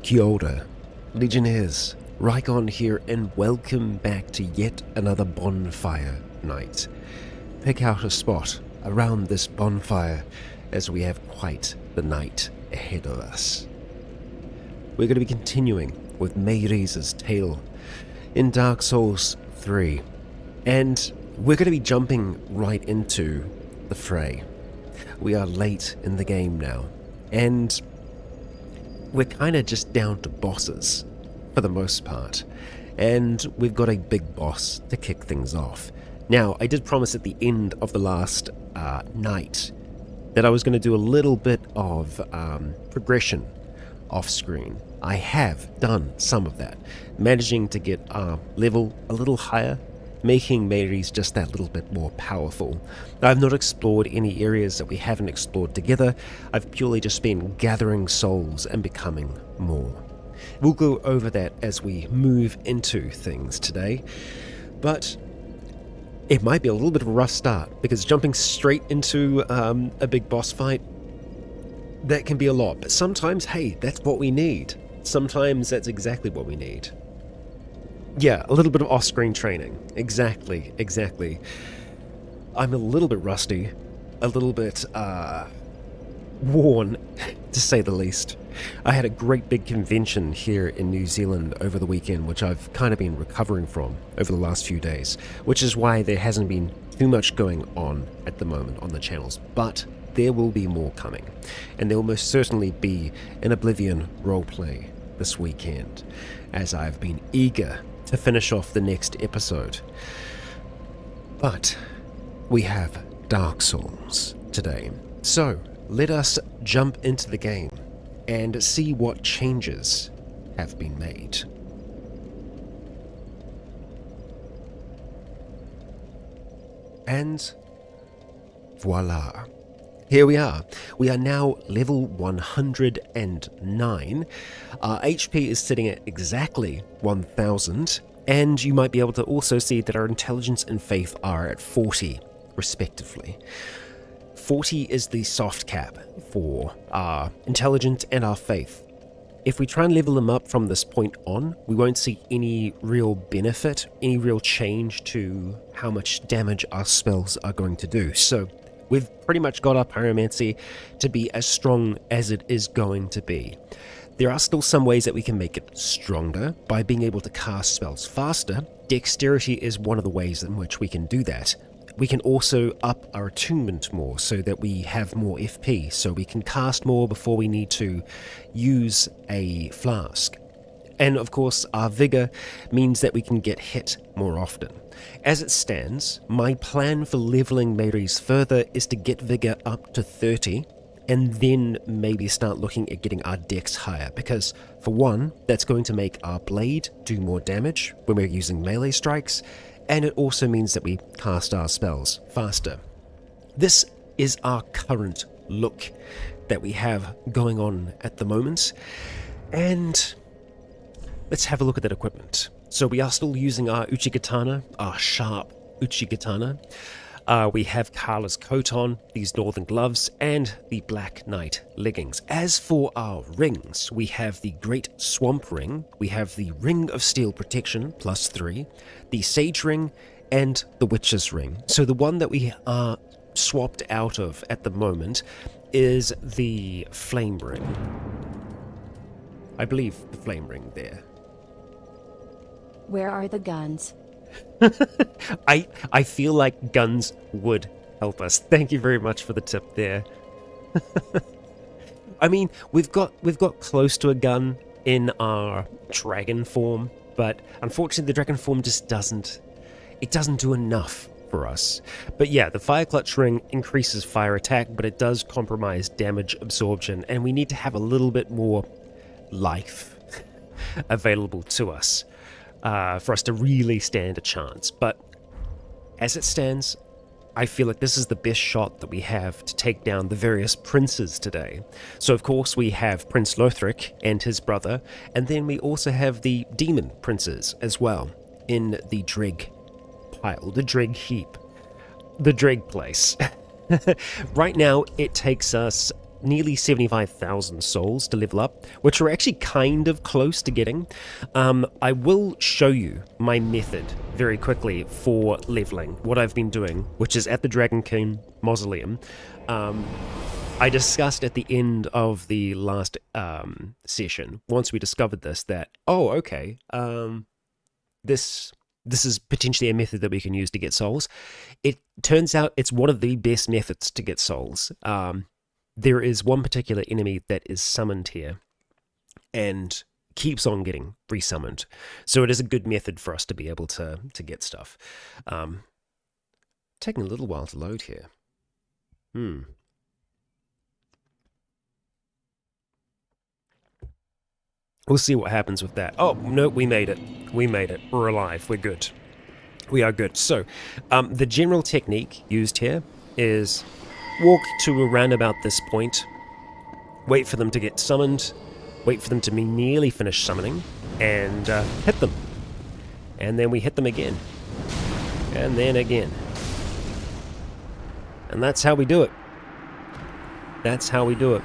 Kia ora, Legionnaires, Rycon here, and welcome back to yet another Bonfire Night. Pick out a spot around this bonfire as we have quite the night ahead of us. We're going to be continuing with Meire's tale in Dark Souls 3, and we're going to be jumping right into the fray. We are late in the game now, and we're kind of just down to bosses for the most part, and we've got a big boss to kick things off. Now, I did promise at the end of the last night that I was going to do a little bit of progression off screen. I have done some of that, managing to get our level a little higher, making Meire's just that little bit more powerful. I've not explored any areas that we haven't explored together. I've purely just been gathering souls and becoming more. We'll go over that as we move into things today, but it might be a little bit of a rough start, because jumping straight into a big boss fight, that can be a lot, but sometimes, hey, that's what we need. Sometimes that's exactly what we need. Yeah, a little bit of off-screen training. Exactly. I'm a little bit rusty, a little bit worn, to say the least. I had a great big convention here in New Zealand over the weekend, which I've kind of been recovering from over the last few days, which is why there hasn't been too much going on at the moment on the channels, but there will be more coming, and there will most certainly be an Oblivion roleplay this weekend, as I've been eager to finish off the next episode. But we have Dark Souls today, so let us jump into the game and see what changes have been made. And voila. Here we are. We are now level 109. Our HP is sitting at exactly 1000, and you might be able to also see that our intelligence and faith are at 40, respectively. 40 is the soft cap for our intelligence and our faith. If we try and level them up from this point on, we won't see any real benefit, any real change to how much damage our spells are going to do. So we've pretty much got our pyromancy to be as strong as it is going to be. There are still some ways that we can make it stronger by being able to cast spells faster. Dexterity is one of the ways in which we can do that. We can also up our attunement more so that we have more FP, so we can cast more before we need to use a flask. And of course, our vigor means that we can get hit more often. As it stands, my plan for leveling Meire's further is to get vigor up to 30, and then maybe start looking at getting our dex higher, because for one, that's going to make our blade do more damage when we're using melee strikes, and it also means that we cast our spells faster. This is our current look that we have going on at the moment, and let's have a look at that equipment. So we are still using our Uchigatana, our sharp Uchigatana. We have Carla's coat on, these northern gloves, and the Black Knight leggings. As for our rings, we have the Great Swamp Ring, we have the Ring of Steel Protection, +3, the Sage Ring, and the Witch's Ring. So the one that we are swapped out of at the moment is the Flame Ring. I believe the Flame Ring there. Where are the guns? I feel like guns would help us. Thank you very much for the tip there. I mean, we've got close to a gun in our dragon form, but unfortunately the dragon form just doesn't do enough for us. But yeah, the Fire Clutch Ring increases fire attack, but it does compromise damage absorption, and we need to have a little bit more life available to us for us to really stand a chance. But as it stands, I feel like this is the best shot that we have to take down the various princes today. So of course we have Prince Lothric and his brother, and then we also have the demon princes as well in the Dreg pile, the Dreg heap, the Dreg place. Right now it takes us nearly 75,000 souls to level up, which we're actually kind of close to getting. I will show you my method very quickly for leveling, what I've been doing, which is at the Dragon King Mausoleum. I discussed at the end of the last session, once we discovered this, that, oh, okay, this is potentially a method that we can use to get souls. It turns out it's one of the best methods to get souls. There is one particular enemy that is summoned here and keeps on getting resummoned. So it is a good method for us to be able to get stuff. Taking a little while to load here. We'll see what happens with that. Oh, no, we made it. We made it. We're alive. We're good. We are good. So, the general technique used here is walk to around about this point, wait for them to get summoned, wait for them to be nearly finished summoning, and hit them. And then we hit them again. And then again. And that's how we do it. That's how we do it.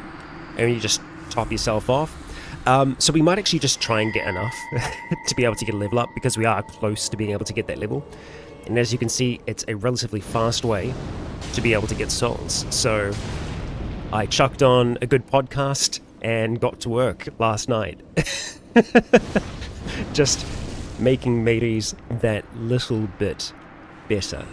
And you just top yourself off. So we might actually just try and get enough to be able to get a level up, because we are close to being able to get that level. And as you can see, it's a relatively fast way to be able to get souls. So I chucked on a good podcast and got to work last night. Just making mateys that little bit better.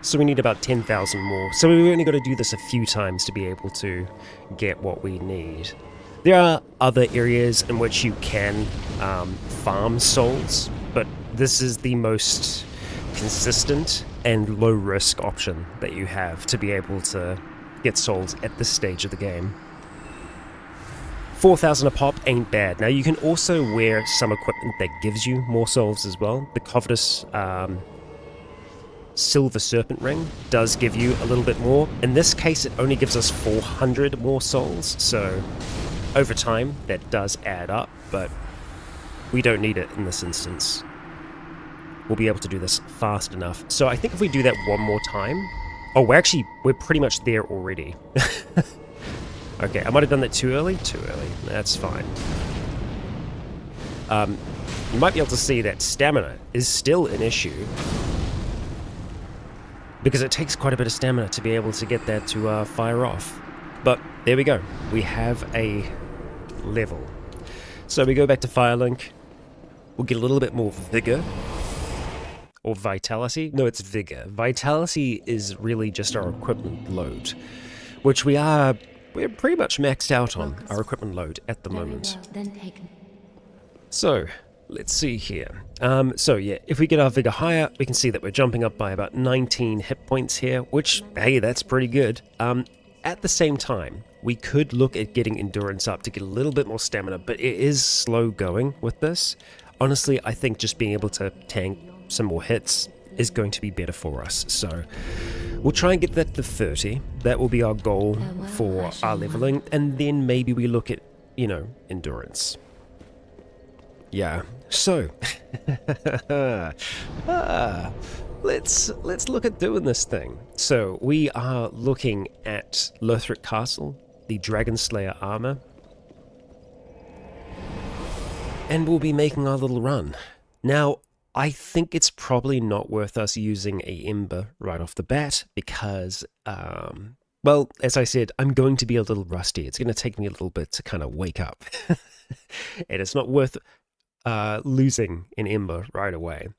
So we need about 10,000 more. So we've only got to do this a few times to be able to get what we need. There are other areas in which you can farm souls, but this is the most consistent and low risk option that you have to be able to get souls at this stage of the game. 4,000 a pop ain't bad. Now you can also wear some equipment that gives you more souls as well. The Covetous Silver Serpent Ring does give you a little bit more. In this case, it only gives us 400 more souls, so over time that does add up, but we don't need it in this instance. We'll be able to do this fast enough. So I think if we do that one more time... Oh, we're pretty much there already. Okay, I might have done that too early. Too early. That's fine. You might be able to see that stamina is still an issue, because it takes quite a bit of stamina to be able to get that to fire off. But there we go. We have a level. So we go back to Firelink. We'll get a little bit more vigor. Or vitality. No, it's vigor. Vitality is really just our equipment load, which we're pretty much maxed out on our equipment load at the moment. So let's see here. So yeah, if we get our vigor higher, we can see that we're jumping up by about 19 hit points here, which, hey, that's pretty good. At the same time, we could look at getting endurance up to get a little bit more stamina, but it is slow going with this. Honestly, I think just being able to tank some more hits is going to be better for us. So we'll try and get that to 30. That will be our goal for our leveling, and then maybe we look at, endurance. Yeah, so let's look at doing this thing. So we are looking at Lothric Castle, the Dragon Slayer armor, and we'll be making our little run. Now, I think it's probably not worth us using a Ember right off the bat, because, well, as I said, I'm going to be a little rusty. It's going to take me a little bit to kind of wake up. And it's not worth losing an Ember right away.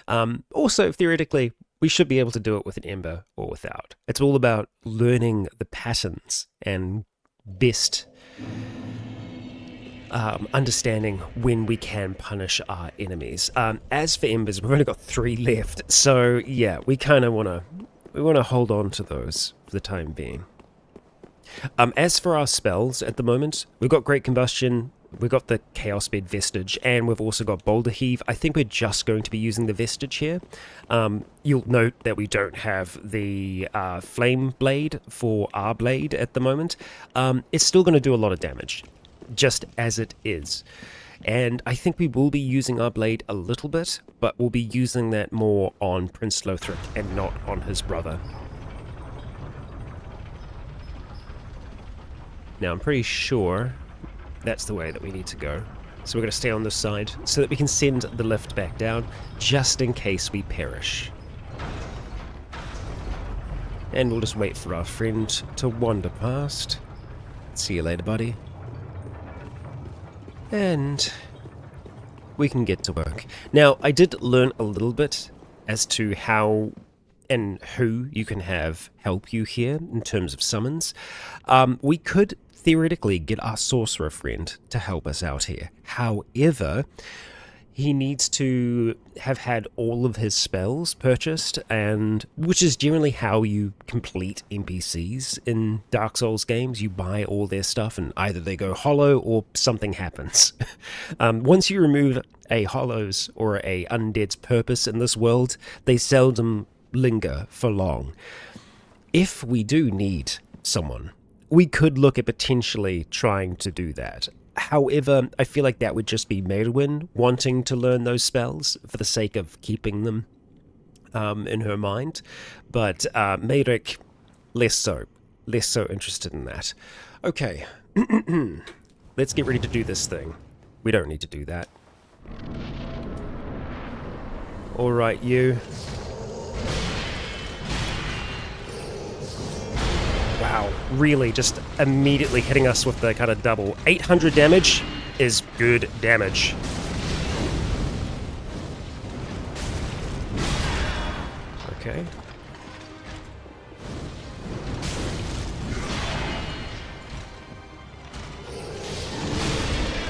Also, theoretically, we should be able to do it with an Ember or without. It's all about learning the patterns and best understanding when we can punish our enemies. As for Embers, we've only got 3 left, so yeah, we kind of want to hold on to those for the time being. As for our spells at the moment, we've got Great Combustion, we've got the Chaos Bed Vestige, and we've also got Boulder Heave. I think we're just going to be using the Vestige here. You'll note that we don't have the Flame Blade for our blade at the moment. It's still going to do a lot of damage, just as it is. And I think we will be using our blade a little bit, but we'll be using that more on Prince Lothric and not on his brother. Now I'm pretty sure that's the way that we need to go. So we're going to stay on this side so that we can send the lift back down just in case we perish. And we'll just wait for our friend to wander past. See you later, buddy. And we can get to work. Now, I did learn a little bit as to how and who you can have help you here in terms of summons. We could theoretically get our sorcerer friend to help us out here. However, he needs to have had all of his spells purchased, and which is generally how you complete NPCs in Dark Souls games. You buy all their stuff and either they go hollow or something happens. Once you remove a hollow's or a undead's purpose in this world, they seldom linger for long. If we do need someone, we could look at potentially trying to do that. However, I feel like that would just be Maelwyn wanting to learn those spells for the sake of keeping them in her mind. But Maedric, less so interested in that. Okay, let's get ready to do this thing. We don't need to do that. Alright, you. Wow, really just immediately hitting us with the kind of double. 800 damage is good damage. Okay.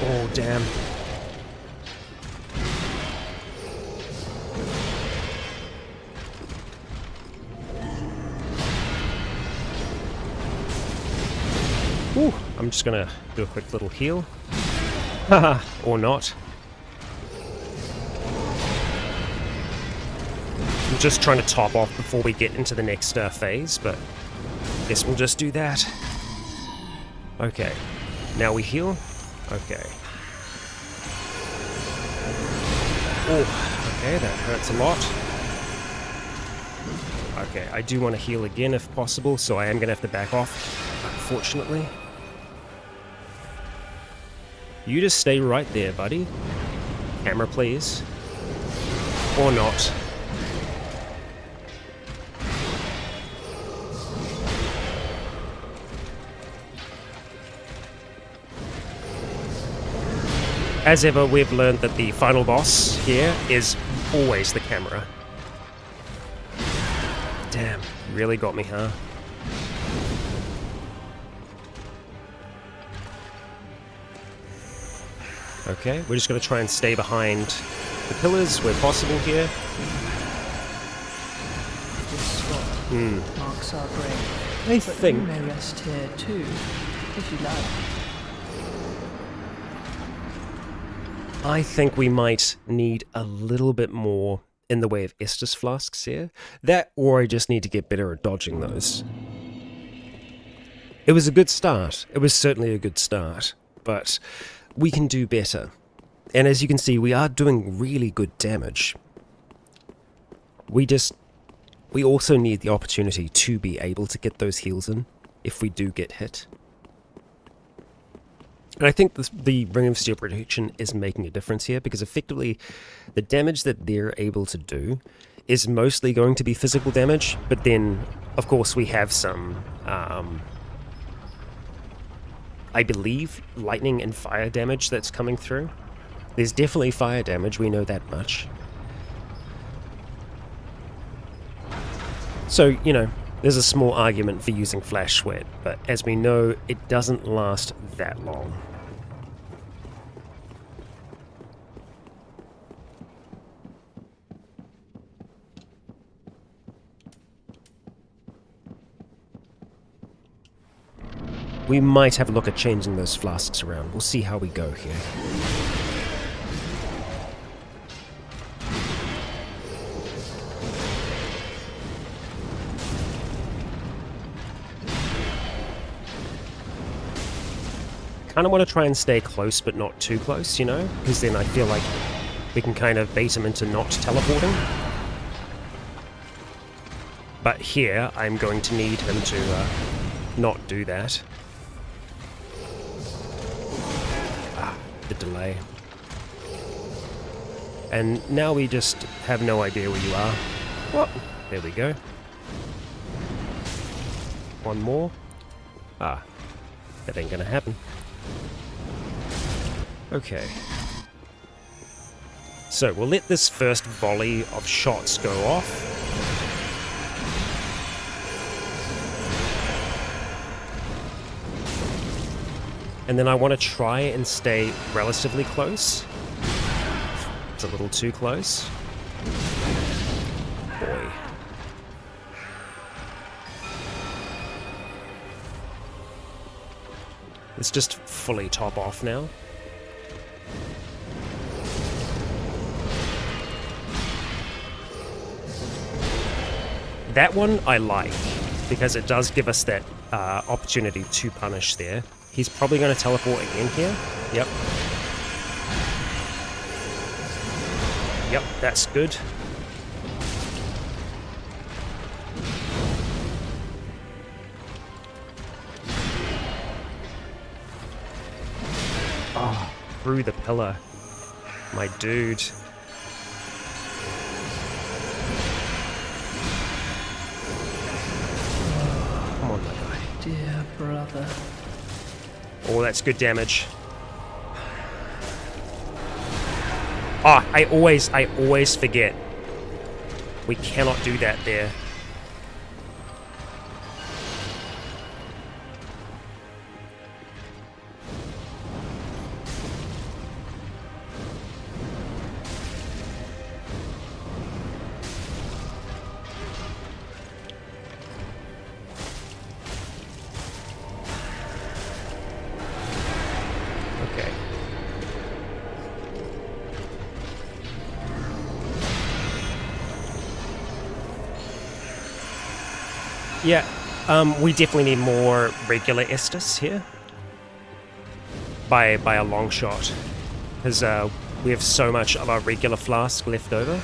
Oh, damn. Ooh, I'm just gonna do a quick little heal. Haha, or not. I'm just trying to top off before we get into the next phase, but I guess we'll just do that. Okay, now we heal. Okay. Oh, okay, that hurts a lot. Okay, I do want to heal again if possible, so I am gonna have to back off, unfortunately. You just stay right there, buddy. Camera, please. Or not. As ever, we've learned that the final boss here is always the camera. Damn, really got me, huh? Okay, we're just going to try and stay behind the pillars where possible here. This spot marks our grave. I But think... you may rest here too, if you like. I think we might need a little bit more in the way of Estus flasks here. That, or I just need to get better at dodging those. It was a good start. It was certainly a good start, but we can do better. And as you can see, we are doing really good damage. We also need the opportunity to be able to get those heals in if we do get hit. And I think the Ring of Steel Protection is making a difference here, because effectively the damage that they're able to do is mostly going to be physical damage, but then of course we have some I believe lightning and fire damage that's coming through. There's definitely fire damage, we know that much. So, you know, there's a small argument for using Flash Sweat, but as we know, it doesn't last that long. We might have a look at changing those flasks around. We'll see how we go here. Kind of want to try and stay close, but not too close, you know? Because then I feel like we can kind of bait him into not teleporting. But here, I'm going to need him to not do that. the delay. And now we just have no idea where you are. Well, there we go. One more. Ah, that ain't gonna happen. Okay. So we'll let this first volley of shots go off. And then I want to try and stay relatively close. It's a little too close. Boy. Let's just fully top off now. That one I like, because it does give us that opportunity to punish there. He's probably going to teleport again here. Yep. Yep, that's good. Oh, through the pillar. My dude. Come on, my guy. Dear brother. Oh, that's good damage. Ah, I always forget. We cannot do that there. Yeah, we definitely need more regular Estus here. By a long shot. Because we have so much of our regular flask left over.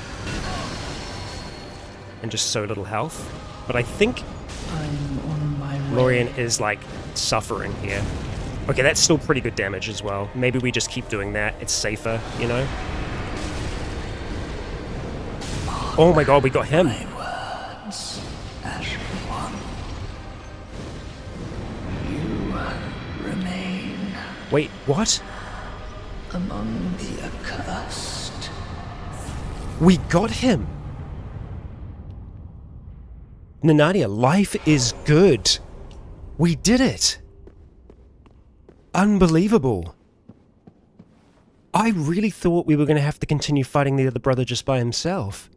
And just so little health. But I think I'm on my way. Lorien is, like, suffering here. Okay, that's still pretty good damage as well. Maybe we just keep doing that. It's safer, you know? Oh my god, we got him. Wait, what? Among the accursed. We got him! Nanania, life is good. We did it! Unbelievable. I really thought we were going to have to continue fighting the other brother just by himself.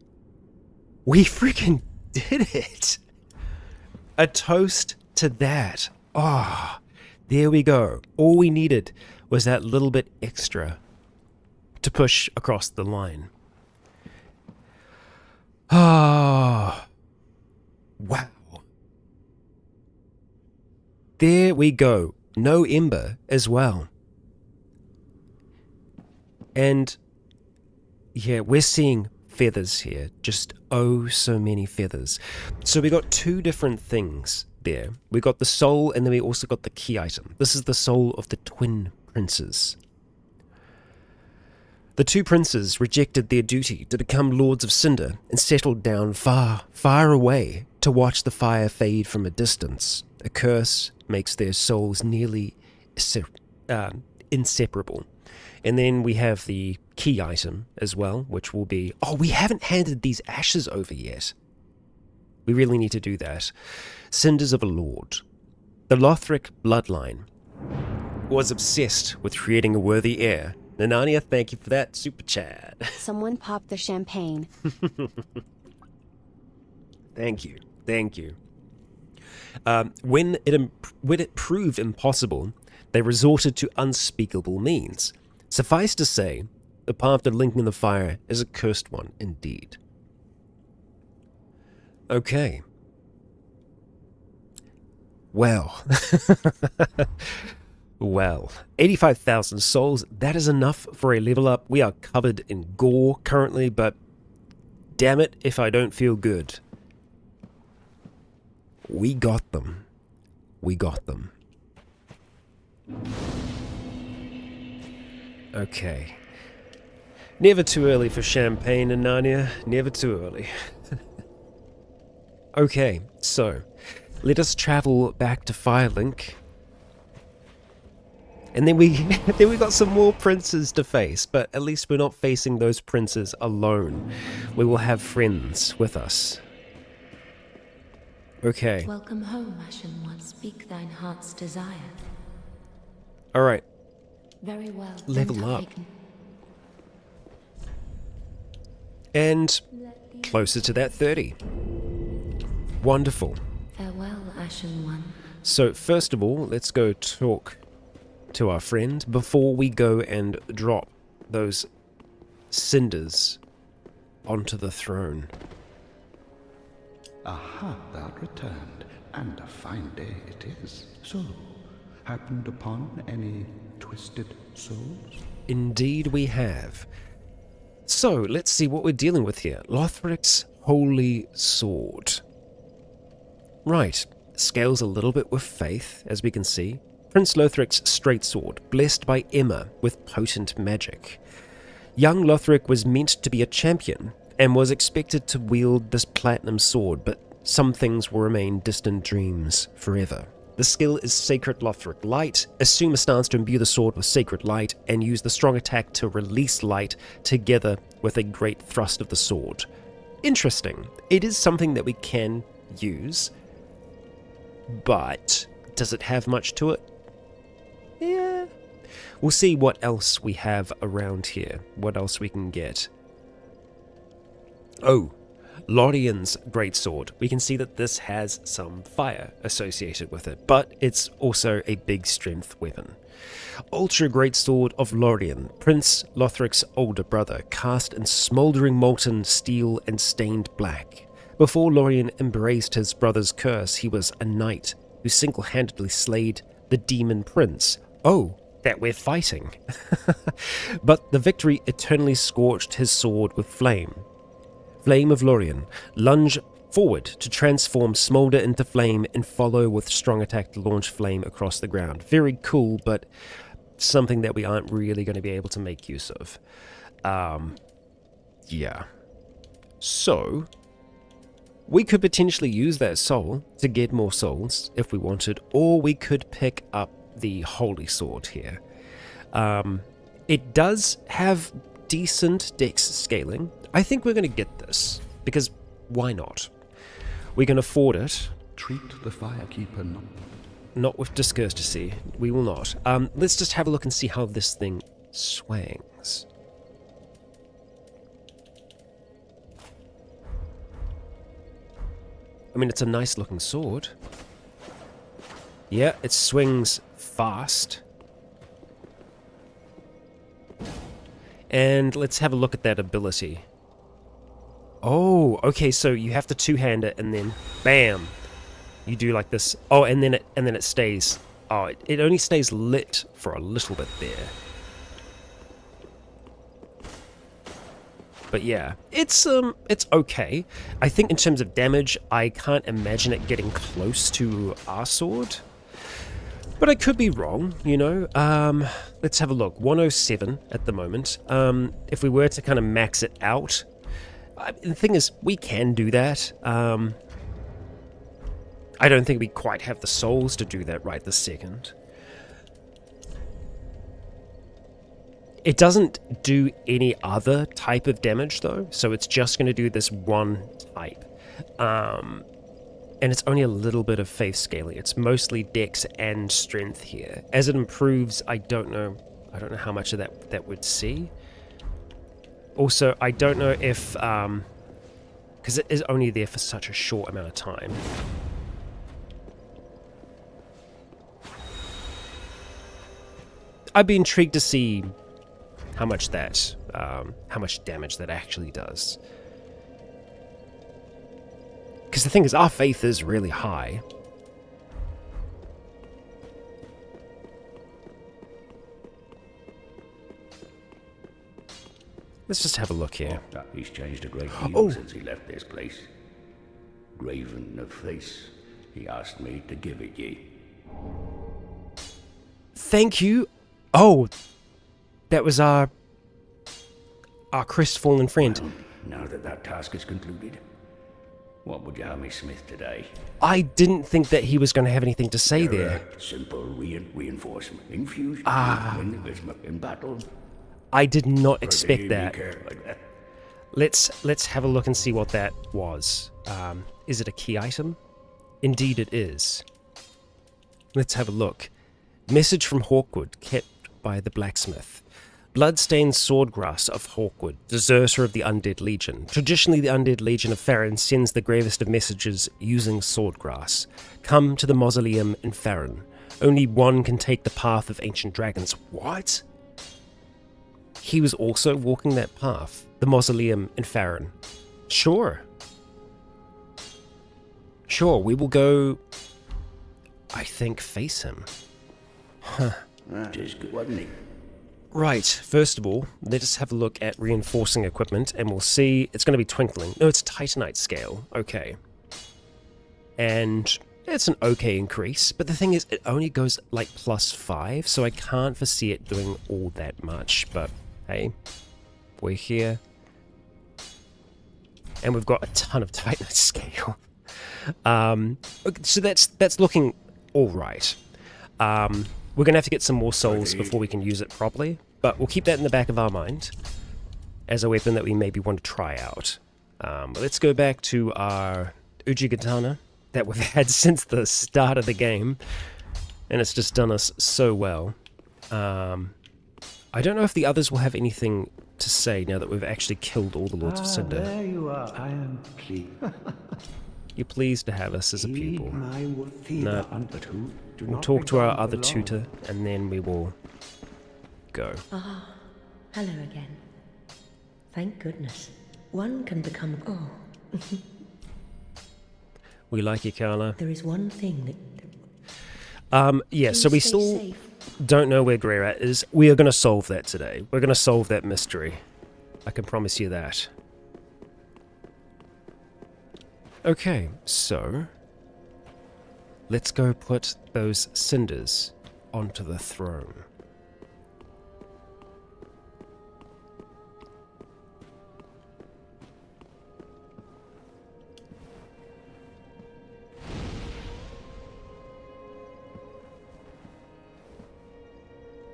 We freaking did it! A toast to that. Ah. There we go. All we needed was that little bit extra to push across the line. Ah, wow. There we go. No Ember as well. And yeah, we're seeing feathers here. Just oh so many feathers. So we got two different things there. We got the soul, and then we also got the key item. This is the soul of the twin princes. The two princes rejected their duty to become lords of Cinder and settled down far, far away to watch the fire fade from a distance. A curse makes their souls nearly inseparable. And then we have the key item as well, which will be... Oh, we haven't handed these ashes over yet. We really need to do that. Cinders of a Lord. The Lothric bloodline was obsessed with creating a worthy heir. Nanania, thank you for that super chat. Someone pop the champagne. Thank you. Thank you. When it proved impossible, they resorted to unspeakable means. Suffice to say, the path to linking the fire is a cursed one indeed. Okay. Well. Well, 85,000 souls, that is enough for a level up. We are covered in gore currently, but damn it if I don't feel good. We got them. We got them. Okay. Never too early for champagne in Narnia. Never too early. Okay, so let us travel back to Firelink. And then we got some more princes to face, but at least we're not facing those princes alone. We will have friends with us. Okay. Welcome home, Ashen One. Speak thine heart's desire. Alright. Very well. Level up. And closer to that 30. Wonderful. Farewell, Ashen One. So first of all, let's go talk to our friend before we go and drop those cinders onto the throne. Aha, thou returned, and a fine day it is. So, happened upon any twisted souls? Indeed we have. So, let's see what we're dealing with here. Lothric's Holy Sword. Right, scales a little bit with faith, as we can see. Prince Lothric's straight sword, blessed by Emma with potent magic. Young Lothric was meant to be a champion, and was expected to wield this platinum sword, but some things will remain distant dreams forever. The skill is Sacred Lothric Light. Assume a stance to imbue the sword with sacred light, and use the strong attack to release light together with a great thrust of the sword. Interesting. It is something that we can use, but does it have much to it? Yeah. We'll see what else we have around here, what else we can get. Oh, Lorien's greatsword. We can see that this has some fire associated with it, but it's also a big strength weapon. Ultra Greatsword of Lorien, Prince Lothric's older brother, cast in smouldering molten steel and stained black. Before Lorien embraced his brother's curse, he was a knight who single-handedly slayed the demon prince. Oh, that we're fighting. But the victory eternally scorched his sword with flame. Flame of Lorien, lunge forward to transform smolder into flame and follow with strong attack to launch flame across the ground. Very cool, but something that we aren't really going to be able to make use of. Yeah. So, we could potentially use that soul to get more souls if we wanted, or we could pick up the Holy Sword here. It does have decent dex scaling. I think we're going to get this, because why not? We can afford it. Treat the firekeeper not. Not with discourtesy. We will not. Let's just have a look and see how this thing swangs. I mean, it's a nice looking sword. Yeah, it swings fast. And let's have a look at that ability. Oh, okay, so you have to two-hand it and then bam. You do like this. Oh, and then it stays. Oh, it only stays lit for a little bit there. But yeah, it's okay. I think in terms of damage, I can't imagine it getting close to our sword. But I could be wrong, you know. Let's have a look. 107 at the moment. If we were to kind of max it out, the thing is, we can do that. I don't think we quite have the souls to do that right this second. It doesn't do any other type of damage, though, so it's just going to do this one type. And it's only a little bit of faith scaling. It's mostly dex and strength here. As it improves, I don't know how much of that we'd see. Also, I don't know if, because it is only there for such a short amount of time. I'd be intrigued to see how much damage that actually does. Because the thing is, our faith is really high. Let's just have a look here. He's changed a great deal since he left this place. Graven of face, he asked me to give it ye. Thank you. Oh, That was our crestfallen friend. Well, now that that task is concluded, what would you have me smith today? I didn't think that he was going to have anything to say there. Simple reinforcement. Infusion. In battle. I did not expect that. Careful. Let's have a look and see what that was. Is it a key item? Indeed it is. Let's have a look. Message from Hawkwood, kept by the blacksmith. Bloodstained Swordgrass of Hawkwood, deserter of the Undead Legion. Traditionally, the Undead Legion of Farron sends the gravest of messages using swordgrass. Come to the mausoleum in Farron. Only one can take the path of ancient dragons. What? He was also walking that path. The mausoleum in Farron. Sure. Sure, we will go, I think, face him. Huh. That is good, wasn't it? Right, first of all, let us have a look at reinforcing equipment, and we'll see, it's going to be twinkling. No, it's Titanite scale. Okay. And it's an okay increase, but the thing is, it only goes like +5, so I can't foresee it doing all that much, but hey, we're here. And we've got a ton of Titanite scale. Okay, so that's looking alright. We're going to have to get some more souls before we can use it properly, but we'll keep that in the back of our mind as a weapon that we maybe want to try out. Let's go back to our Ujigatana that we've had since the start of the game, and it's just done us so well. I don't know if the others will have anything to say now that we've actually killed all the Lords of Cinder. There you are. I am pleased. You're pleased to have us as a pupil. No. We'll talk to our other tutor, and then we will go. Ah, hello again. Thank goodness. One can become... Oh. We like you, Carla. There is one thing that... Yeah, so we still don't know where Grerat is. We are going to solve that today. We're going to solve that mystery. I can promise you that. Okay, so let's go put those cinders onto the throne.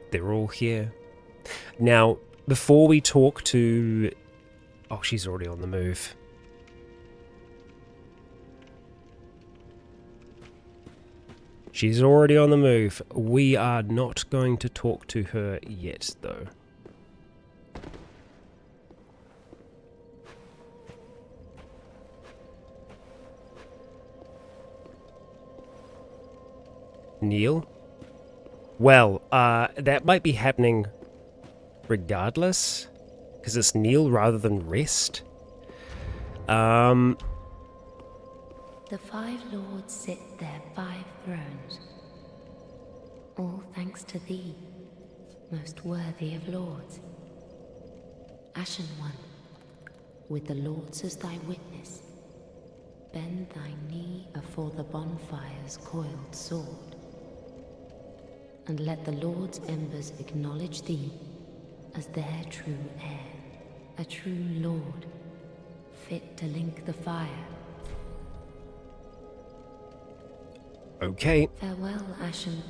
They're all here. Now, before we talk to... Oh, she's already on the move. She's already on the move. We are not going to talk to her yet, though. Neil? Well, that might be happening regardless, because it's Neil rather than Rest. The 5 lords sit their 5 thrones, all thanks to thee, most worthy of lords. Ashen One, with the lords as thy witness, bend thy knee afore the bonfire's coiled sword, and let the lords' embers acknowledge thee as their true heir, a true lord, fit to link the fire. Okay. Farewell, Ashen.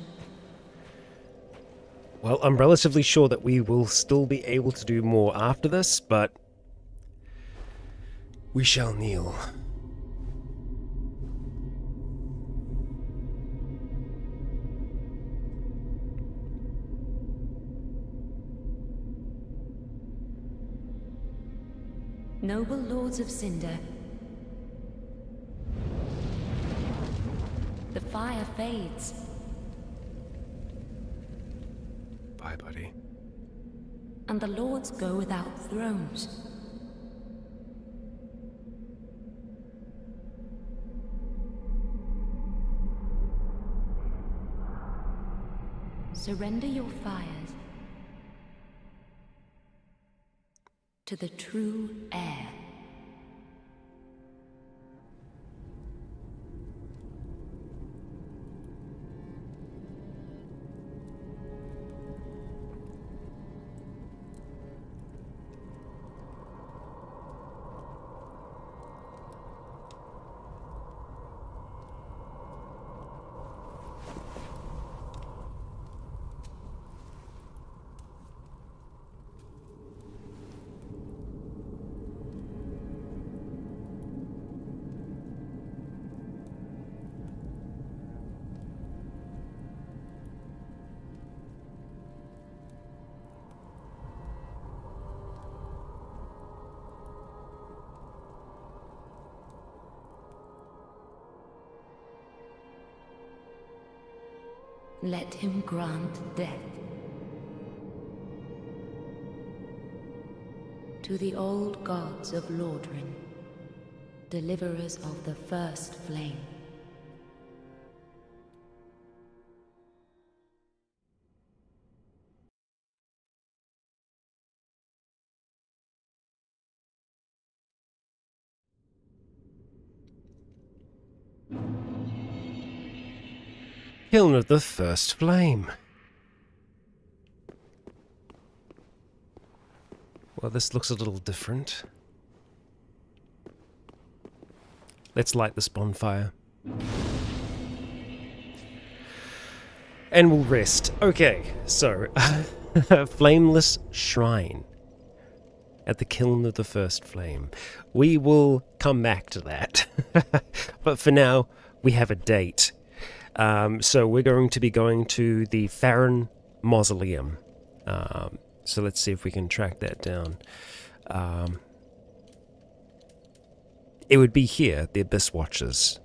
Well, I'm relatively sure that we will still be able to do more after this, but we shall kneel. Noble lords of Cinder, the fire fades. Bye, buddy. And the lords go without thrones. Surrender your fires to the true heir. Let him grant death. To the old gods of Lordran, deliverers of the first flame. Kiln of the first flame. Well, this looks a little different. Let's light this bonfire. And we'll rest. Okay, so, Flameless Shrine at the Kiln of the First Flame. We will come back to that. But for now, we have a date. So we're going to be going to the Farron Mausoleum. So let's see if we can track that down. It would be here, the Abyss Watchers.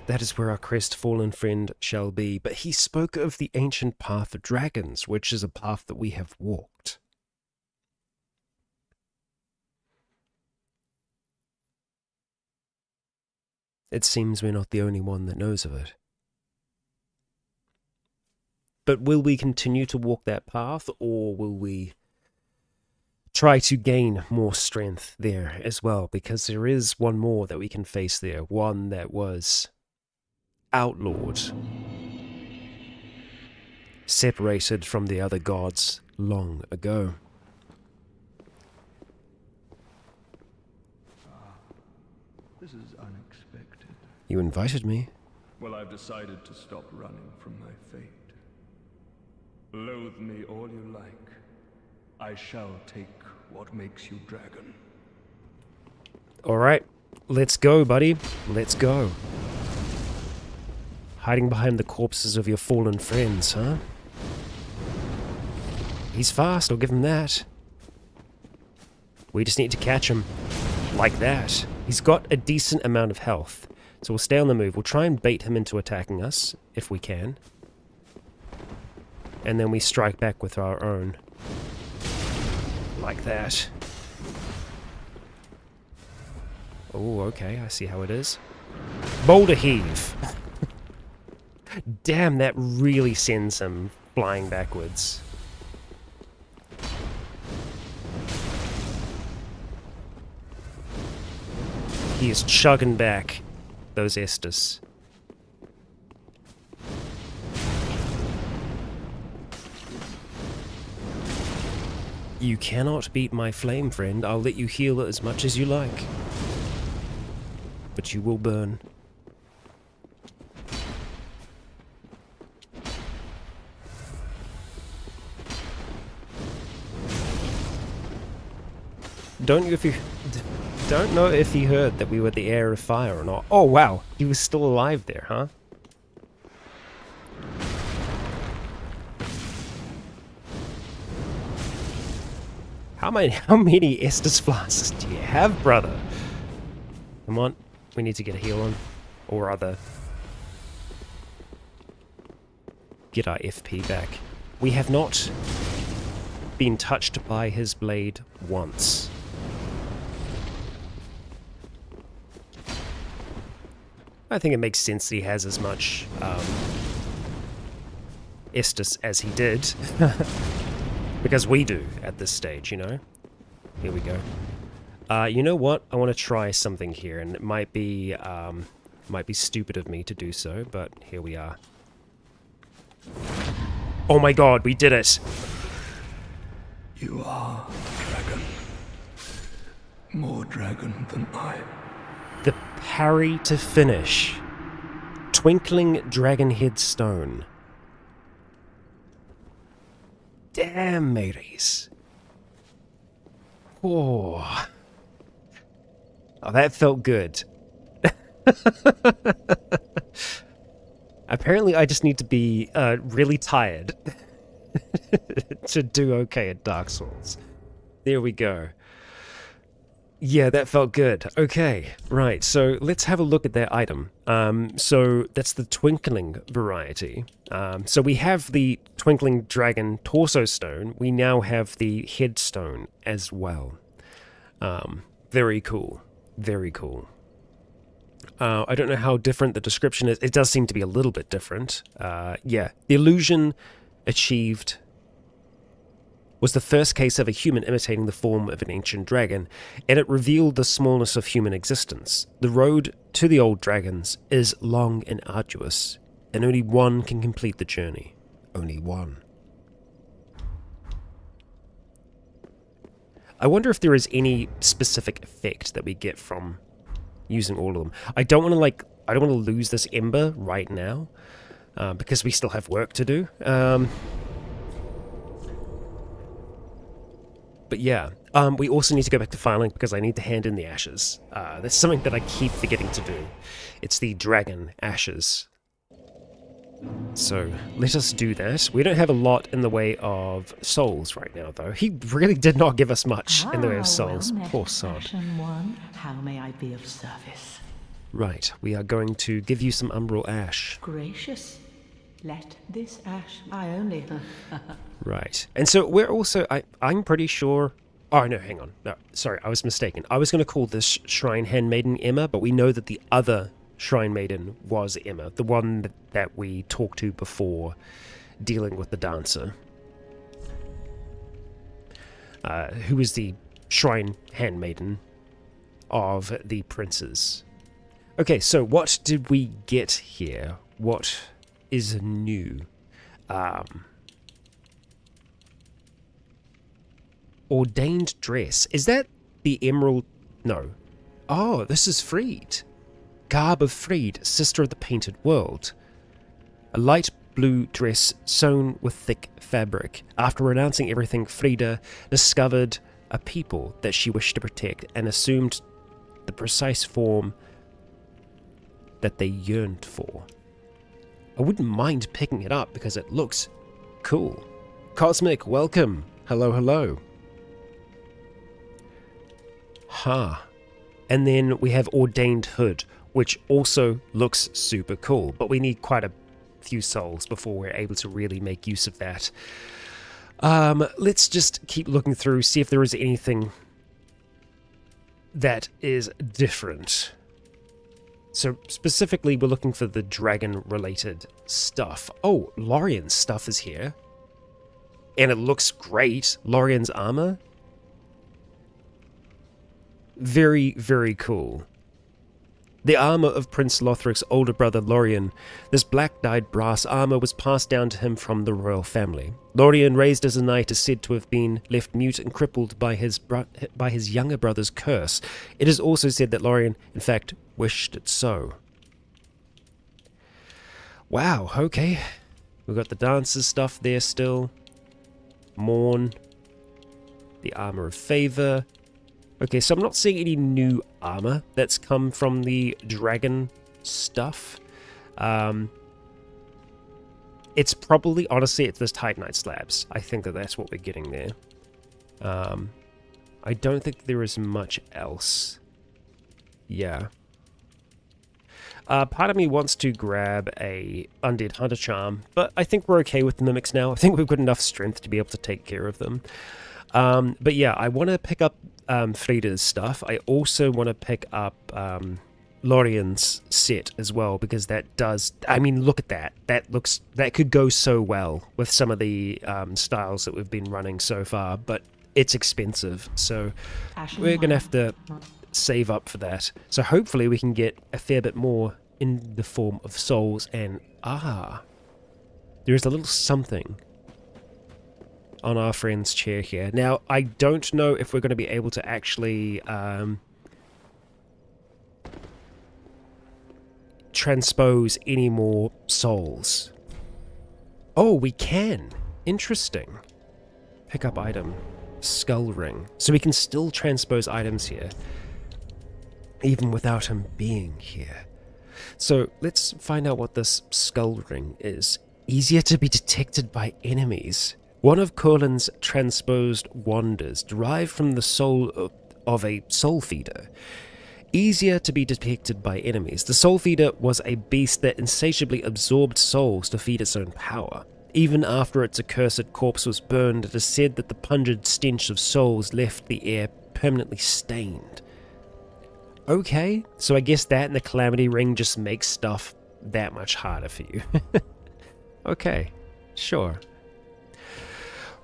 That is where our crestfallen friend shall be, but he spoke of the ancient path of dragons, which is a path that we have walked. It seems we're not the only one that knows of it. But will we continue to walk that path, or will we try to gain more strength there as well? Because there is one more that we can face there, one that was outlawed, separated from the other gods long ago. This is unexpected. You invited me. Well, I've decided to stop running from my fate. Loathe me all you like. I shall take what makes you dragon. Alright, let's go, buddy. Let's go. Hiding behind the corpses of your fallen friends, huh? He's fast, I'll give him that. We just need to catch him. Like that. He's got a decent amount of health. So we'll stay on the move. We'll try and bait him into attacking us, if we can. And then we strike back with our own. Like that. Oh, okay, I see how it is. Boulder heave! Damn, that really sends him flying backwards. He is chugging back those Estus. You cannot beat my flame, friend. I'll let you heal it as much as you like. But you will burn. Don't know if he heard that we were the heir of fire or not. Oh wow, he was still alive there, huh? How many Estus flasks do you have, brother? Come on, we need to get a heal on. Or rather, get our FP back. We have not been touched by his blade once. I think it makes sense that he has as much Estus as he did. Because we do at this stage, you know? Here we go. You know what? I want to try something here, and it might be stupid of me to do so, but here we are. Oh my god, we did it! You are dragon. More dragon than I. The parry to finish. Twinkling Dragonhead Stone. Damn, mateys. Oh. Oh, that felt good. Apparently, I just need to be really tired to do okay at Dark Souls. There we go. Yeah, that felt good. Okay, right, so let's have a look at that item. So that's the Twinkling variety. So we have the Twinkling Dragon Torso Stone. We now have the Headstone as well. Very cool. Very cool. I don't know how different the description is. It does seem to be a little bit different. Yeah, the illusion achieved was the first case of a human imitating the form of an ancient dragon, and it revealed the smallness of human existence. The road to the old dragons is long and arduous, and only one can complete the journey. Only one. I wonder if there is any specific effect that we get from using all of them. I don't want to lose this ember right now, because we still have work to do. But yeah, we also need to go back to filing because I need to hand in the ashes. That's something that I keep forgetting to do. It's the dragon ashes. So let us do that. We don't have a lot in the way of souls right now, though. He really did not give us much in the way of souls. Poor sod. How may I be of service? Right, we are going to give you some umbral ash. Gracious. Let this ash. I only. Right. And so we're also, I'm pretty sure... Oh, no, hang on. No, sorry, I was mistaken. I was going to call this Shrine Handmaiden Emma, but we know that the other Shrine Maiden was Emma, the one that we talked to before dealing with the dancer. Who is the Shrine Handmaiden of the princes. Okay, so what did we get here? What is new? Ordained dress. Is that the emerald? No. Oh, this is Freed. Garb of Freed, sister of the painted world. A light blue dress sewn with thick fabric. After renouncing everything, Frida discovered a people that she wished to protect and assumed the precise form that they yearned for. I wouldn't mind picking it up because it looks cool. Cosmic, welcome. Hello, hello. And then we have Ordained Hood, which also looks super cool, but we need quite a few souls before we're able to really make use of that. Let's just keep looking through, see if there is anything that is different. So specifically, we're looking for the dragon-related stuff. Oh, Lorien's stuff is here. And it looks great. Lorien's armor. Very, very cool. The armor of Prince Lothric's older brother Lorien. This black-dyed brass armor was passed down to him from the royal family. Lorien, raised as a knight, is said to have been left mute and crippled by his younger brother's curse. It is also said that Lorien, in fact, wished it so. Wow, okay. We've got the dancers stuff there still. Morn. The armor of favor. Okay, so I'm not seeing any new armor that's come from the dragon stuff. It's probably, honestly, it's this Titanite slabs. I think that that's what we're getting there. I don't think there is much else. Yeah. Part of me wants to grab a Undead Hunter Charm, but I think we're okay with the mimics now. I think we've got enough strength to be able to take care of them. But yeah, I want to pick up Frida's stuff. I also want to pick up Lorien's set as well, because that does, I mean, look at that. That could go so well with some of the styles that we've been running so far, but it's expensive, so we're going to have to save up for that. So hopefully we can get a fair bit more in the form of souls, and there's a little something on our friend's chair here. Now, I don't know if we're going to be able to actually transpose any more souls. Oh, we can. Interesting. Pick up item. Skull ring. So we can still transpose items here, even without him being here. So let's find out what this skull ring is. Easier to be detected by enemies. One of Colin's transposed wonders, derived from the soul of a soul feeder. Easier to be detected by enemies, the soul feeder was a beast that insatiably absorbed souls to feed its own power. Even after its accursed corpse was burned, it is said that the pungent stench of souls left the air permanently stained. Okay, so I guess that and the Calamity Ring just makes stuff that much harder for you. Okay, sure.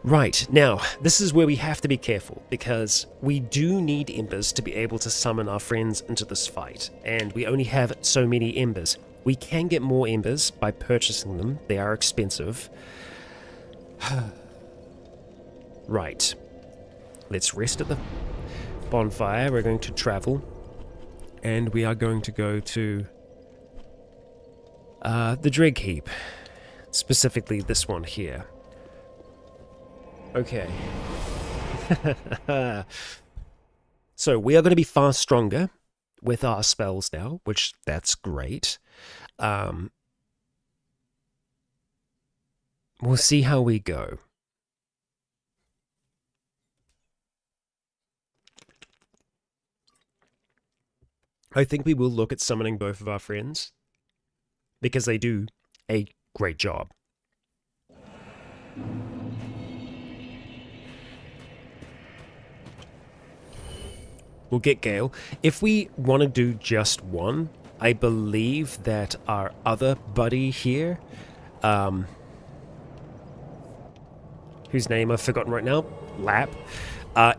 Right, now, this is where we have to be careful, because we do need embers to be able to summon our friends into this fight, and we only have so many embers. We can get more embers by purchasing them. They are expensive. Right. Let's rest at the bonfire. We're going to travel. And we are going to go to the Dreg Heap. Specifically this one here. Okay. So we are going to be far stronger with our spells now, which that's great. We'll see how we go. I think we will look at summoning both of our friends, because they do a great job. We'll get Gale. If we want to do just one, I believe that our other buddy here, whose name I've forgotten right now, Lap,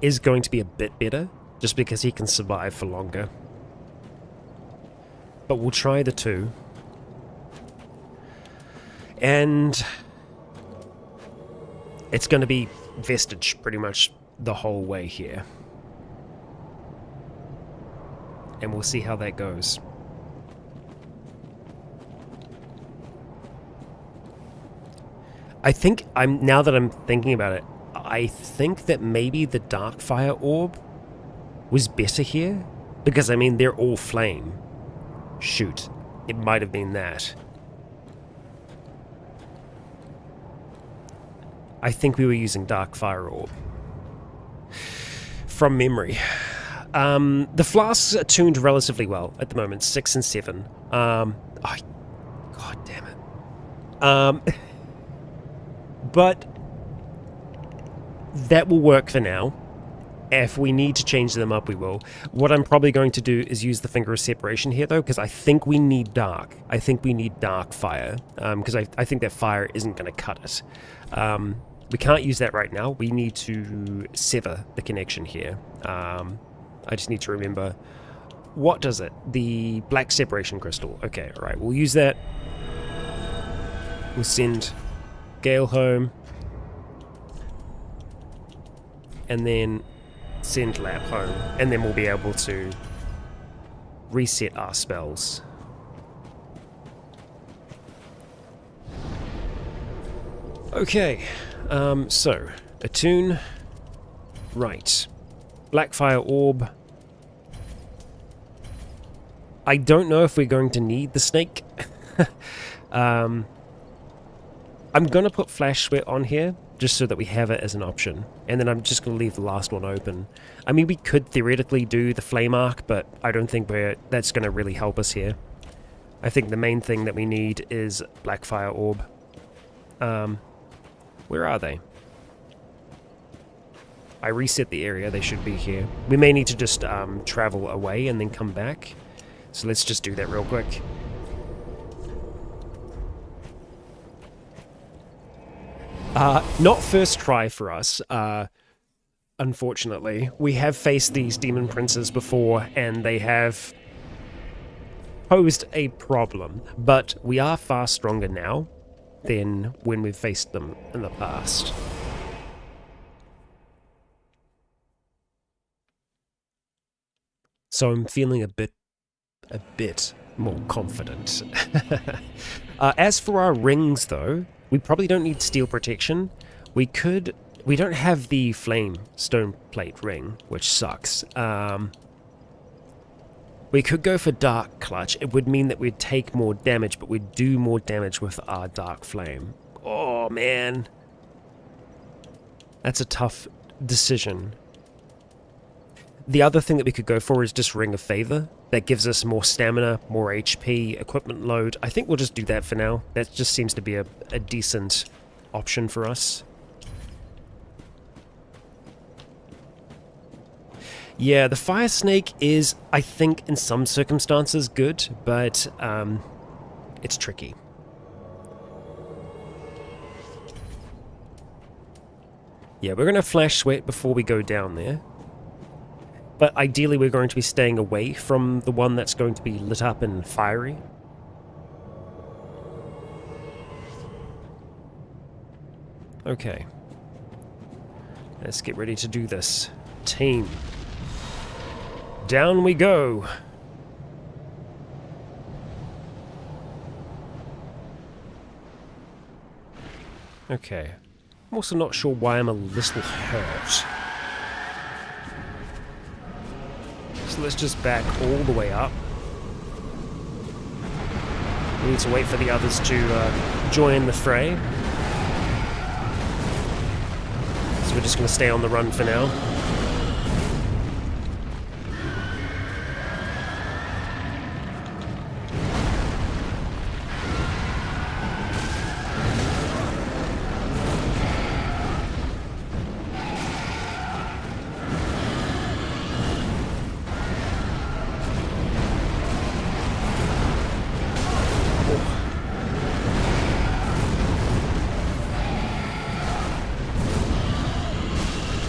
is going to be a bit better, just because he can survive for longer. But we'll try the two. And it's going to be Vestige pretty much the whole way here. And we'll see how that goes. I think now that I'm thinking about it, I think that maybe the Darkfire Orb was better here, because I mean they're all flame. Shoot, it might have been that. I think we were using Darkfire Orb from memory. The flasks are tuned relatively well at the moment, 6 and 7. God damn it. But that will work for now. If we need to change them up, we will. What I'm probably going to do is use the Finger of Separation here, though, because I think we need dark. I think we need dark fire, because I think that fire isn't going to cut it. We can't use that right now. We need to sever the connection here. I just need to remember, what does it? The Black Separation Crystal. Okay, alright, we'll use that. We'll send Gale home. And then send Lap home. And then we'll be able to reset our spells. Okay, so, attune. Right. Blackfire Orb. I don't know if we're going to need the snake. I'm going to put Flash Sweat on here, just so that we have it as an option. And then I'm just going to leave the last one open. I mean, we could theoretically do the Flame Arc, but I don't think that's going to really help us here. I think the main thing that we need is Blackfire Orb. Where are they? I reset the area, they should be here. We may need to just travel away and then come back. So let's just do that real quick. Not first try for us, unfortunately. We have faced these demon princes before, and they have posed a problem. But we are far stronger now than when we've faced them in the past. So I'm feeling a bit more confident. As for our rings, though, we probably don't need steel protection. We don't have the flame stone plate ring, which sucks. We could go for dark clutch. It would mean that we'd take more damage, but we'd do more damage with our dark flame. Oh, man. That's a tough decision. The other thing that we could go for is just Ring of Favor. That gives us more stamina, more HP, equipment load. I think we'll just do that for now. That just seems to be a decent option for us. Yeah, the Fire Snake is, I think, in some circumstances good, but it's tricky. Yeah, we're going to Flash Sweat before we go down there. But ideally we're going to be staying away from the one that's going to be lit up and fiery. Okay. Let's get ready to do this. Team. Down we go. Okay. I'm also not sure why I'm a little hurt. So let's just back all the way up. We need to wait for the others to join the fray. So we're just going to stay on the run for now.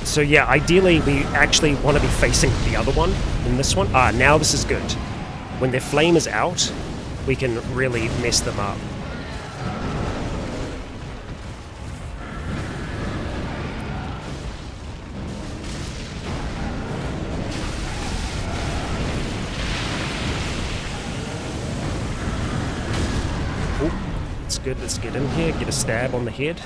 So yeah, ideally we actually want to be facing the other one in this one. Ah, now this is good. When their flame is out, we can really mess them up. Oh, that's good. Let's get in here, get a stab on the head.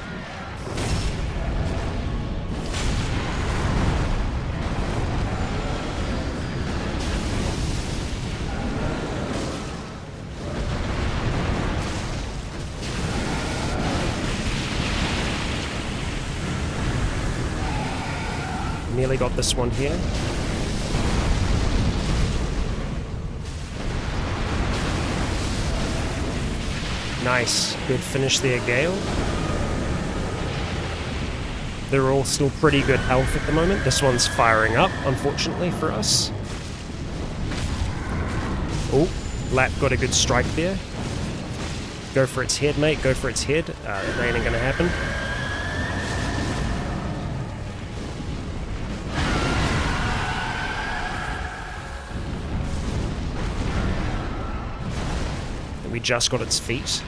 Nearly got this one here. Nice. Good finish there, Gale. They're all still pretty good health at the moment. This one's firing up, unfortunately for us. Oh, Lap got a good strike there. Go for its head, mate. Go for its head. That ain't gonna happen. We just got its feet.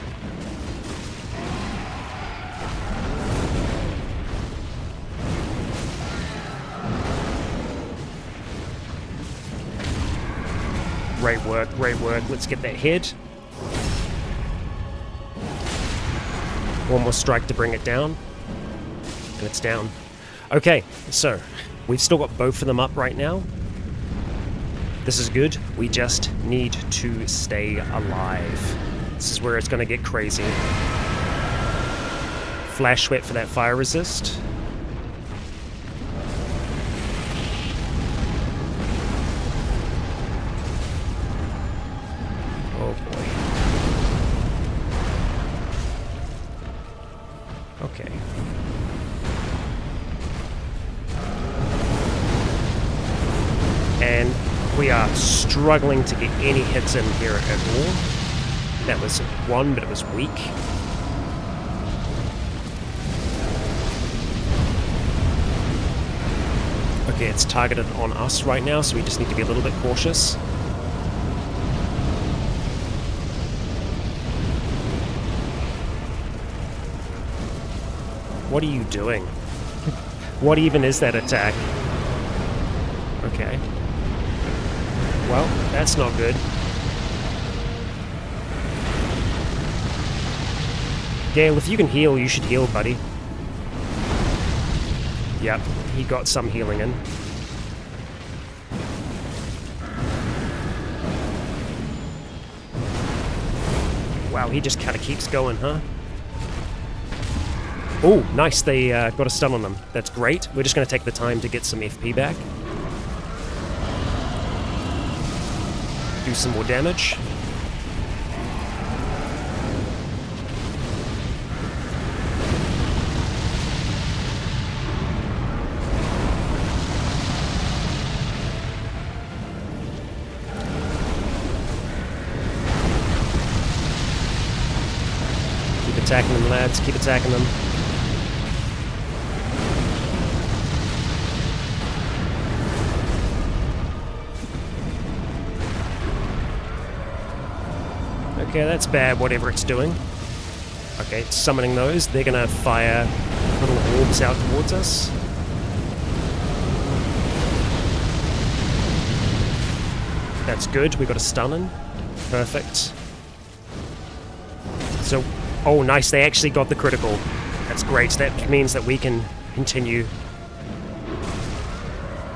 Great work, great work. Let's get that head. One more strike to bring it down. And it's down. Okay, so we've still got both of them up right now. This is good. We just need to stay alive. This is where it's going to get crazy. Flash Sweat for that fire resist. Oh boy. Okay. And we are struggling to get any hits in here at all. That was one, but it was weak. Okay, it's targeted on us right now, so we just need to be a little bit cautious. What are you doing? What even is that attack? Okay. Well, that's not good. Gale, if you can heal, you should heal, buddy. Yep, he got some healing in. Wow, he just kind of keeps going, huh? Oh, nice, they got a stun on them. That's great. We're just going to take the time to get some FP back. some more damage. Keep attacking them, lads. Keep attacking them. Okay, that's bad, whatever it's doing. Okay, it's summoning those. They're gonna fire little orbs out towards us. That's good, we got a stunning. Perfect. So, oh nice, they actually got the critical. That's great, that means that we can continue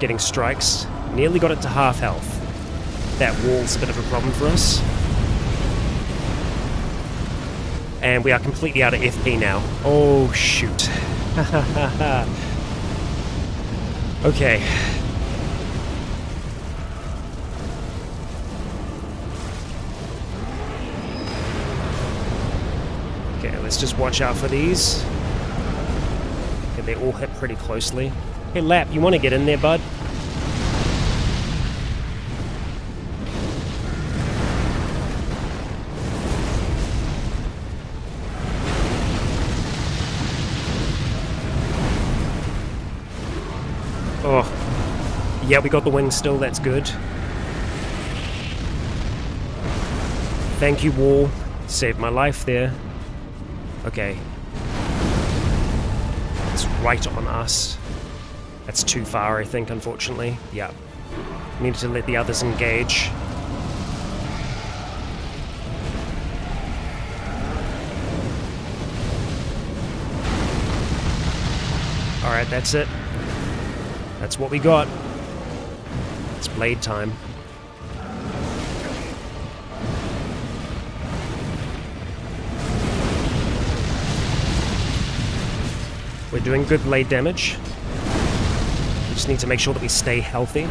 getting strikes. Nearly got it to half health. That wall's a bit of a problem for us. And we are completely out of FP now. Oh, shoot. Okay. Okay, let's just watch out for these. Okay, they all hit pretty closely. Hey, Lap, you want to get in there, bud? Oh, yeah, we got the wing still, that's good. Thank you, wall. Saved my life there. Okay. It's right on us. That's too far, I think, unfortunately. Yeah. Needed to let the others engage. Alright, that's it. That's what we got. It's blade time. We're doing good blade damage. We just need to make sure that we stay healthy.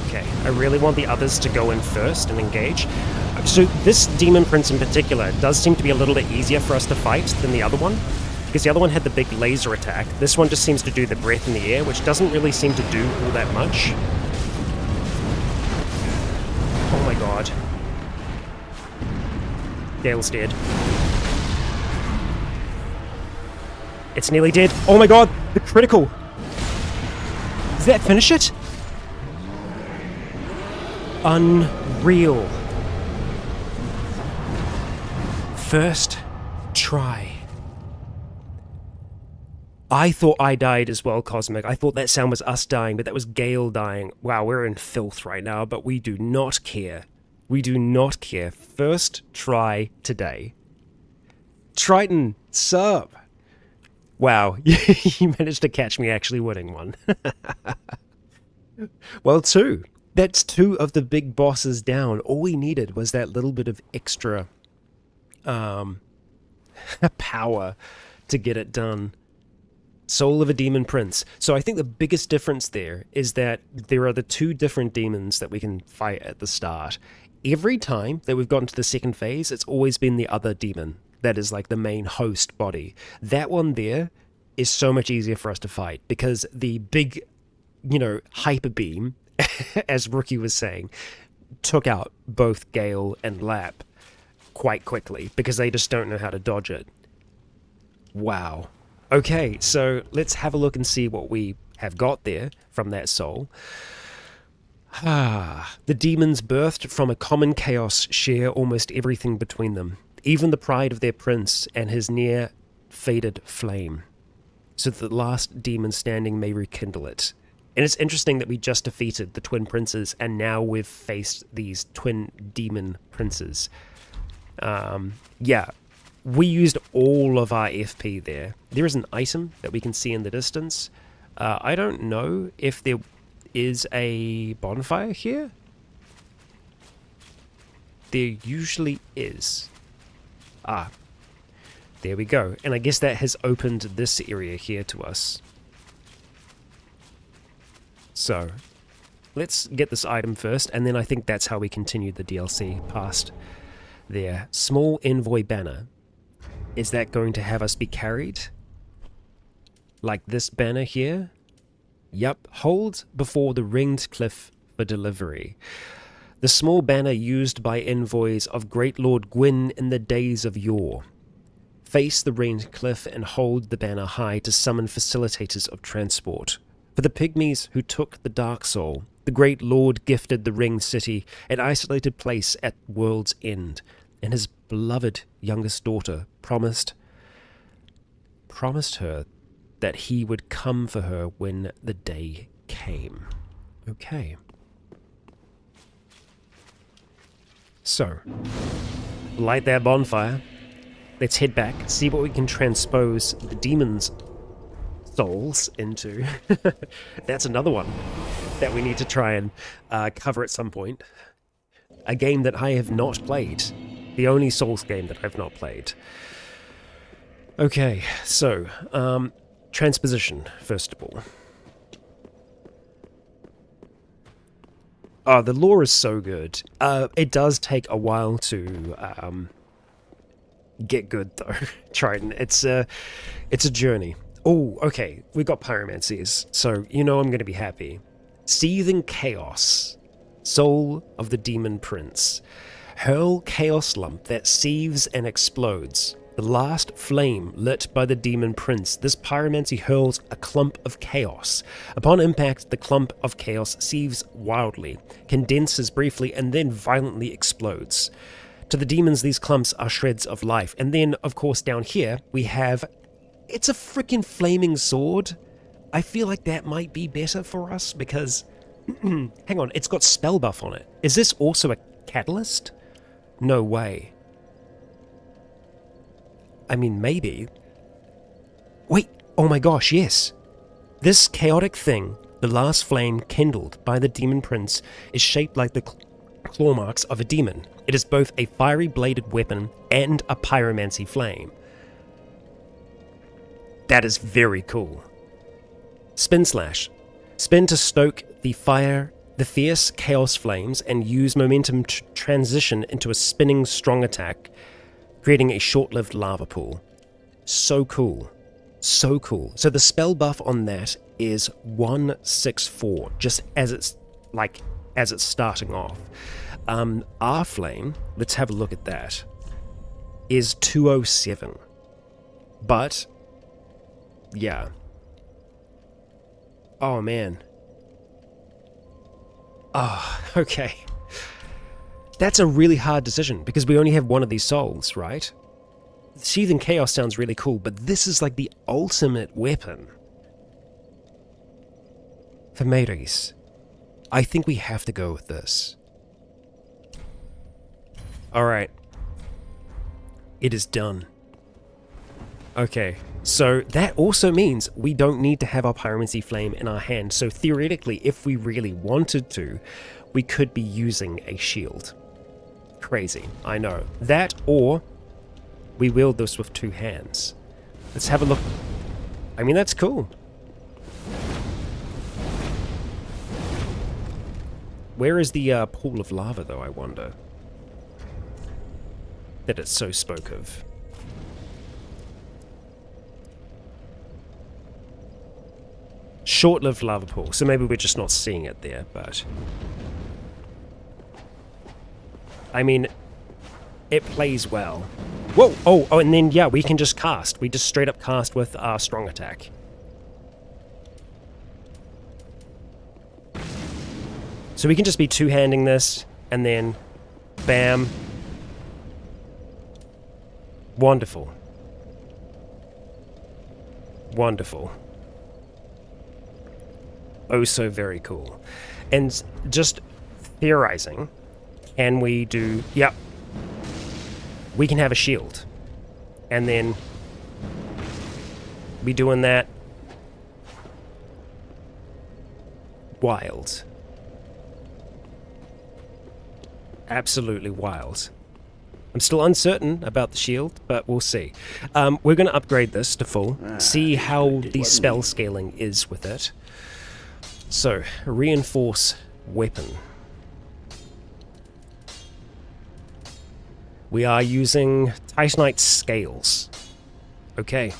Okay, I really want the others to go in first and engage. So this Demon Prince in particular does seem to be a little bit easier for us to fight than the other one, because the other one had the big laser attack. This one just seems to do the breath in the air, which doesn't really seem to do all that much. Oh my god. Gale's dead. It's nearly dead. Oh my god, the critical! Does that finish it? Unreal. First try. I thought I died as well, Cosmic. I thought that sound was us dying, but that was Gale dying. Wow, we're in filth right now, but we do not care. We do not care. First try today. Triton, sup? Wow, you managed to catch me actually winning one. Well, two. That's two of the big bosses down. All we needed was that little bit of extra power to get it done. Soul of a Demon Prince. So I think the biggest difference there is that there are the two different demons that we can fight at the start. Every time that we've gotten to the second phase, it's always been the other demon that is like the main host body. That one there is so much easier for us to fight because the big, hyper beam, as Rookie was saying, took out both Gale and Lap quite quickly because they just don't know how to dodge it. Wow. Okay, so let's have a look and see what we have got there from that soul. The demons birthed from a common chaos share almost everything between them, even the pride of their prince and his near-faded flame, so that the last demon standing may rekindle it. And it's interesting that we just defeated the twin princes, and now we've faced these twin demon princes. Yeah, we used all of our FP there. There is an item that we can see in the distance. I don't know if there is a bonfire here. There usually is. Ah, There we go. And I guess that has opened this area here to us. So, let's get this item first, and then I think that's how we continue the DLC past there. Small envoy banner. Is that going to have us be carried? Like this banner here? Yup, hold before the ringed cliff for delivery. The small banner used by envoys of Great Lord Gwyn in the days of yore. Face the ringed cliff and hold the banner high to summon facilitators of transport. For the pygmies who took the Dark Soul, the Great Lord gifted the ringed city an isolated place at world's end, and his beloved youngest daughter promised her that he would come for her when the day came. Okay. So, light that bonfire. Let's head back, see what we can transpose the demons' souls into. That's another one that we need to try and cover at some point. A game that I have not played. The only Souls game that I've not played. Okay, so, transposition, first of all. Oh, the lore is so good. It does take a while to get good, though. Trident. It's a journey. Oh, okay. We got pyromancies, so you know I'm going to be happy. Seething chaos, soul of the demon prince. Hurl chaos lump that seethes and explodes. The last flame lit by the demon prince, this pyromancy hurls a clump of chaos. Upon impact, the clump of chaos seethes wildly, condenses briefly, and then violently explodes. To the demons, these clumps are shreds of life. And then, of course, down here, we have... It's a freaking flaming sword. I feel like that might be better for us, because... hang on, it's got spell buff on it. Is this also a catalyst? No way. I mean, maybe. Wait, oh my gosh, yes. This chaotic thing, the last flame kindled by the demon prince, is shaped like the claw marks of a demon. It is both a fiery bladed weapon and a pyromancy flame. That is very cool. Spin slash. Spin to stoke the fierce chaos flames and use momentum to transition into a spinning strong attack, creating a short-lived lava pool. So cool. So cool. So the spell buff on that is 164, just as it's starting off. Our flame, let's have a look at that, is 207. But, yeah. Oh, man. Oh, okay. That's a really hard decision, because we only have one of these souls, right? Seething Chaos sounds really cool, but this is like the ultimate weapon. For Maris, I think we have to go with this. Alright. It is done. Okay, so that also means we don't need to have our pyromancy flame in our hand, so theoretically, if we really wanted to, we could be using a shield. Crazy, I know. That, or we wield this with two hands. Let's have a look. I mean, that's cool. Where is the pool of lava, though, I wonder? That it's so spoke of. Short-lived lava pool, so maybe we're just not seeing it there, but... I mean, it plays well. Whoa! Oh, and then, yeah, we can just cast. We just straight up cast with our strong attack. So we can just be two-handing this, and then, bam. Wonderful. Wonderful. Oh, so very cool. And just theorizing, can we do... Yep. We can have a shield. And then be doing that. Wild. Absolutely wild. I'm still uncertain about the shield, but we'll see. We're going to upgrade this to full, see how the spell scaling is with it. So, reinforce weapon. We are using Titanite scales. Okay,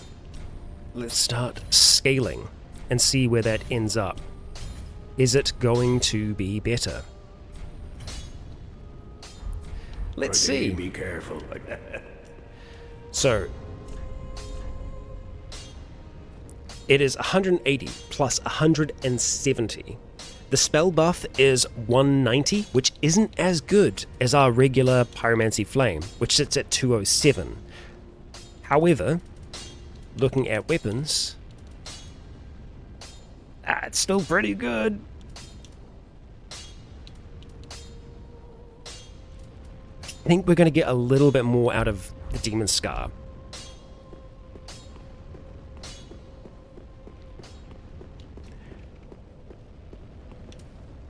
let's start scaling and see where that ends up. Is it going to be better? Let's see. Be careful. So, it is 180 plus 170. The spell buff is 190, which isn't as good as our regular Pyromancy Flame, which sits at 207. However, looking at weapons, it's still pretty good. I think we're going to get a little bit more out of the Demon Scar.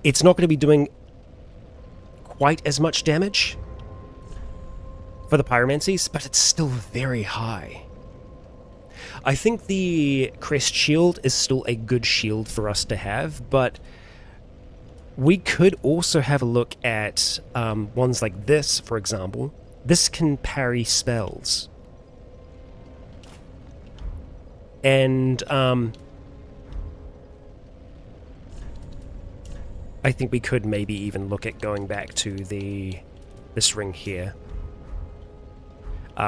It's not going to be doing quite as much damage for the Pyromancies, but it's still very high. I think the Crest Shield is still a good shield for us to have, but we could also have a look at ones like this, for example. This can parry spells. And I think we could maybe even look at going back to this ring here.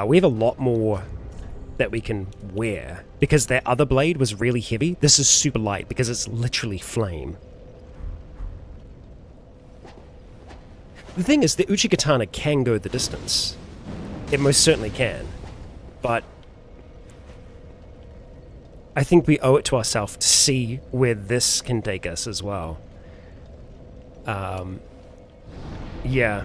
We have a lot more that we can wear, because that other blade was really heavy. This is super light because it's literally flame. The thing is, the Uchigatana can go the distance. It most certainly can. But I think we owe it to ourselves to see where this can take us as well. Yeah.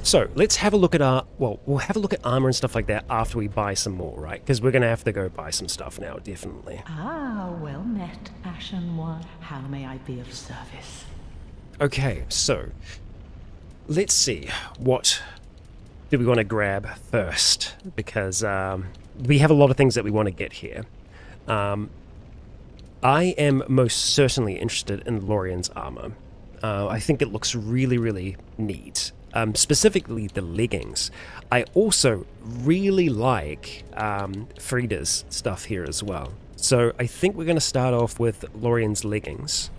So, let's have a look at our... Well, we'll have a look at armor and stuff like that after we buy some more, right? Because we're going to have to go buy some stuff now, definitely. Ah, well met, Ashen One. How may I be of service? Okay, so... let's see. What do we want to grab first? Because we have a lot of things that we want to get here. I am most certainly interested in Lorien's armor. I think it looks really, really neat. Specifically the leggings. I also really like Frida's stuff here as well. So I think we're going to start off with Lorien's leggings.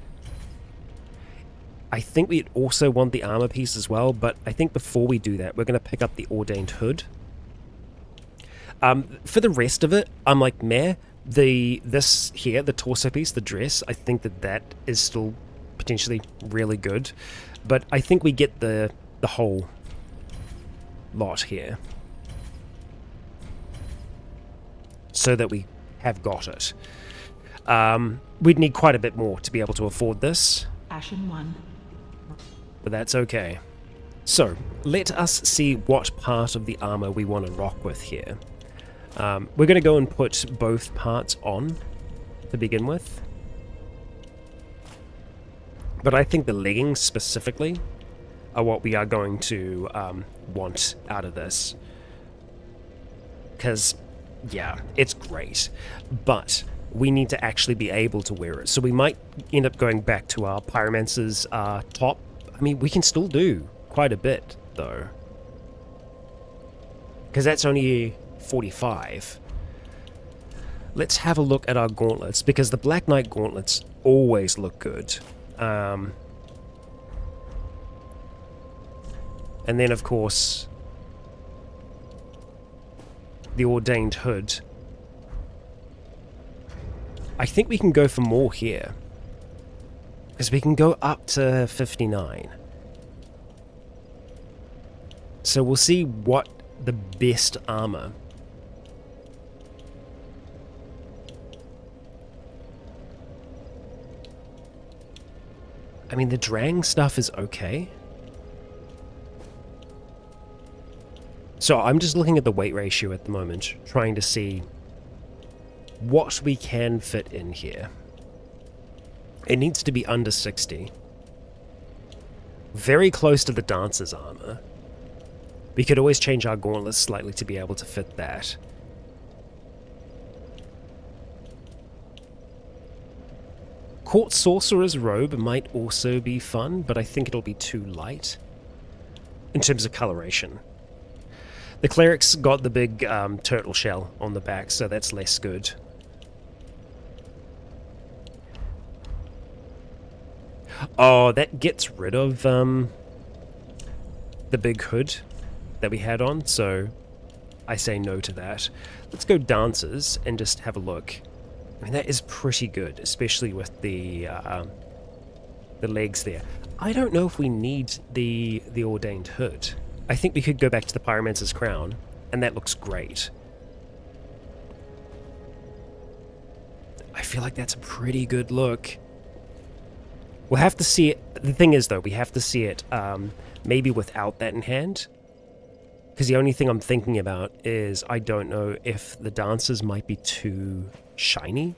I think we also want the armor piece as well, but I think before we do that, we're going to pick up the Ordained Hood. For the rest of it, I'm like, meh. This here, the torso piece, the dress, I think that is still potentially really good. But I think we get the whole lot here, so that we have got it. We'd need quite a bit more to be able to afford this. Ashen One. But that's okay. So, let us see what part of the armor we want to rock with here. We're going to go and put both parts on to begin with. But I think the leggings specifically are what we are going to want out of this. Because, yeah, it's great. But we need to actually be able to wear it. So we might end up going back to our Pyromancer's top. I mean, we can still do quite a bit, though. Because that's only 45. Let's have a look at our gauntlets, because the Black Knight gauntlets always look good. And then, of course, the Ordained Hood. I think we can go for more here, because we can go up to 59. So we'll see what the best armor. I mean, the Drang stuff is okay. So I'm just looking at the weight ratio at the moment, trying to see what we can fit in here. It needs to be under 60. Very close to the dancer's armor. We could always change our gauntlets slightly to be able to fit that. Court Sorcerer's robe might also be fun, but I think it'll be too light in terms of coloration. The cleric's got the big turtle shell on the back, so that's less good. Oh, that gets rid of the big hood that we had on, so I say no to that. Let's go dancers and just have a look. I mean, that is pretty good, especially with the legs there. I don't know if we need the ordained hood. I think we could go back to the Pyromancer's crown, and that looks great. I feel like that's a pretty good look. We'll have to see it. The thing is, though, we have to see it maybe without that in hand. Because the only thing I'm thinking about is I don't know if the dancers might be too shiny.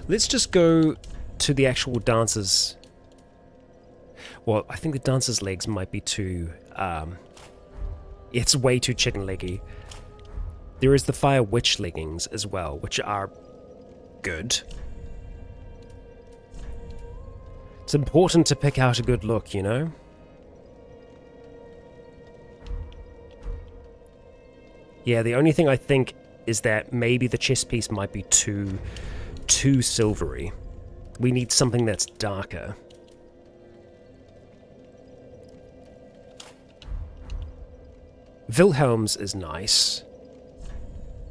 Let's just go to the actual dancers. Well, I think the dancers' legs might be too... it's way too chicken leggy. There is the Fire Witch leggings as well, which are good. It's important to pick out a good look, you know? Yeah, the only thing I think is that maybe the chest piece might be too silvery. We need something that's darker. Wilhelm's is nice,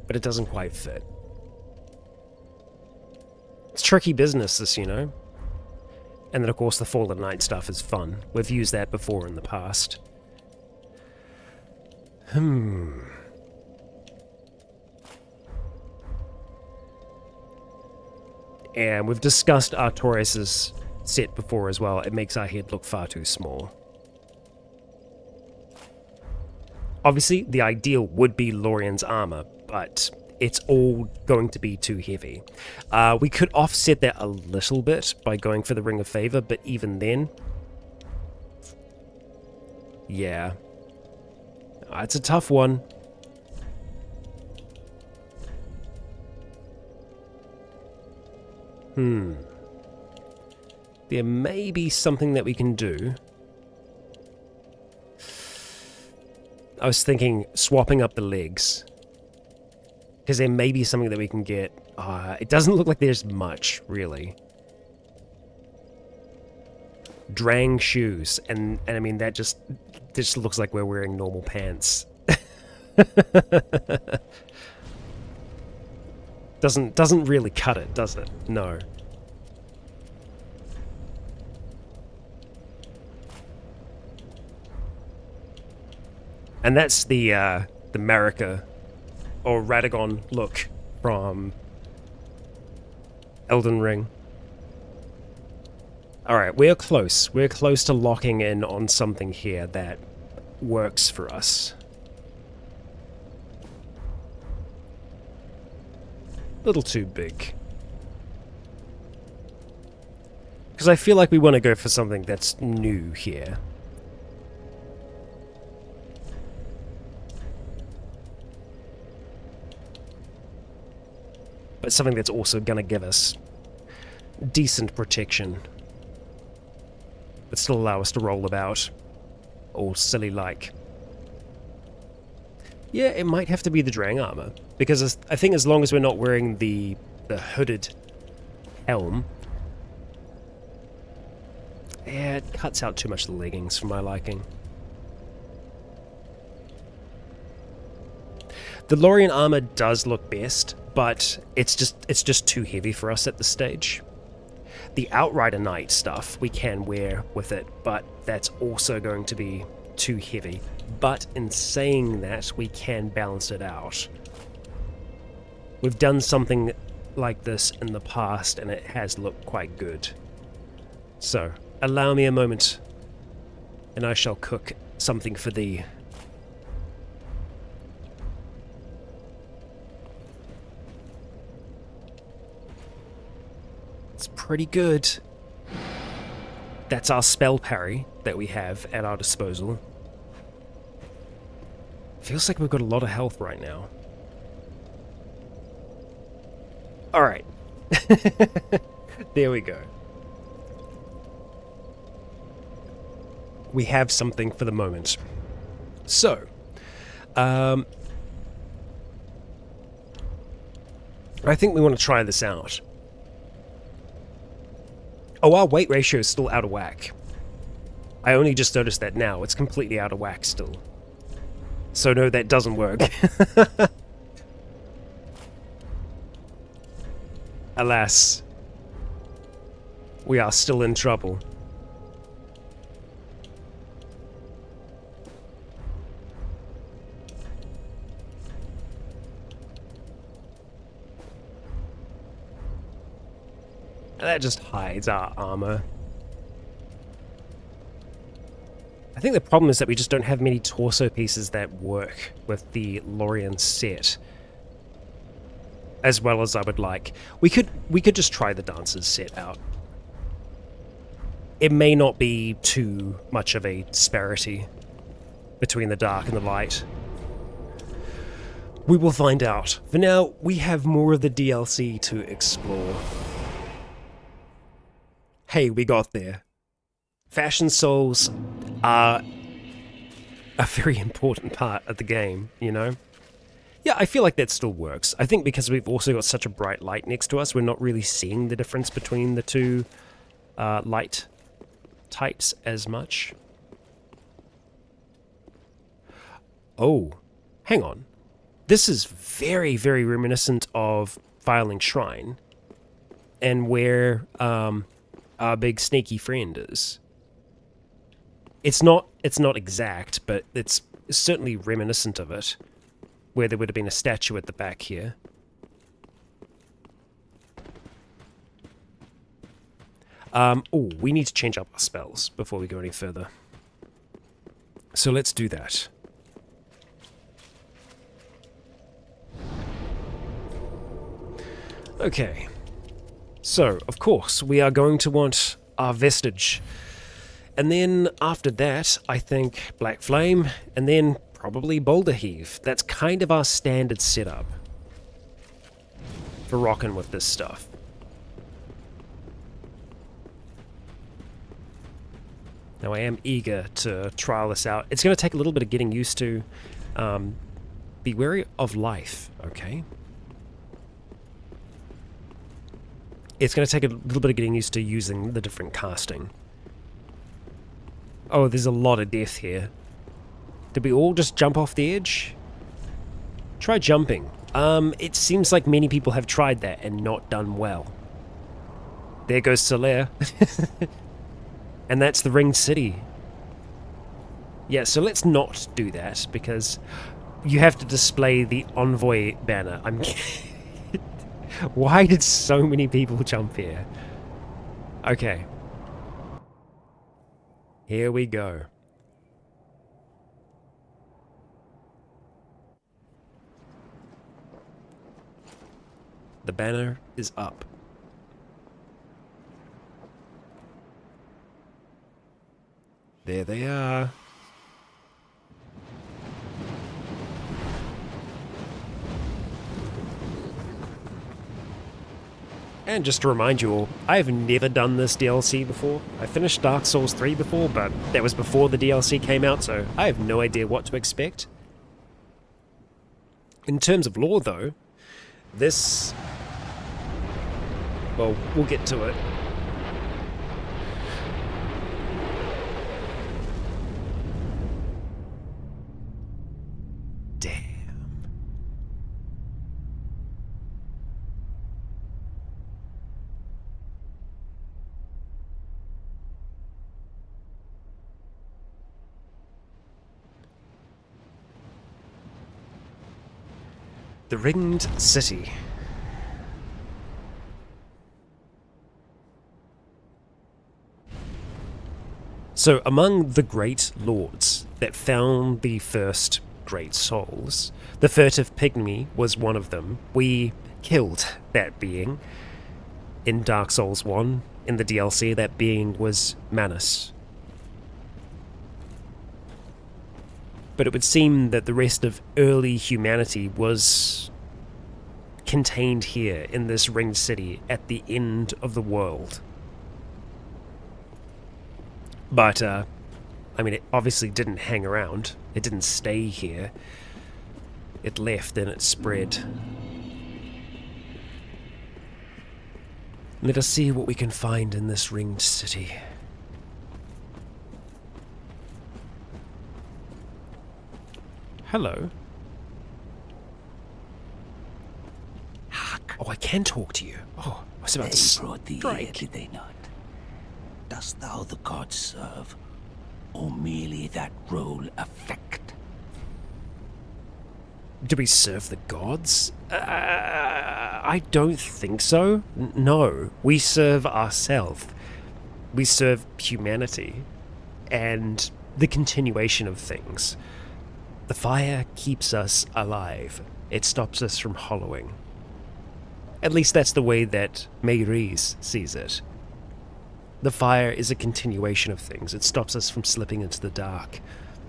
but it doesn't quite fit. It's tricky business, this, you know? And then, of course, the Fallen Knight stuff is fun. We've used that before in the past. And we've discussed Artorias' set before as well. It makes our head look far too small. Obviously, the ideal would be Lorien's armor, but it's all going to be too heavy. We could offset that a little bit by going for the Ring of Favor, but even then... yeah. It's a tough one. There may be something that we can do. I was thinking swapping up the legs. Because there may be something that we can get. It doesn't look like there's much, really. Drang shoes. And I mean, that just looks like we're wearing normal pants. Doesn't really cut it, does it? No. And that's the Marika or Radagon look from Elden Ring. Alright, we're close. We're close to locking in on something here that works for us. Little too big. Because I feel like we want to go for something that's new here. But something that's also going to give us decent protection. But still allow us to roll about. All silly like. Yeah, it might have to be the Drang armor. Because I think as long as we're not wearing the hooded helm... yeah, it cuts out too much of the leggings for my liking. The Lorien armor does look best, but it's just too heavy for us at this stage. The Outrider Knight stuff we can wear with it, but that's also going to be too heavy. But in saying that, we can balance it out. We've done something like this in the past, and it has looked quite good. So, allow me a moment, and I shall cook something for thee. pretty good. That's our spell parry that we have at our disposal. Feels like we've got a lot of health right now. Alright. There we go. We have something for the moment. So, I think we want to try this out. Oh, our weight ratio is still out of whack. I only just noticed that now. It's completely out of whack still. So no, that doesn't work. Alas, we are still in trouble. That just hides our armor. I think the problem is that we just don't have many torso pieces that work with the Lorien set as well as I would like. We could just try the Dancers set out. It may not be too much of a disparity between the dark and the light. We will find out. For now, we have more of the DLC to explore. Hey, we got there. Fashion souls are a very important part of the game, you know? Yeah, I feel like that still works. I think because we've also got such a bright light next to us, we're not really seeing the difference between the two light types as much. Oh, hang on. This is very, very reminiscent of Filing Shrine and where our big sneaky friend is. It's not exact, but it's certainly reminiscent of it, where there would have been a statue at the back here. Oh, we need to change up our spells before we go any further. So let's do that. Okay. So, of course, we are going to want our Vestige. And then after that, I think Black Flame, and then probably Boulder Heave. That's kind of our standard setup for rocking with this stuff. Now I am eager to trial this out. It's going to take a little bit of getting used to. Be wary of life, okay? It's going to take a little bit of getting used to using the different casting. Oh, there's a lot of death here. Did we all just jump off the edge? Try jumping. It seems like many people have tried that and not done well. There goes Solaire. And that's the Ringed City. Yeah, so let's not do that, because you have to display the Envoy banner. I'm Why did so many people jump here? Okay. Here we go. The banner is up. There they are. And just to remind you all, I have never done this DLC before. I finished Dark Souls 3 before, but that was before the DLC came out, so I have no idea what to expect. In terms of lore, though, this... well, we'll get to it. Damn. The Ringed City. So, among the great lords that found the first great souls, the furtive pygmy was one of them. We killed that being, in Dark Souls 1, in the DLC, that being was Manus. But it would seem that the rest of early humanity was contained here in this ringed city at the end of the world. But, I mean, it obviously didn't hang around. It didn't stay here. It left and it spread. Let us see what we can find in this ringed city. Hello. Hark! Oh, I can talk to you. Oh, I was about to They brought thee here, strike. did they not? Dost thou the gods serve, or merely that role affect? Do we serve the gods? I don't think so. No, we serve ourselves. We serve humanity and the continuation of things. The fire keeps us alive. It stops us from hollowing. At least that's the way that Mayris sees it. The fire is a continuation of things. It stops us from slipping into the dark,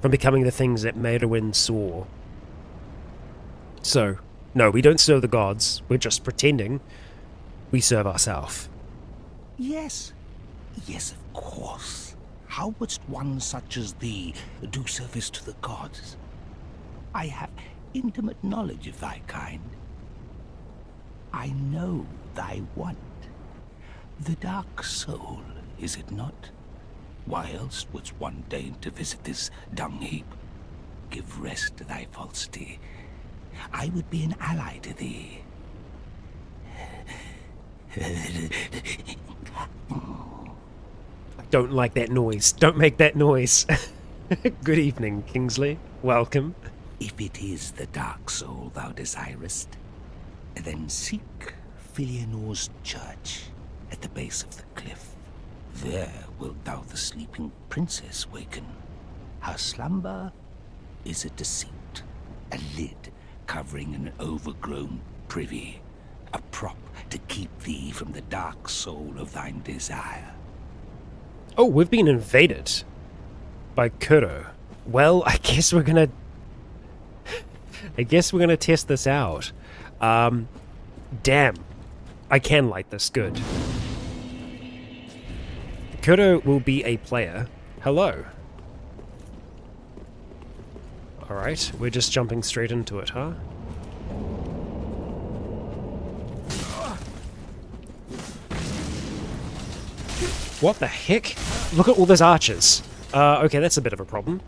from becoming the things that Merwin saw. So, no, we don't serve the gods. We're just pretending. We serve ourselves. Yes. Yes, of course. How wouldst one such as thee do service to the gods? I have intimate knowledge of thy kind. I know thy want. The dark soul, is it not? Why else wouldst one deign to visit this dung heap? Give rest to thy falsity. I would be an ally to thee. I don't like that noise. Don't make that noise. Good evening, Kingsley. Welcome. If it is the dark soul thou desirest, then seek Filianor's church at the base of the cliff. There wilt thou the sleeping princess waken. Her slumber is a deceit, a lid covering an overgrown privy, a prop to keep thee from the dark soul of thine desire. Oh, we've been invaded by Kuro. Well, I guess we're gonna test this out. Damn. I can light this. Good. Kuro will be a player. Hello. Alright, we're just jumping straight into it, huh? What the heck? Look at all those archers. Okay, that's a bit of a problem.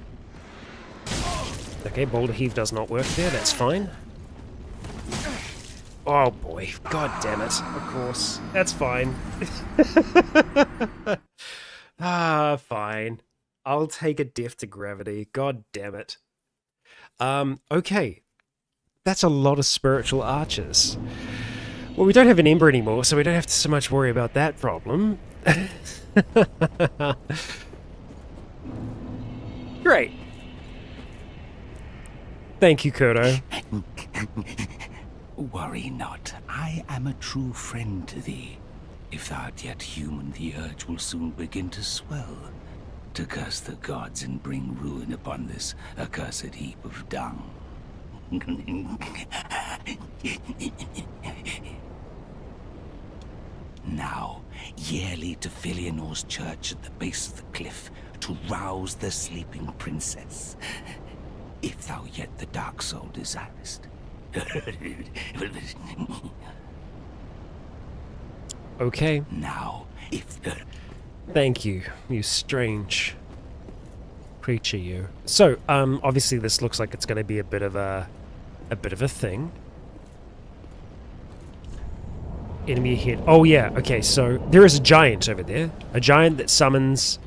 Okay, boulder heave does not work there, that's fine. Oh boy, god damn it, of course. That's fine. Fine. I'll take a death to gravity, god damn it. Okay. That's a lot of spiritual archers. Well, we don't have an ember anymore, so we don't have to so much worry about that problem. Great. Thank you, Kuro. Worry not, I am a true friend to thee. If thou art yet human, the urge will soon begin to swell, to curse the gods and bring ruin upon this accursed heap of dung. Now, yearly to Filianor's church at the base of the cliff, to rouse the sleeping princess. If thou yet the dark soul desirest. Okay. Now, if the... Thank you, you strange creature, you. So, obviously this looks like it's going to be a bit of a thing. Enemy ahead. Oh yeah, okay, so there is a giant over there. A giant that summons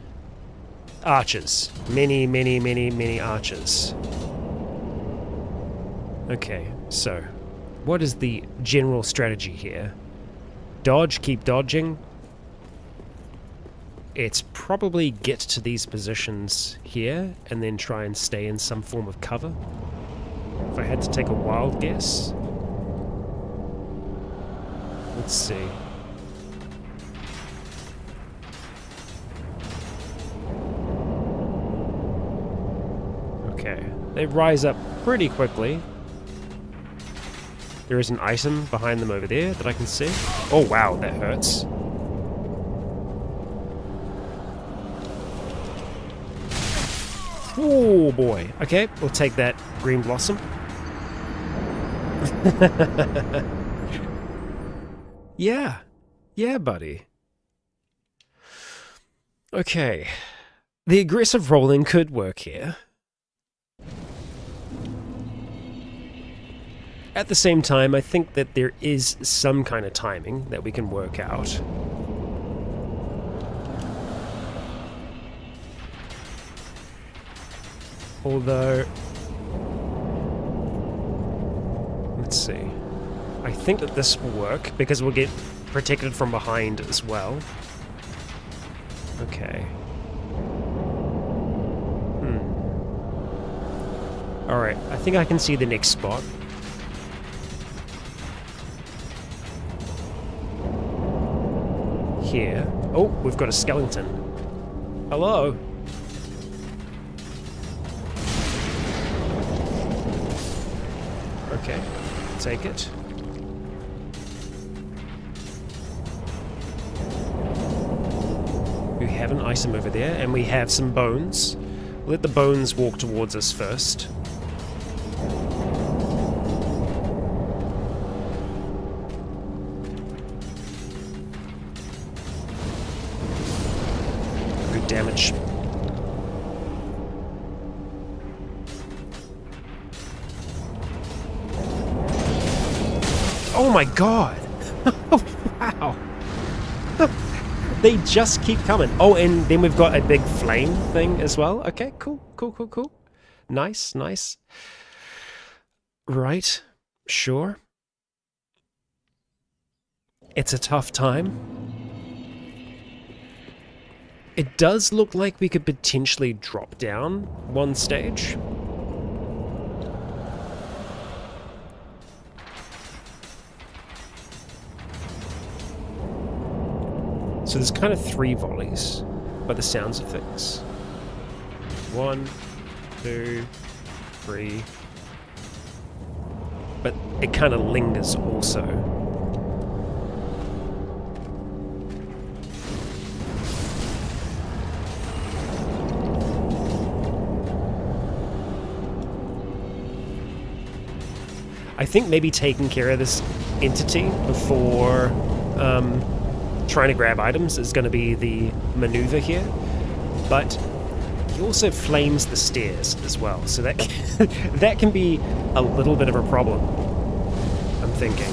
archers. Many, many, many, many archers. Okay, so what is the general strategy here? Dodge, keep dodging. It's probably get to these positions here and then try and stay in some form of cover. If I had to take a wild guess. Let's see. They rise up pretty quickly. There is an item behind them over there that I can see. Oh wow, that hurts. Oh boy. Okay, we'll take that green blossom. Yeah. Yeah, buddy. Okay. The aggressive rolling could work here. At the same time, I think that there is some kind of timing that we can work out. Although, let's see. I think that this will work because we'll get protected from behind as well. Okay. Alright, I think I can see the next spot. Here. Oh, we've got a skeleton. Hello. Okay, take it. We have an item over there, and we have some bones. Let the bones walk towards us first. Good damage. Oh my god! Wow! They just keep coming. Oh, and then we've got a big flame thing as well. Okay, cool, cool, cool, cool. Nice, nice. Right, sure. It's a tough time. It does look like we could potentially drop down one stage. So there's kind of 3 volleys, by the sounds of things. 1, 2, 3. But it kind of lingers also. I think maybe taking care of this entity before trying to grab items is going to be the maneuver here, but he also flames the stairs as well, so that that can be a little bit of a problem, I'm thinking.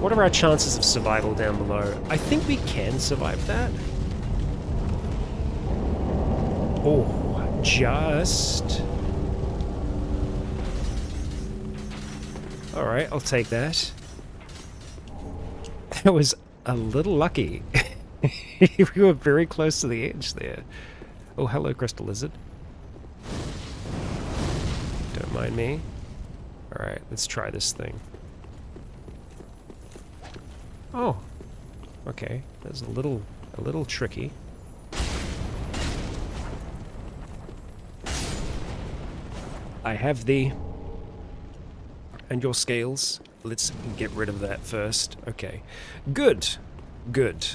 What are our chances of survival down below? I think we can survive that. Oh, just... Alright, I'll take that. That was a little lucky. We were very close to the edge there. Oh, hello, Crystal Lizard. Don't mind me. Alright, let's try this thing. Oh. Okay, that's a little tricky. I have thee. And your scales. Let's get rid of that first. Okay. Good. Good.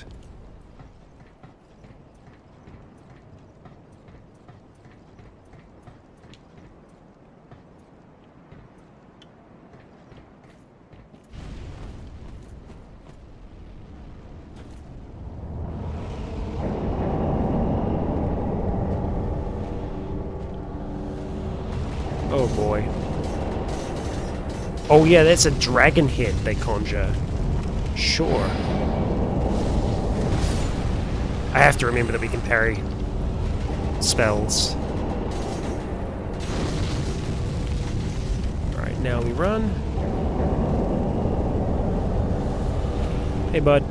Oh boy. Oh yeah, that's a dragon head they conjure. Sure. I have to remember that we can parry spells. Alright, now we run. Hey, bud.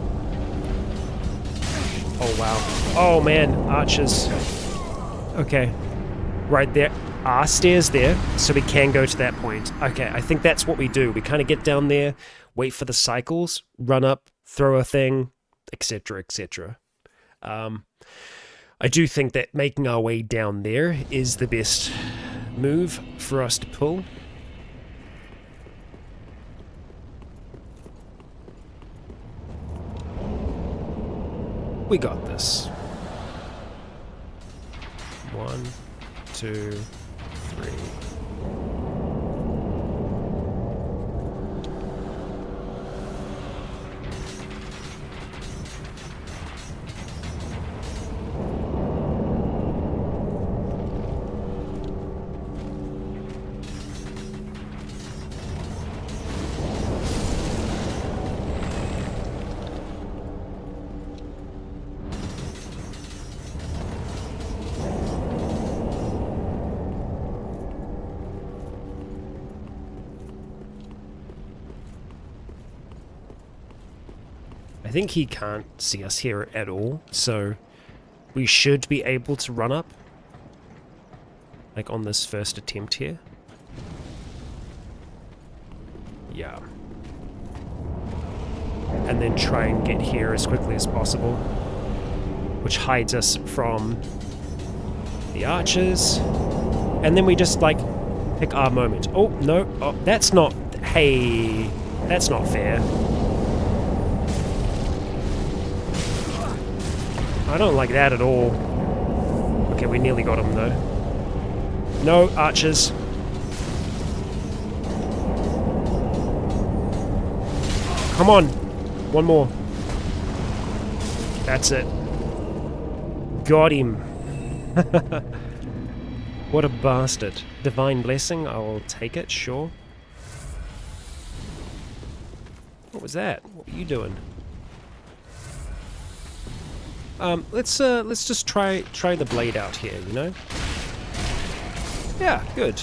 Oh, wow. Oh, man. Archers. Okay. Right there. Stairs there, so we can go to that point. Okay, I think that's what we do. We kind of get down there, wait for the cycles, run up, throw a thing, etc., etc. I do think that making our way down there is the best move for us to pull. We got this. 1, 2, 3. I think he can't see us here at all, so we should be able to run up, like on this first attempt here. Yeah. And then try and get here as quickly as possible, which hides us from the archers. And then we just, like, pick our moment. Oh, no. Oh, that's not... Hey, that's not fair. I don't like that at all. Okay, we nearly got him, though. No, archers. Come on. One more. That's it. Got him. What a bastard. Divine blessing, I will take it, sure. What was that? What were you doing? Let's just try the blade out here, you know? Yeah, good.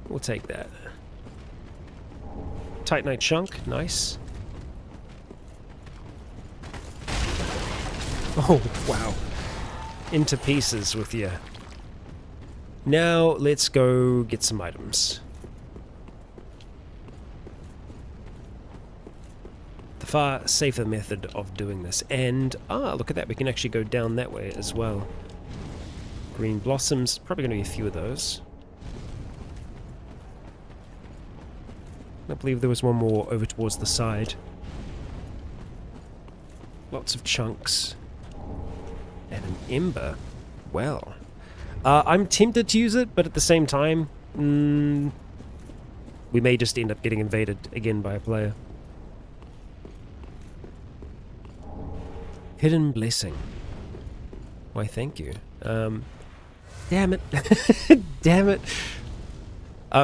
We'll take that. Titanite chunk, nice. Oh, wow. Into pieces with you. Now, let's go get some items. Far safer method of doing this. And, look at that, we can actually go down that way as well. Green blossoms, probably going to be a few of those. I believe there was one more over towards the side. Lots of chunks. And an ember. Well. I'm tempted to use it, but at the same time, we may just end up getting invaded again by a player. Hidden blessing. Why, thank you. Damn it. Damn it.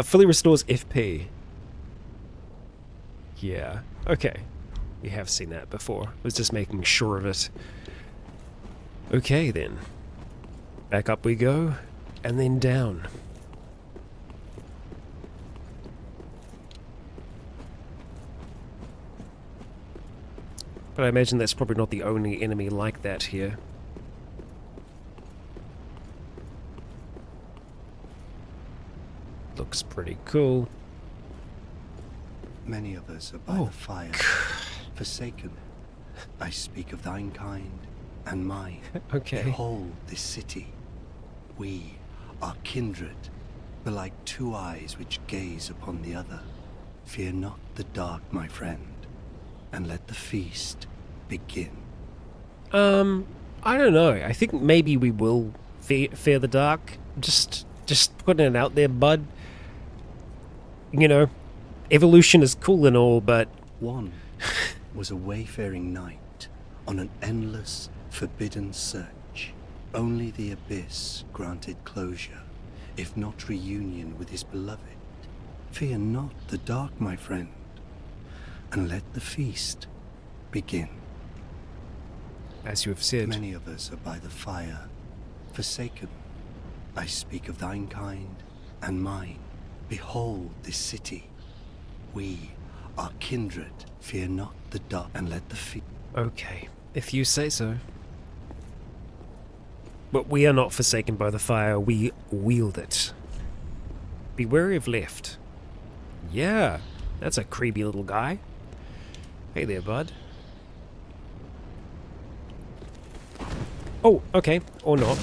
Fully restores FP. Yeah. Okay. We have seen that before. I was just making sure of it. Okay, then. Back up we go, and then down. But I imagine that's probably not the only enemy like that here. Looks pretty cool. Many of us are by the fire, forsaken. I speak of thine kind and mine. Okay. Behold this city. We are kindred, but like two eyes which gaze upon the other. Fear not the dark, my friend, and let the feast begin. I don't know. I think maybe we will fear the dark. Just putting it out there, bud. You know, evolution is cool and all, but... One was a wayfaring knight on an endless, forbidden search. Only the abyss granted closure, if not reunion with his beloved. Fear not the dark, my friend, and let the feast begin. As you have said. Many of us are by the fire, forsaken. I speak of thine kind and mine. Behold this city. We are kindred. Fear not the dark, and let the feast... Okay, if you say so. But we are not forsaken by the fire, we wield it. Be wary of left. Yeah, that's a creepy little guy. Hey there, bud. Oh, okay. Or not.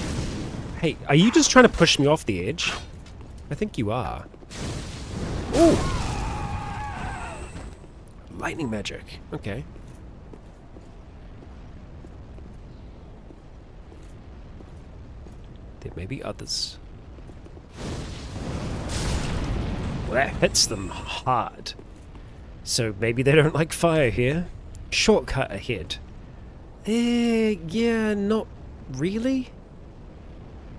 Hey, are you just trying to push me off the edge? I think you are. Ooh! Lightning magic. Okay. There may be others. Well, that hits them hard. So maybe they don't like fire here. Shortcut ahead. Yeah, not really.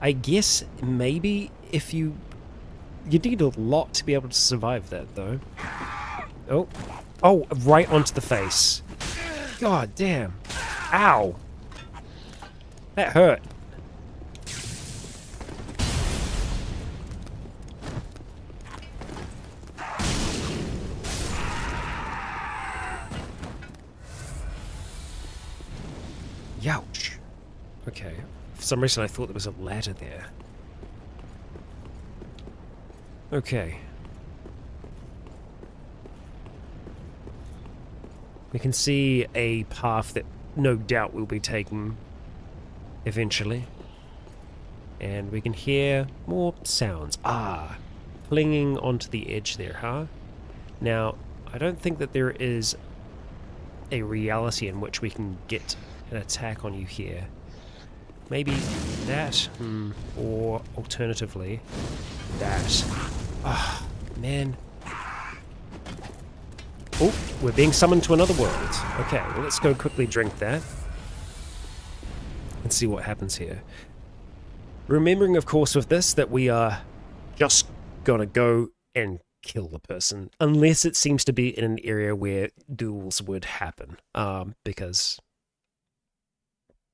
I guess maybe if you need a lot to be able to survive that, though. Oh. Oh, right onto the face. God damn. Ow. That hurt. Youch. Okay. For some reason I thought there was a ladder there. Okay. We can see a path that no doubt will be taken eventually. And we can hear more sounds. Ah, clinging onto the edge there, huh? Now, I don't think that there is a reality in which we can get an attack on you here. Maybe that, or alternatively, that. Ah, man. Oh, we're being summoned to another world. Okay, well, let's go quickly drink that. And see what happens here. Remembering, of course, with this, that we are just gonna go and kill the person. Unless it seems to be in an area where duels would happen. Because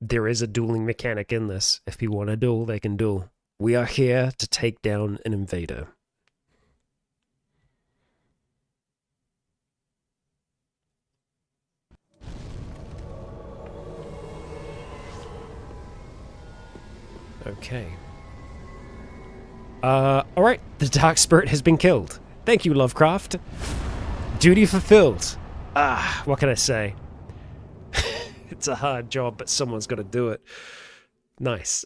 there is a dueling mechanic in this. If people want to duel, they can duel. We are here to take down an invader. Okay. Alright, the Dark Spirit has been killed. Thank you, Lovecraft. Duty fulfilled. Ah, what can I say? It's a hard job, but someone's got to do it. Nice.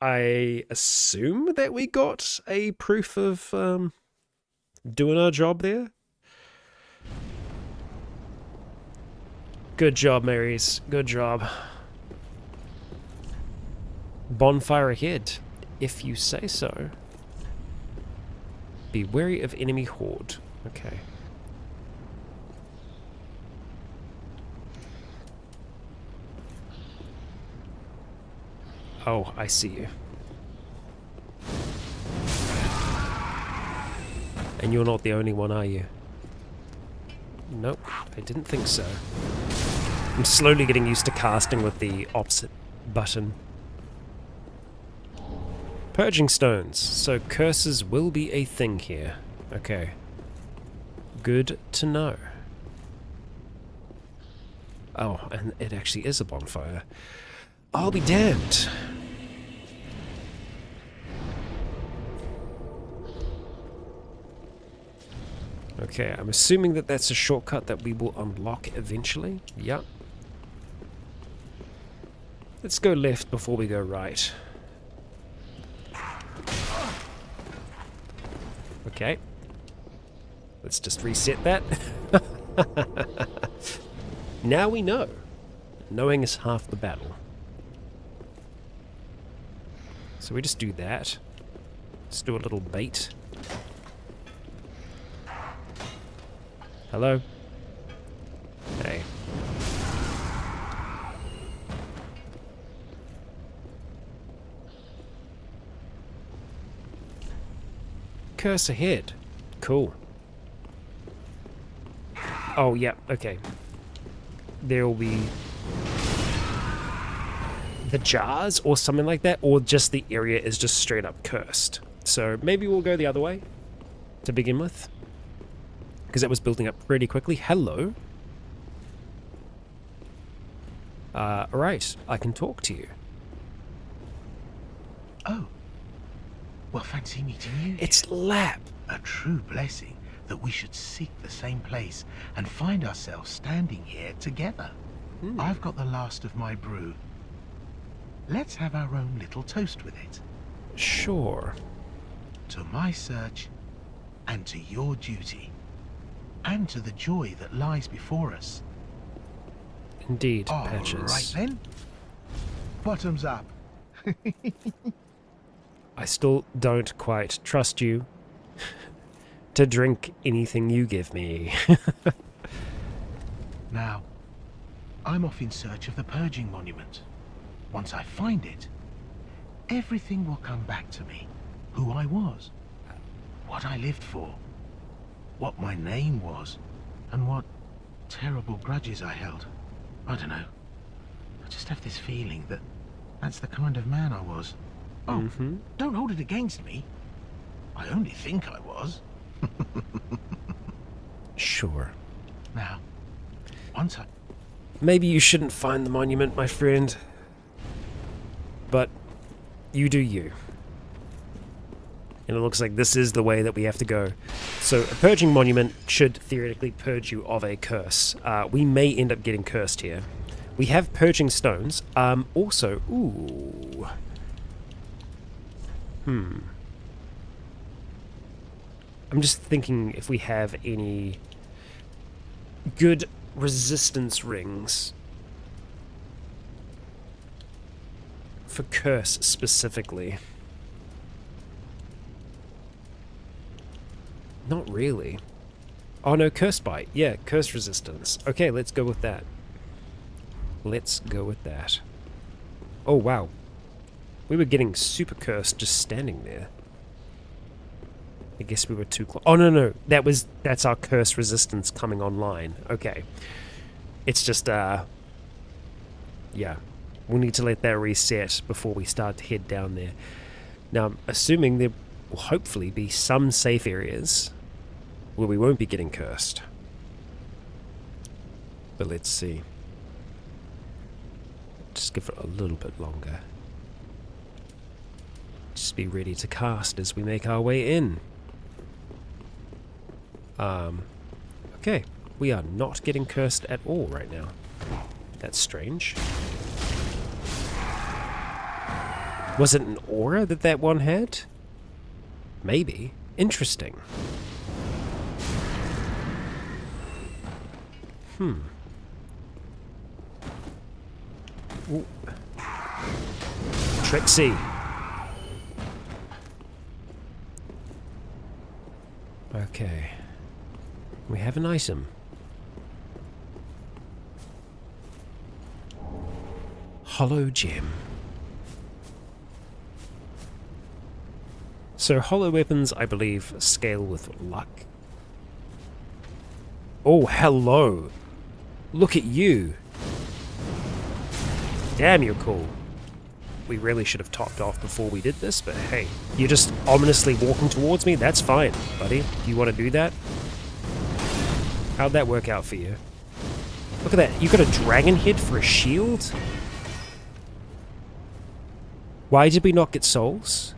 I assume that we got a proof of doing our job there. Good job, Marys. Good job. Bonfire ahead, if you say so. Be wary of enemy horde. Okay. Oh, I see you. And you're not the only one, are you? Nope, I didn't think so. I'm slowly getting used to casting with the opposite button. Purging stones, so curses will be a thing here. Okay. Good to know. Oh, and it actually is a bonfire. I'll be damned. Okay, I'm assuming that that's a shortcut that we will unlock eventually. Yep. Let's go left before we go right. Okay. Let's just reset that. Now we know. Knowing is half the battle. So we just do that. Let's do a little bait. Hello? Hey. Curse ahead. Cool. Oh, yeah, okay. There will be the jars or something like that, or just the area is just straight up cursed. So maybe we'll go the other way to begin with, because it was building up pretty quickly. Hello. Alright, I can talk to you. Oh. Well, fancy meeting you. It's Lap. A true blessing that we should seek the same place and find ourselves standing here together. I've got the last of my brew. let's have our own little toast with it. Sure. To my search, and to your duty, and to the joy that lies before us. Indeed, All Patches. right then. Bottoms up. I still don't quite trust you to drink anything you give me. Now, I'm off in search of the Purging Monument. Once I find it, everything will come back to me. Who I was, what I lived for, what my name was, and what terrible grudges I held. I don't know. I just have this feeling that that's the kind of man I was. Oh, don't hold it against me. I only think I was. Sure. Now, once I... Maybe you shouldn't find the monument, my friend. But you do you. And it looks like this is the way that we have to go. So a purging monument should theoretically purge you of a curse. We may end up getting cursed here. We have purging stones. Also, ooh. I'm just thinking if we have any good resistance rings for curse specifically. Not really. Oh no, curse bite. Yeah, curse resistance. Okay, let's go with that. Let's go with that. Oh wow. We were getting super cursed just standing there. I guess we were too close. Oh no, no, that's our curse resistance coming online. Okay. It's just yeah. We'll need to let that reset before we start to head down there. Now I'm assuming there will hopefully be some safe areas where we won't be getting cursed. But let's see. Just give it a little bit longer. Just be ready to cast as we make our way in. Okay. We are not getting cursed at all right now. That's strange. Was it an aura that one had? Maybe. Interesting. Ooh. Trixie. Okay. We have an item. Hollow gem. So hollow weapons, I believe, scale with luck. Oh, hello. Look at you. Damn, you're cool. We really should have topped off before we did this, but hey, you're just ominously walking towards me? That's fine, buddy. Do you want to do that? How'd that work out for you? Look at that. You got a dragon head for a shield? Why did we not get souls?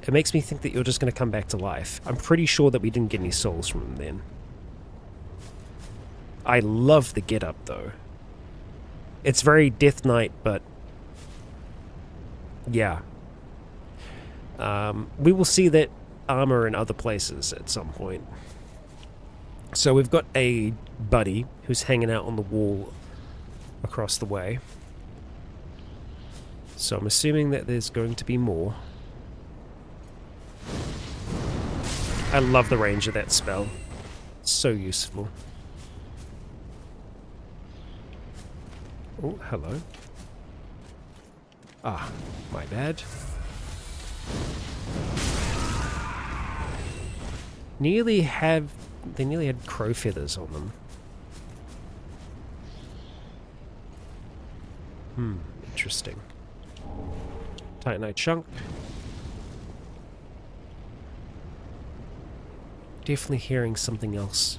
It makes me think that you're just going to come back to life. I'm pretty sure that we didn't get any souls from him then. I love the get-up, though. It's very Death Knight, but... yeah. We will see that armor in other places at some point. So we've got a buddy who's hanging out on the wall across the way. So I'm assuming that there's going to be more. I love the range of that spell. It's so useful. Oh, hello. Ah, my bad. They nearly had crow feathers on them. Interesting. Titanite chunk. Definitely hearing something else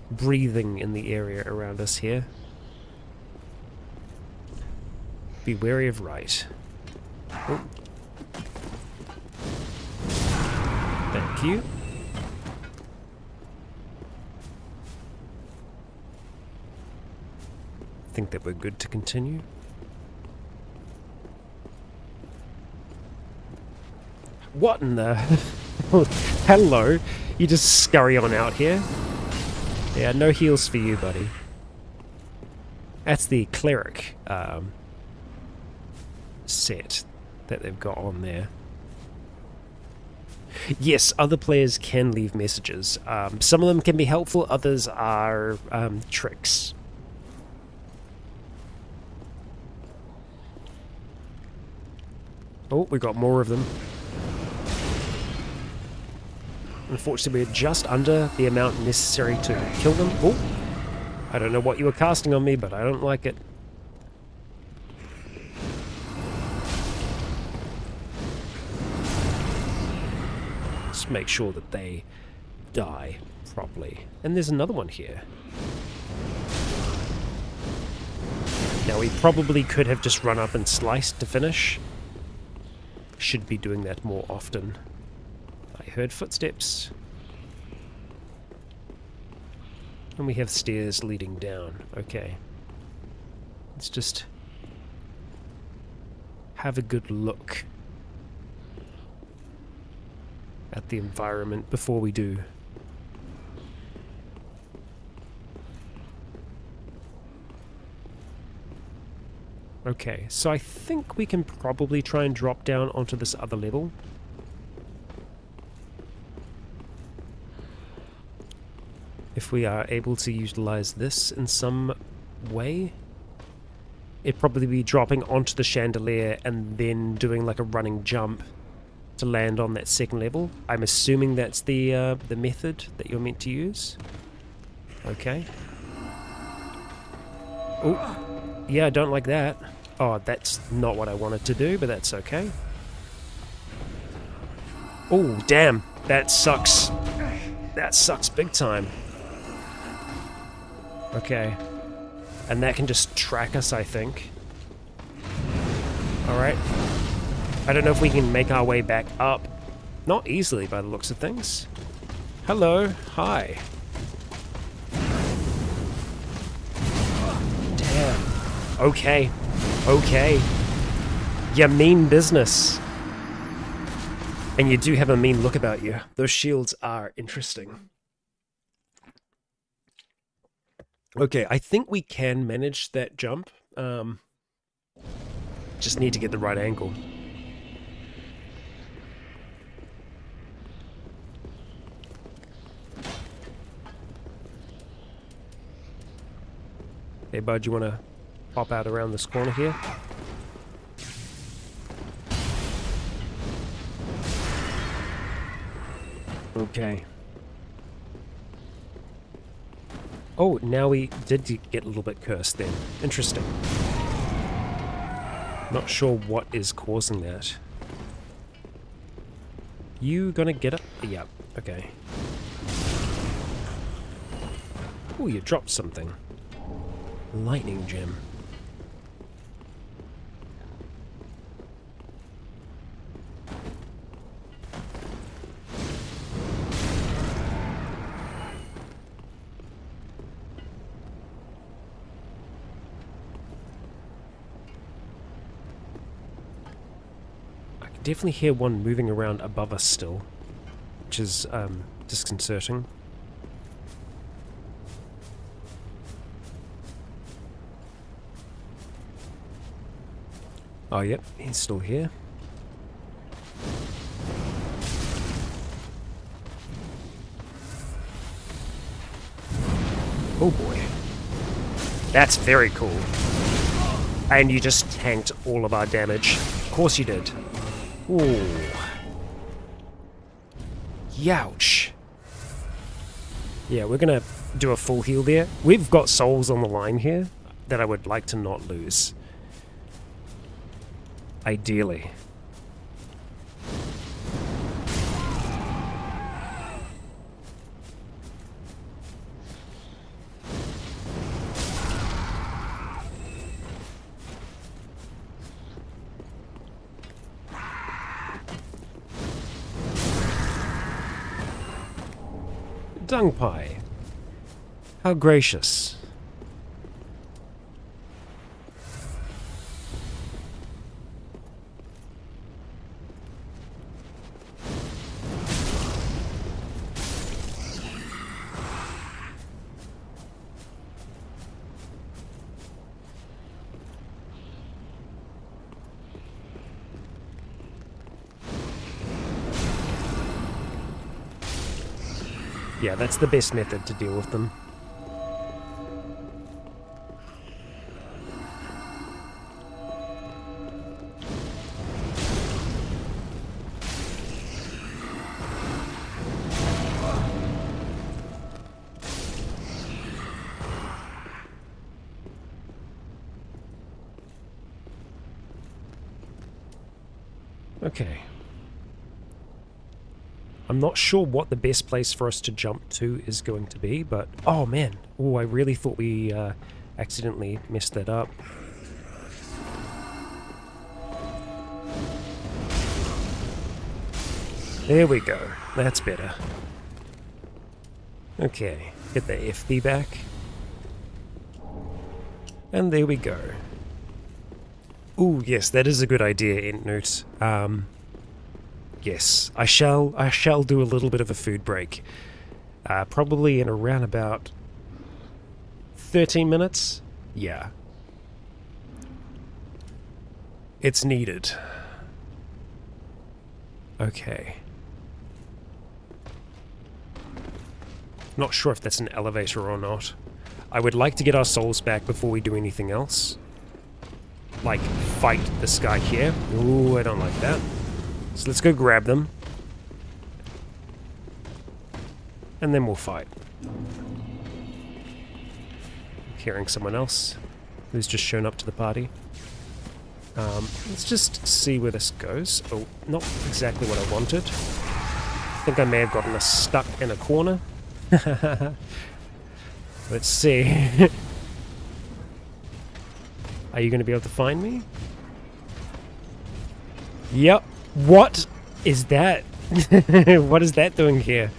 breathing in the area around us here. Be wary of right. Oh. Thank you. Think that we're good to continue. What in the... Hello. You just scurry on out here. Yeah, no heals for you, buddy. That's the cleric set that they've got on there. Yes, other players can leave messages. Some of them can be helpful, others are tricks. Oh, we got more of them. Unfortunately, we're just under the amount necessary to kill them. Oh, I don't know what you were casting on me, but I don't like it. Just make sure that they die properly. And there's another one here. Now, we probably could have just run up and sliced to finish. Should be doing that more often. I heard footsteps. And we have stairs leading down. Okay. Let's just have a good look at the environment before we do. Okay, so I think we can probably try and drop down onto this other level. If we are able to utilize this in some way. It'd probably be dropping onto the chandelier and then doing like a running jump to land on that second level. I'm assuming that's the method that you're meant to use. Okay. Oh, yeah, I don't like that. Oh, that's not what I wanted to do, but that's okay. Oh, damn. That sucks. That sucks big time. Okay. And that can just track us, I think. Alright. I don't know if we can make our way back up. Not easily, by the looks of things. Hello. Hi. Damn. Okay. Okay. You mean business. And you do have a mean look about you. Those shields are interesting. Okay, I think we can manage that jump. Just need to get the right angle. Hey bud, you wanna pop out around this corner here? Okay. Oh, now we did get a little bit cursed then. Interesting. Not sure what is causing that. You gonna get up? Yeah, okay. Oh, you dropped something. Lightning gem. Definitely hear one moving around above us still, which is disconcerting. Oh, yep, he's still here. Oh boy. That's very cool. And you just tanked all of our damage. Of course you did. Ooh. Youch. Yeah, we're gonna do a full heal there. We've got souls on the line here that I would like to not lose. Ideally. Dung pie. How gracious. Yeah, that's the best method to deal with them. Okay. I'm not sure what the best place for us to jump to is going to be, but... Oh, man. Oh, I really thought we accidentally messed that up. There we go. That's better. Okay. Get the FB back. And there we go. Ooh, yes, that is a good idea, Entnoot. Yes, I shall do a little bit of a food break. Probably in around about 13 minutes? Yeah. It's needed. Okay. Not sure if that's an elevator or not. I would like to get our souls back before we do anything else. Like, fight this guy here. Ooh, I don't like that. So let's go grab them. And then we'll fight. Hearing someone else who's just shown up to the party. Let's just see where this goes. Oh, not exactly what I wanted. I think I may have gotten us stuck in a corner. Let's see. Are you going to be able to find me? Yep. What is that? What is that doing here?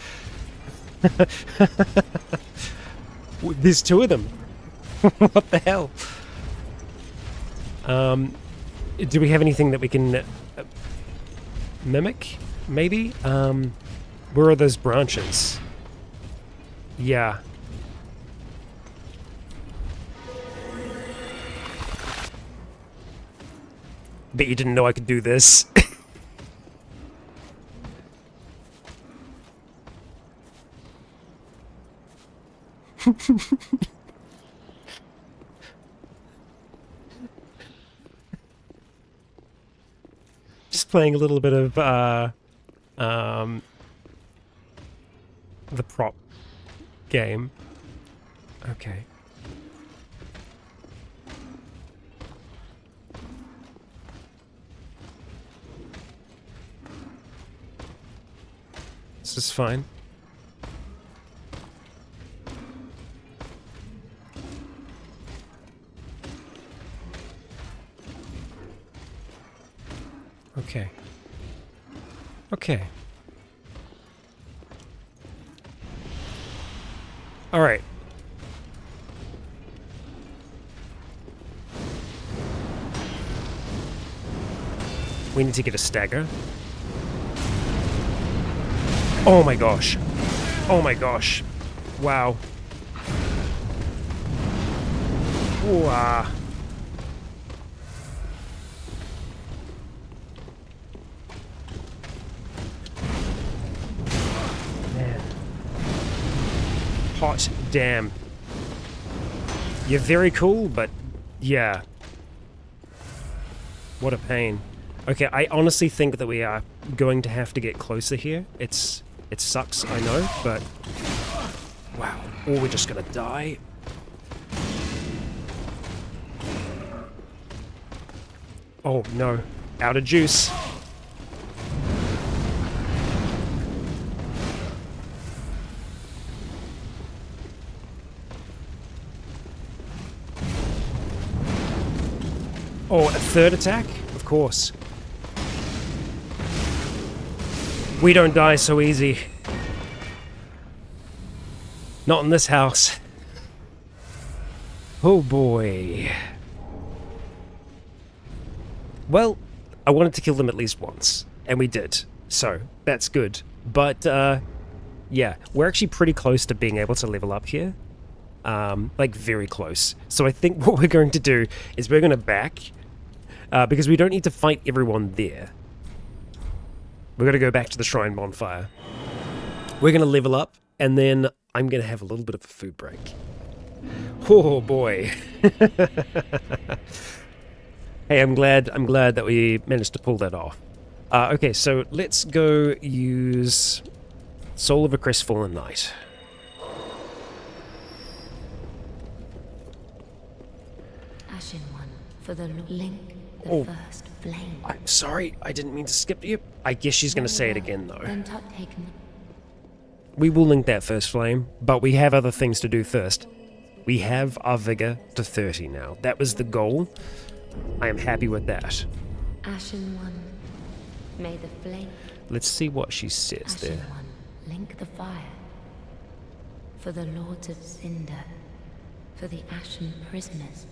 There's two of them. What the hell? Do we have anything that we can mimic? Maybe? Where are those branches? Yeah. Bet you didn't know I could do this. Just playing a little bit of the prop game. Okay. This is fine. Okay. Okay. All right. We need to get a stagger. Oh my gosh. Oh my gosh. Wow. Wow. Man. Hot damn. You're very cool, but yeah. What a pain. Okay, I honestly think that we are going to have to get closer here. It sucks, I know, but wow. Or we're just gonna die. Oh no, out of juice. Oh, a third attack? Of course. We don't die so easy. Not in this house. Oh boy. Well, I wanted to kill them at least once, and we did. So, that's good. But, yeah, we're actually pretty close to being able to level up here. Like, very close. So I think what we're going to do is we're going to back, because we don't need to fight everyone there. We're going to go back to the Shrine Bonfire. We're going to level up, and then I'm going to have a little bit of a food break. Oh boy. Hey, I'm glad that we managed to pull that off. Okay, so let's go use Soul of a Crestfallen Knight. Ashen One, for the Link, the first flame. I'm sorry, I didn't mean to skip you. I guess she's going to say it again, though. Then taken. We will link that first flame, but we have other things to do first. We have our vigor to 30 now. That was the goal. I am happy with that. Ashen One, may the flame. Let's see what she says Ashen there. One, link the fire. For the Lords of Cinder, for the Ashen prisoners,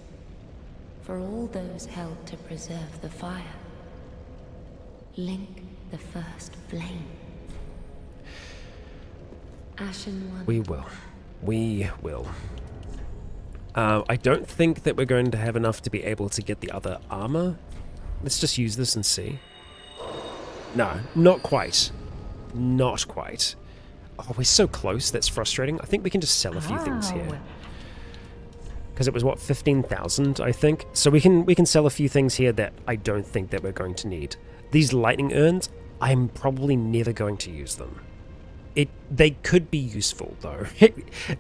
for all those held to preserve the fire. Link the first flame. Ashen One. We will. We will. I don't think that we're going to have enough to be able to get the other armor. Let's just use this and see. No, not quite. Not quite. Oh, we're so close. That's frustrating. I think we can just sell a few things here. Because it was, what, 15,000, I think? So we can sell a few things here that I don't think that we're going to need. These lightning urns, I'm probably never going to use them. They could be useful, though.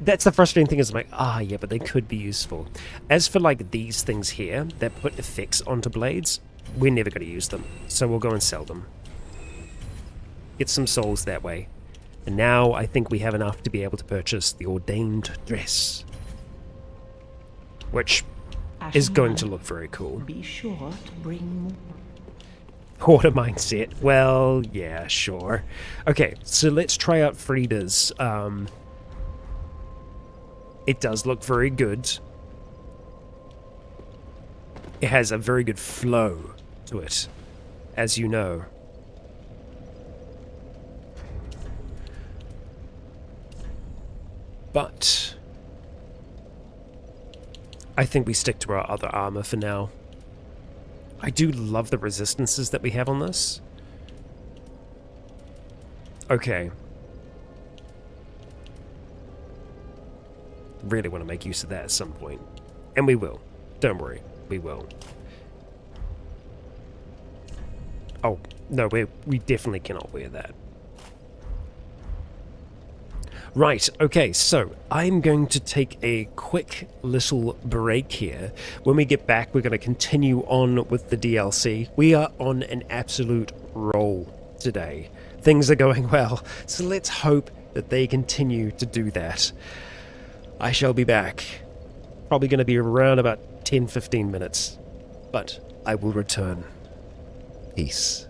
That's the frustrating thing, is I'm like, yeah, but they could be useful. As for, like, these things here that put effects onto blades, we're never going to use them. So we'll go and sell them. Get some souls that way. And now I think we have enough to be able to purchase the Ordained Dress. Which is going to look very cool. Be sure to bring more. Hoarder mindset. Well, yeah, sure. Okay, so let's try out Frida's. It does look very good. It has a very good flow to it, as you know. But I think we stick to our other armor for now. I do love the resistances that we have on this. Okay. Really want to make use of that at some point. And we will. Don't worry. We will. Oh, no, we definitely cannot wear that. Right, okay, so I'm going to take a quick little break here. When we get back, we're going to continue on with the DLC. We are on an absolute roll today. Things are going well, so let's hope that they continue to do that. I shall be back. Probably going to be around about 10-15 minutes, but I will return. Peace.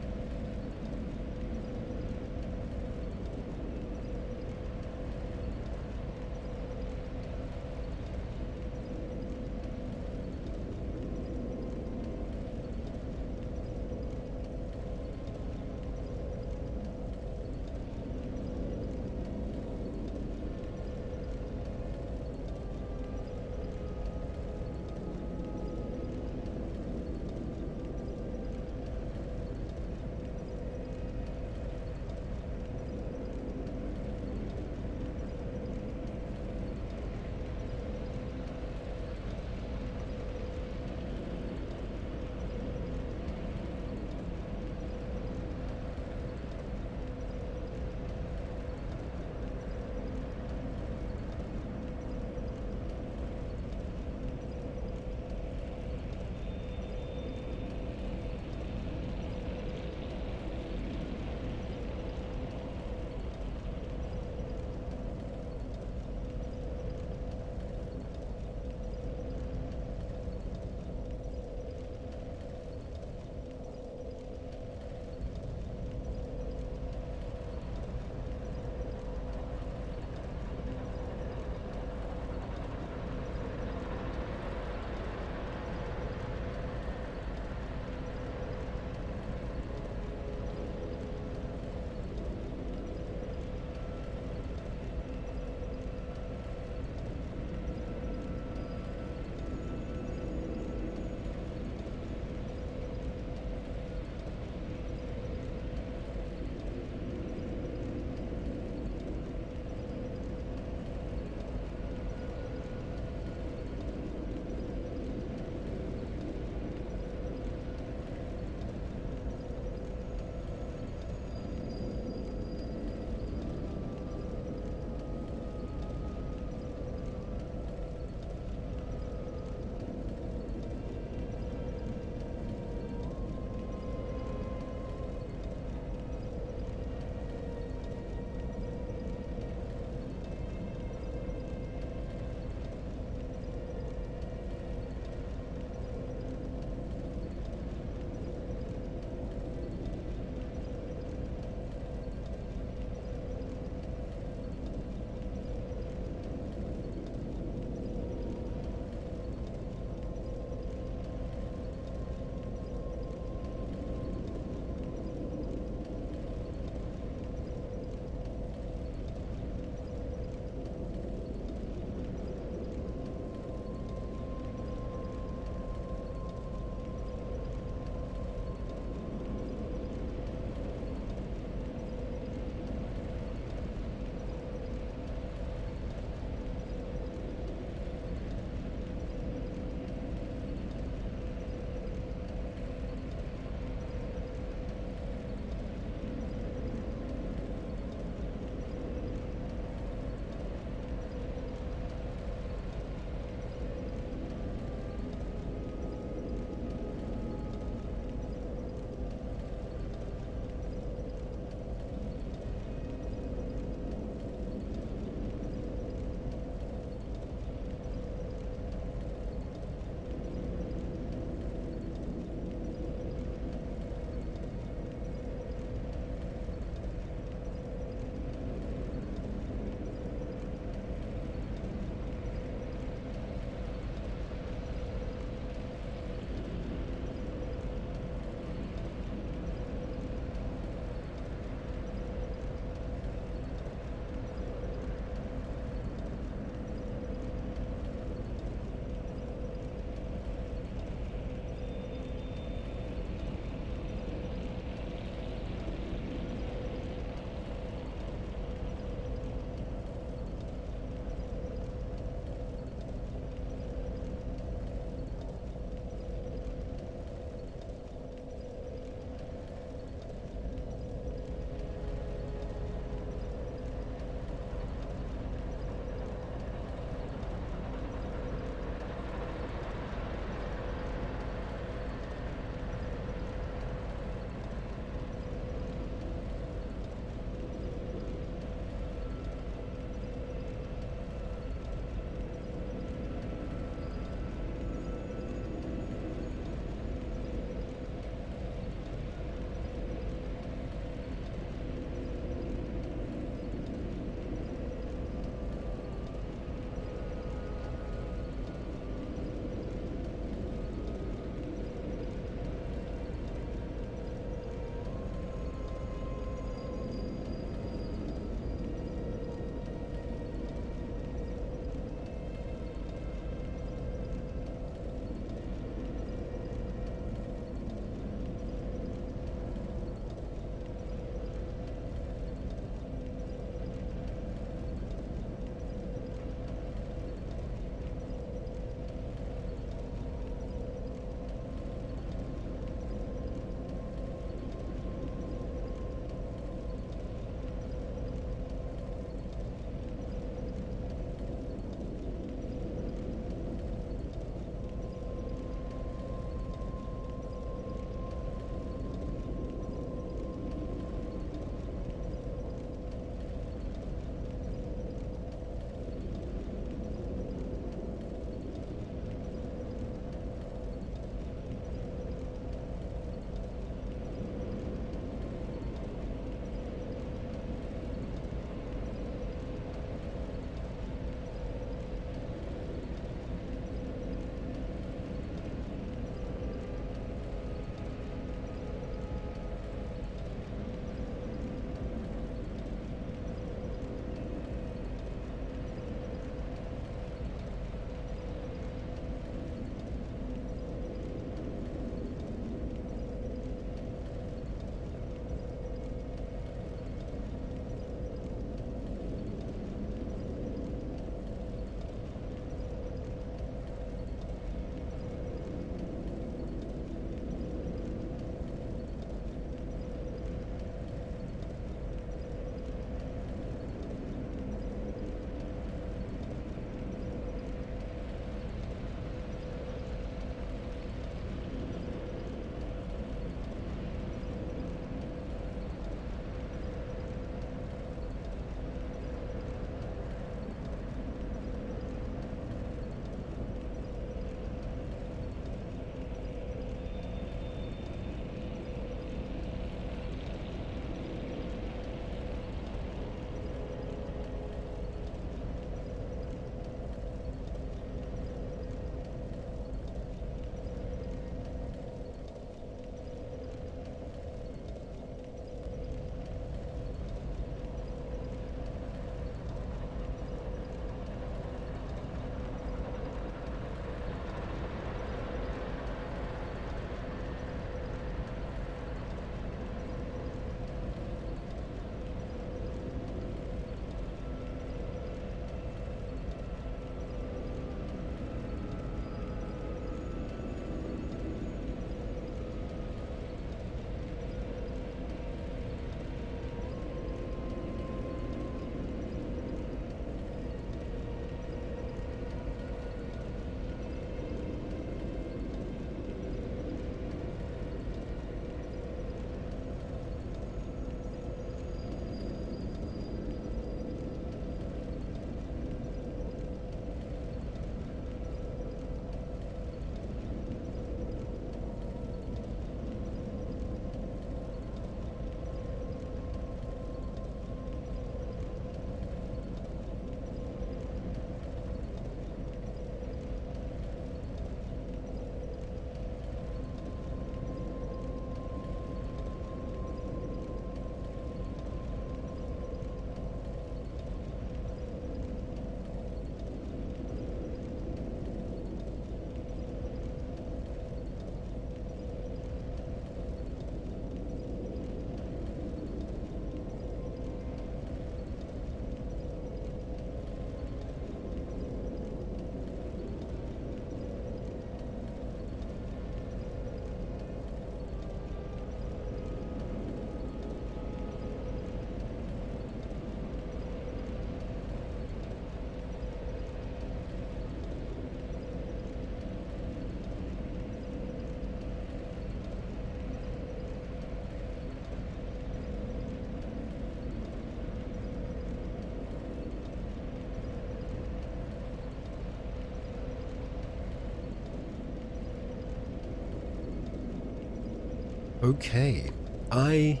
Okay, I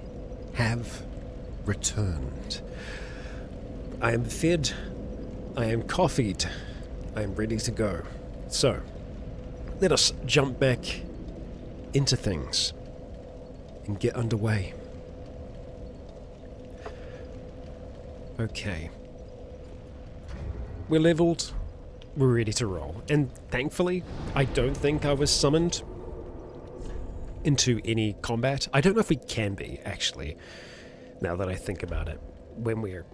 have returned. I am fed, I am coffeed, I am ready to go. So, let us jump back into things and get underway. Okay. We're leveled, we're ready to roll, and thankfully, I don't think I was summoned into any combat. I don't know if we can be, actually, now that I think about it, when we're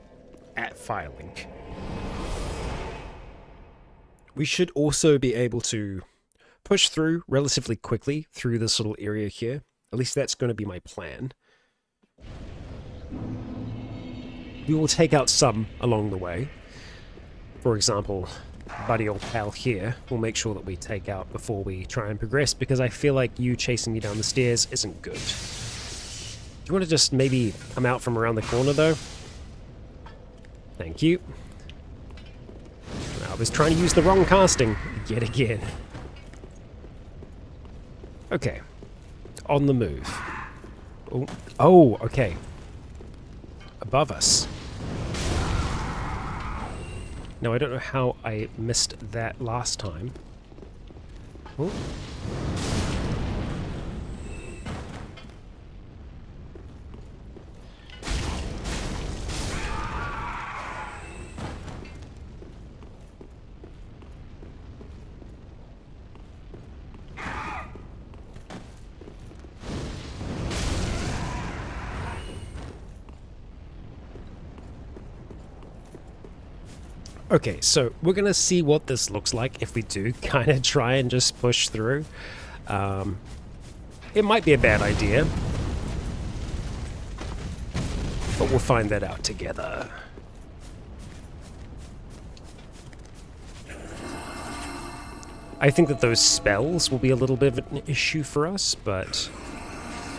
at Firelink. We should also be able to push through relatively quickly through this little area here. At least that's going to be my plan. We will take out some along the way. For example, buddy old pal here, we'll make sure that we take out before we try and progress, because I feel like you chasing me down the stairs isn't good. Do you want to just maybe come out from around the corner, though? Thank you. I was trying to use the wrong casting yet again. Okay. On the move. Oh, okay. Above us. Now, I don't know how I missed that last time. Oh. Okay, so we're going to see what this looks like if we do kind of try and just push through. It might be a bad idea, but we'll find that out together. I think that those spells will be a little bit of an issue for us, but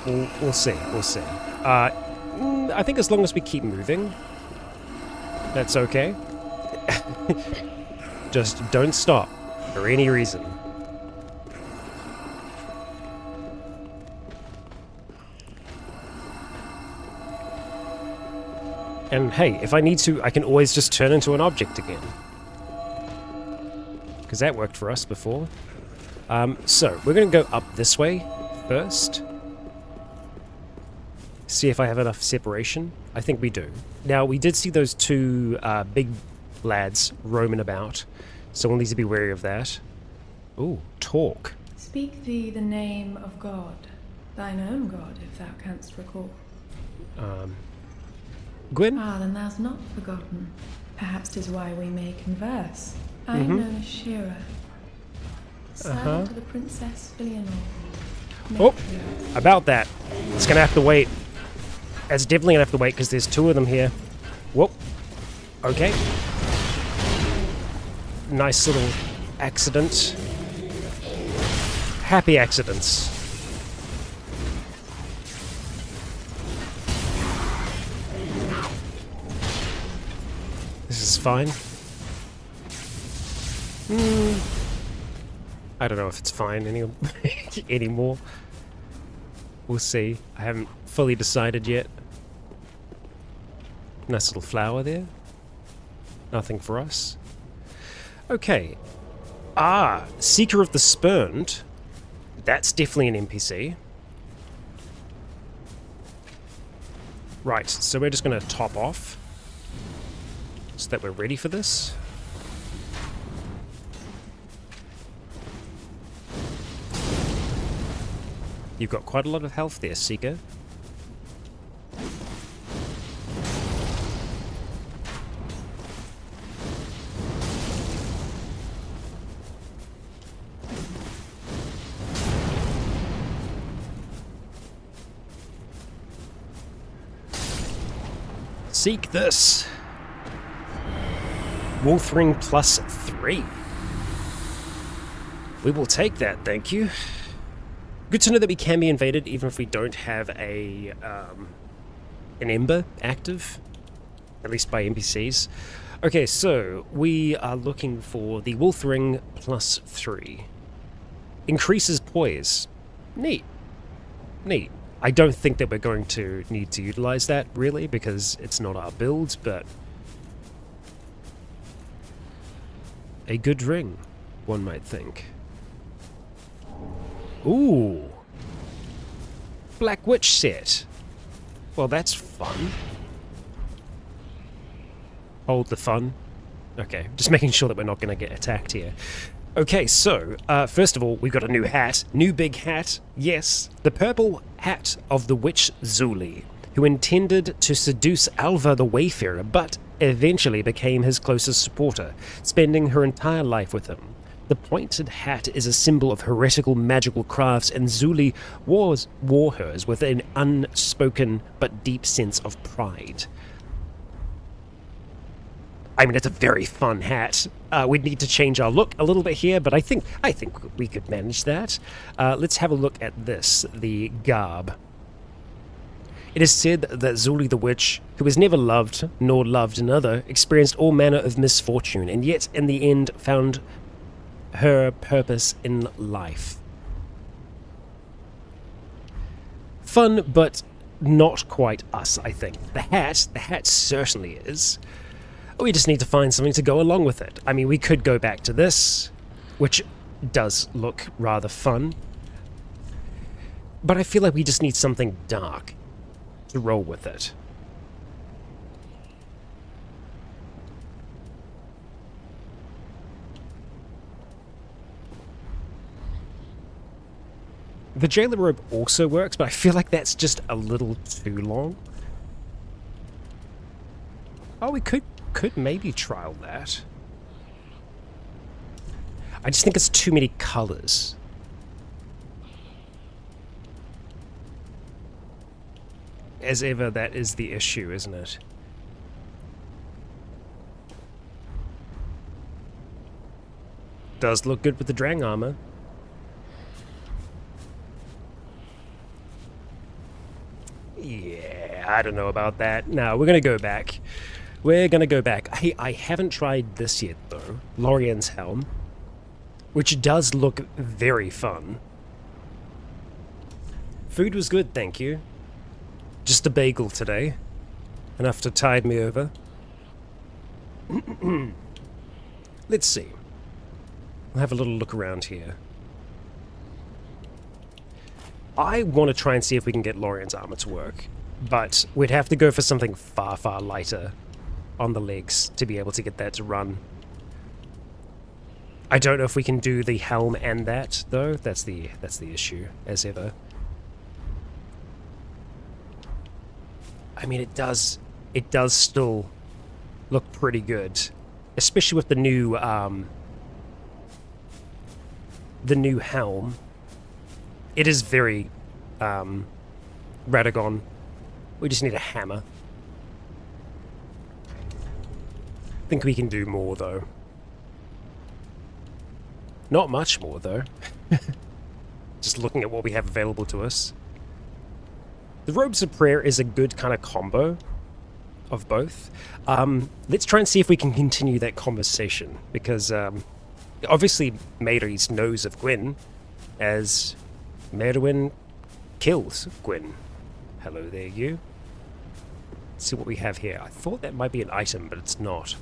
we'll see, we'll see. I think as long as we keep moving, that's okay. Just don't stop for any reason. And hey, if I need to, I can always just turn into an object again. Because that worked for us before. So, we're going to go up this way first. See if I have enough separation. I think we do. Now, we did see those two big lads roaming about, so we'll need to be wary of that. Ooh, talk. Speak thee the name of God, thine own God, if thou canst recall. Gwyn? Ah, then thou's not forgotten. Perhaps 'tis why we may converse. I am known as Shira, servant to the Princess Filianor. Oh, about that. It's gonna have to wait. It's definitely gonna have to wait, because there's two of them here. Whoop. Okay. Nice little accident. Happy accidents. This is fine. I don't know if it's fine anymore. We'll see. I haven't fully decided yet. Nice little flower there. Nothing for us. Okay. Ah, Seeker of the Spurned. That's definitely an NPC. Right, so we're just going to top off so that we're ready for this. You've got quite a lot of health there, Seeker. Seek this. Wolf Ring +3. We will take that, thank you. Good to know that we can be invaded even if we don't have an Ember active, at least by NPCs. Okay, so we are looking for the Wolf Ring +3. Increases poise. Neat. Neat. I don't think that we're going to need to utilize that, really, because it's not our build, but a good ring, one might think. Ooh! Black Witch set. Well, that's fun. Hold the fun. Okay, just making sure that we're not going to get attacked here. Okay, so, first of all, we've got a new hat. New big hat. Yes, the purple hat of the witch Zuli, who intended to seduce Alva the Wayfarer, but eventually became his closest supporter, spending her entire life with him. The pointed hat is a symbol of heretical magical crafts, and Zuli wore hers with an unspoken but deep sense of pride. I mean, it's a very fun hat. We'd need to change our look a little bit here, but I think we could manage that. Let's have a look at this, the garb. It is said that Zuli the Witch, who has never loved nor loved another, experienced all manner of misfortune, and yet in the end found her purpose in life. Fun, but not quite us, I think. The hat certainly is. We just need to find something to go along with it. I mean, we could go back to this, which does look rather fun. But I feel like we just need something dark to roll with it. The jailer robe also works, but I feel like that's just a little too long. Oh, we could maybe trial that. I just think it's too many colors. As ever, that is the issue, isn't it? Does look good with the Drang armor. Yeah, I don't know about that. No, we're gonna go back. We're gonna go back. Hey, I haven't tried this yet, though. Lorien's Helm. Which does look very fun. Food was good, thank you. Just a bagel today. Enough to tide me over. Let's see. We'll have a little look around here. I want to try and see if we can get Lorien's armor to work, but we'd have to go for something far, far lighter on the legs to be able to get that to run. I don't know if we can do the helm and that, though. That's the issue, as ever. I mean, it does still look pretty good, especially with the new helm. It is very Radagon. We just need a hammer. I think we can do more, though. Not much more, though. Just looking at what we have available to us. The Robes of Prayer is a good kind of combo of both. Let's try and see if we can continue that conversation, because obviously Mayrys knows of Gwyn, as Merwin kills Gwyn. Hello there, you. Let's see what we have here. I thought that might be an item, but it's not.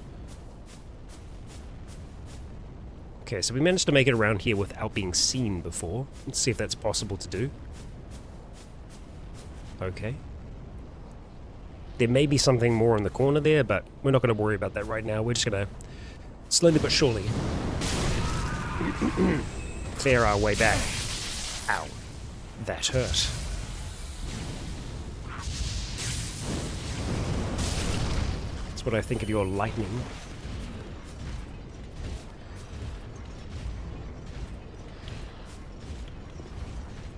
Okay, so we managed to make it around here without being seen before. Let's see if that's possible to do. Okay. There may be something more in the corner there, but we're not going to worry about that right now. We're just going to slowly but surely clear our way back. Ow. That hurt. That's what I think of your lightning.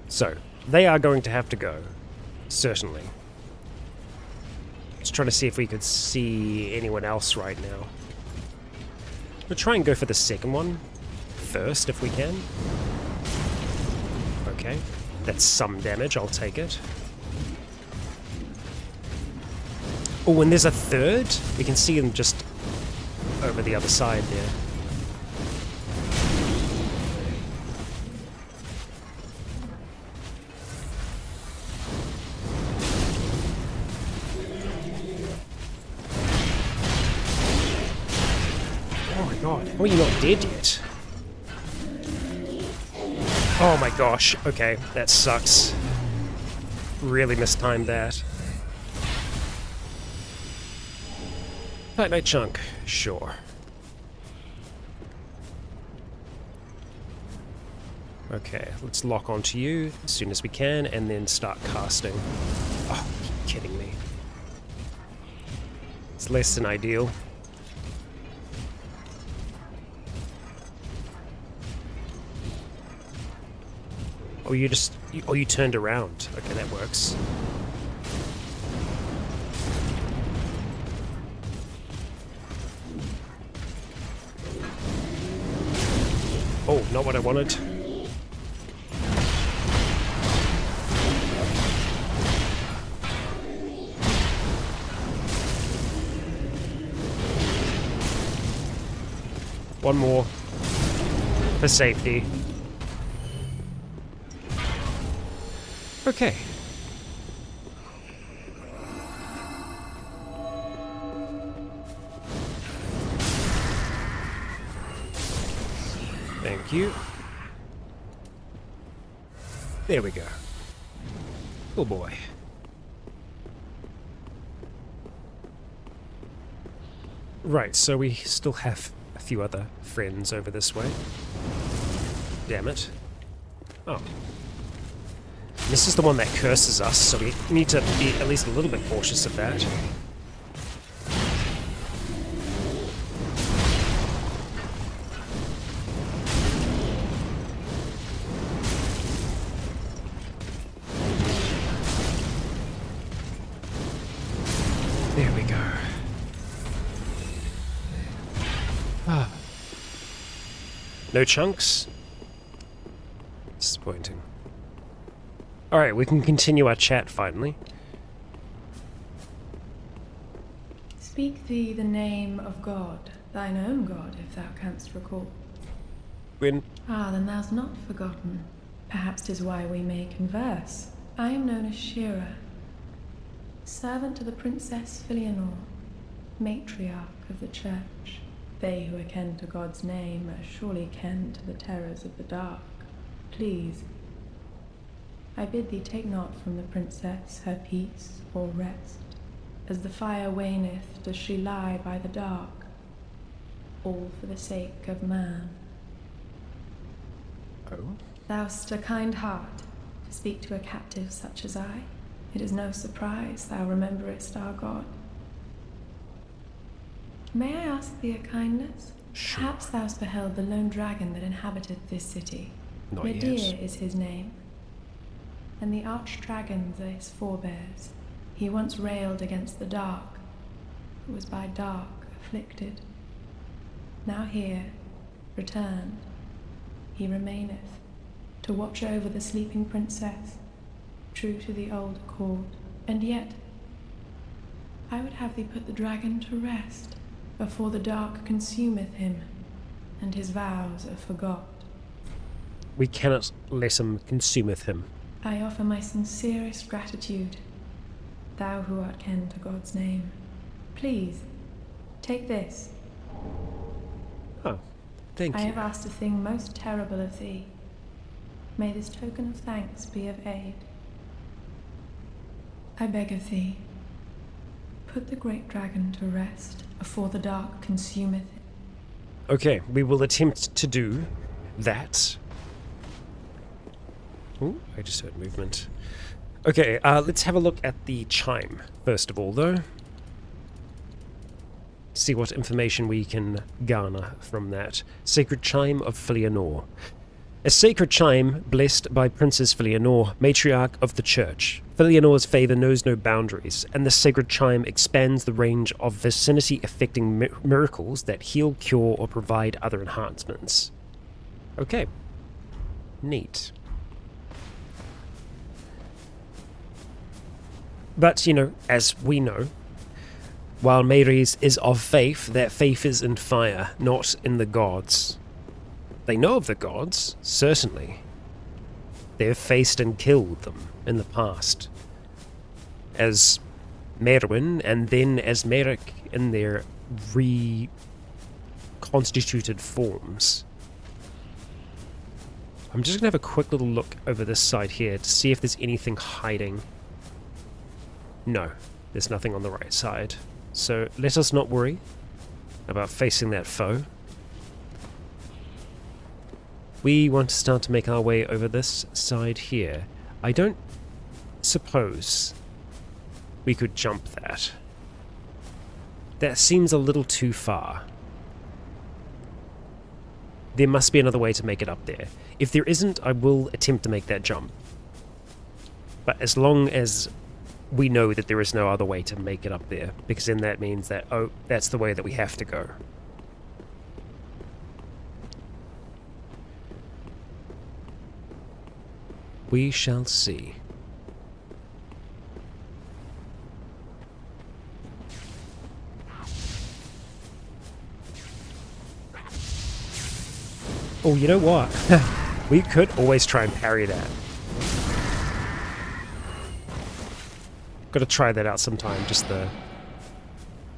So, they are going to have to go. Certainly. Let's try to see if we could see anyone else right now. We'll try and go for the second one first, if we can. Okay. That's some damage, I'll take it. Oh, and there's a third? We can see him just over the other side there. god, how are you not dead yet? Oh my gosh, okay, that sucks. Really mistimed that. Tight Knight chunk, sure. Okay, let's lock onto you as soon as we can and then start casting. Oh, are you kidding me? It's less than ideal. Oh, you turned around. Okay, that works. Oh, not what I wanted. One more for safety. Okay. Thank you. There we go. Oh boy. Right, so we still have a few other friends over this way. Damn it. Oh. This is the one that curses us, so we need to be at least a little bit cautious of that. There we go. Ah. No chunks? Disappointing. Alright, we can continue our chat finally. Speak thee the name of God, thine own God, if thou canst recall. When? Ah, then thou's not forgotten. Perhaps 'tis why we may converse. I am known as Shira, servant to the Princess Filianor, matriarch of the Church. They who are ken to God's name are surely ken to the terrors of the dark. Please, I bid thee take not from the princess her peace or rest. As the fire waneth, does she lie by the dark, all for the sake of man. Oh? Thou'st a kind heart to speak to a captive such as I. It is no surprise thou rememberest our God. May I ask thee a kindness? Sure. Perhaps thou'st beheld the lone dragon that inhabited this city. Not yet. Nadir is his name, and the arch-dragons are his forebears. He once railed against the dark, but was by dark afflicted. Now here, returned, he remaineth, to watch over the sleeping princess, true to the old accord. And yet, I would have thee put the dragon to rest, before the dark consumeth him, and his vows are forgot. We cannot let him consumeth him. I offer my sincerest gratitude, thou who art ken to God's name. Please, take this. Oh, thank I you. have asked a thing most terrible of thee. May this token of thanks be of aid. I beg of thee, put the great dragon to rest, before the dark consumeth it. Okay, we will attempt to do that. Ooh, I just heard movement. Okay, let's have a look at the chime, first of all, though. See what information we can garner from that. Sacred Chime of Filianor. A sacred chime blessed by Princess Filianor, matriarch of the church. Filianor's favor knows no boundaries, and the sacred chime expands the range of vicinity-affecting miracles that heal, cure, or provide other enhancements. Okay. Neat. But, you know, as we know, while Meiris is of faith, that faith is in fire, not in the gods. They know of the gods, certainly. They have faced and killed them in the past. As Merwin, and then as Merrick in their constituted forms. I'm just gonna have a quick little look over this side here to see if there's anything hiding. No, there's nothing on the right side. So let us not worry about facing that foe. We want to start to make our way over this side here. I don't suppose we could jump that. That seems a little too far. There must be another way to make it up there. If there isn't, I will attempt to make that jump. But as long as we know that there is no other way to make it up there, because then that means that, oh, that's the way that we have to go. We shall see. Oh, you know what? We could always try and parry that. Gotta try that out sometime, just a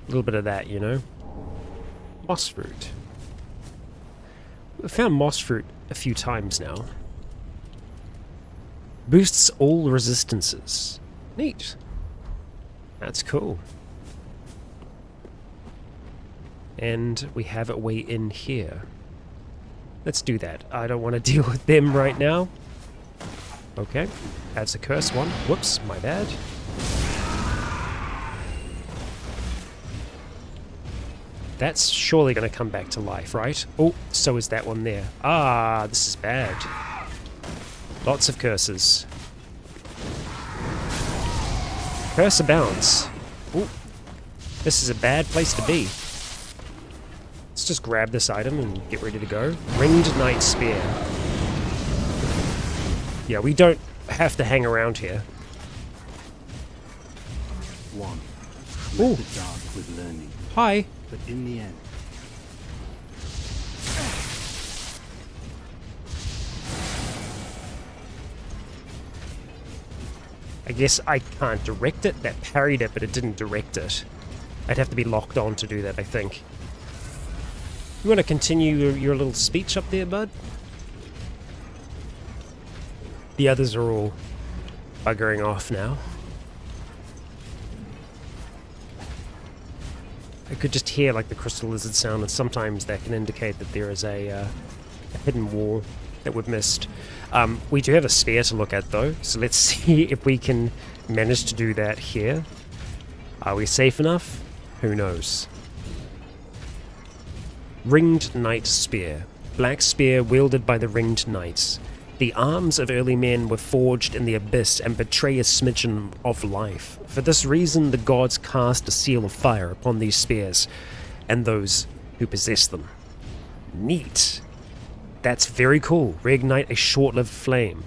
little bit of that, you know? Moss fruit. We've found moss fruit a few times now. Boosts all resistances. Neat. That's cool. And we have a way in here. Let's do that. I don't want to deal with them right now. Okay. That's a curse one. Whoops, my bad. That's surely going to come back to life, right? Oh, so is that one there. Ah, this is bad. Lots of curses. Curse abounds. Ooh. This is a bad place to be. Let's just grab this item and get ready to go. Ringed Knight Spear. Yeah, we don't have to hang around here. One. Ooh. The dark with learning. Hi. But in the end, I guess I can't direct it. That parried it, but it didn't direct it. I'd have to be locked on to do that, I think. You want to continue your little speech up there, bud? The others are all buggering off now. I could just hear like the crystal lizard sound, and sometimes that can indicate that there is a hidden wall that we've missed. We do have a spear to look at though, so let's see if we can manage to do that here. Are we safe enough? Who knows? Ringed Knight Spear. Black spear wielded by the Ringed Knights. The arms of early men were forged in the abyss and betray a smidgen of life. For this reason, the gods cast a seal of fire upon these spears, and those who possess them. Neat. That's very cool. Reignite a short-lived flame.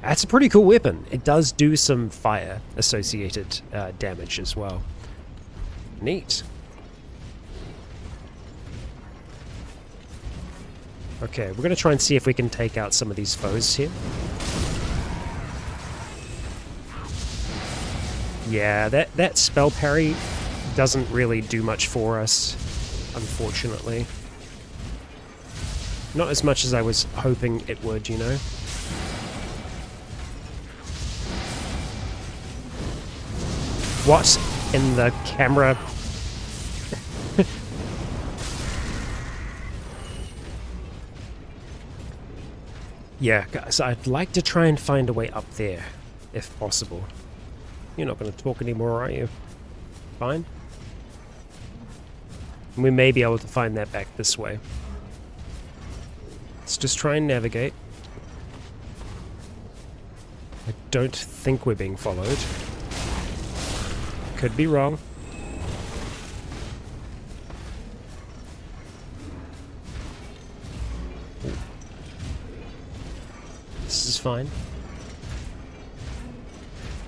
That's a pretty cool weapon. It does do some fire-associated damage as well. Neat. Okay, we're going to try and see if we can take out some of these foes here. Yeah, that spell parry doesn't really do much for us, unfortunately. Not as much as I was hoping it would, you know? What in the camera? Yeah, guys, I'd like to try and find a way up there, if possible. You're not going to talk anymore, are you? Fine. We may be able to find that back this way. Let's just try and navigate. I don't think we're being followed. Could be wrong. This is fine.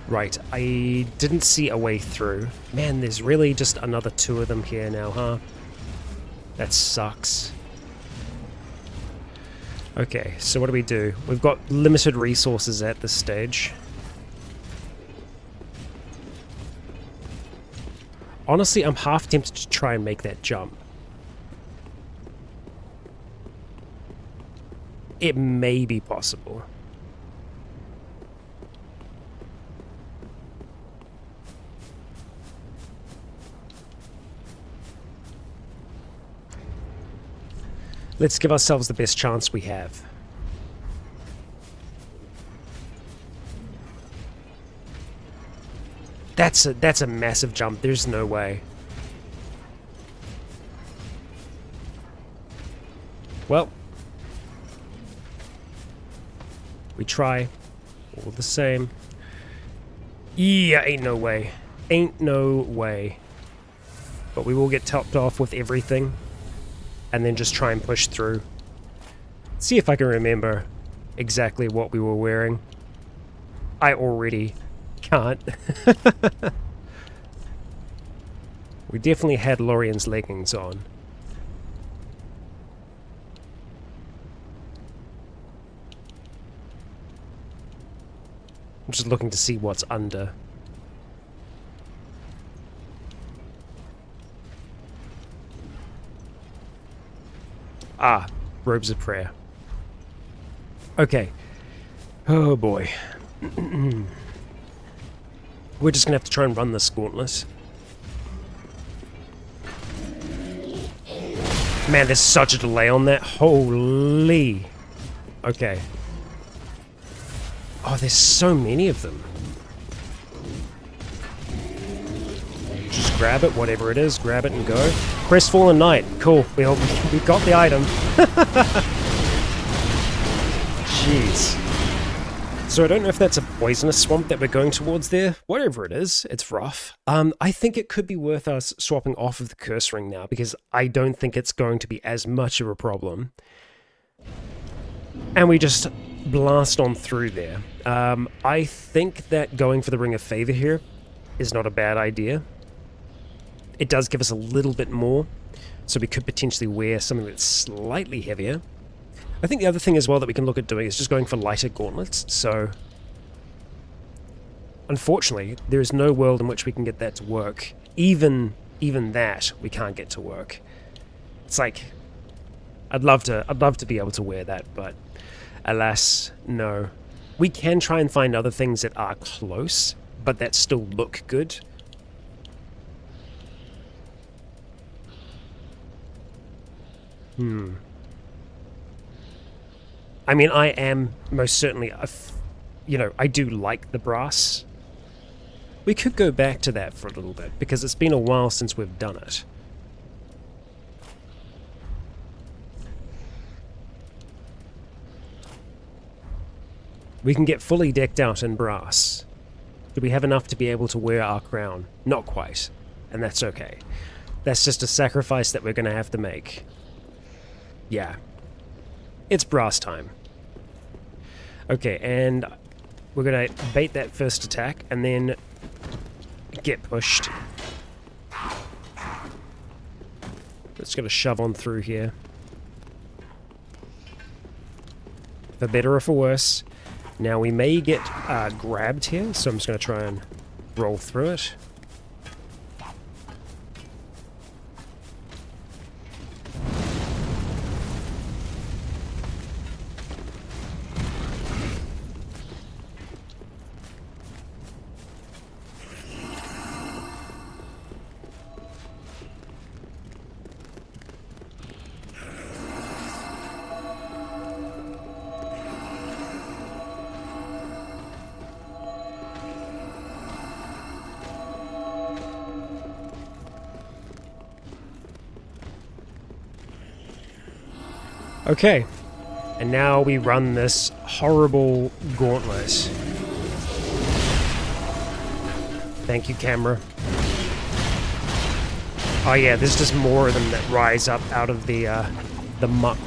Right, I didn't see a way through. Man, there's really just another two of them here now, huh? That sucks. Okay, so what do we do? We've got limited resources at this stage. Honestly, I'm half tempted to try and make that jump. it may be possible. Let's give ourselves the best chance we have. That's a massive jump. There's no way. Well, we try all the same. Yeah, ain't no way. Ain't no way. But we will get topped off with everything. And then just try and push through. See if I can remember exactly what we were wearing. I already can't. We definitely had Lorian's leggings on. I'm just looking to see what's under. Ah, robes of prayer. Okay. Oh boy. We're just gonna have to try and run this gauntlet. Man, there's such a delay on that. Holy. Okay. Oh, there's so many of them. Just grab it, whatever it is, grab it and go. Crestfallen Knight. Cool. We got the item. Jeez. So I don't know if that's a poisonous swamp that we're going towards there. Whatever it is, it's rough. I think it could be worth us swapping off of the curse ring now, because I don't think it's going to be as much of a problem. And we just blast on through there. I think that going for the Ring of Favor here is not a bad idea. It does give us a little bit more, so we could potentially wear something that's slightly heavier. I think the other thing as well that we can look at doing is just going for lighter gauntlets, so unfortunately there is no world in which we can get that to work. Even that we can't get to work. It's like I'd love to be able to wear that, but alas, no. We can try and find other things that are close, but that still look good. I mean, I am most certainly, I do like the brass. We could go back to that for a little bit, because it's been a while since we've done it. We can get fully decked out in brass. Do we have enough to be able to wear our crown? Not quite, and that's okay. That's just a sacrifice that we're going to have to make. Yeah. It's brass time. Okay, and we're going to bait that first attack, and then get pushed. Just going to shove on through here. For better or for worse. Now we may get grabbed here, so I'm just going to try and roll through it. Okay, and now we run this horrible gauntlet. Thank you, camera. Oh yeah, there's just more of them that rise up out of the muck.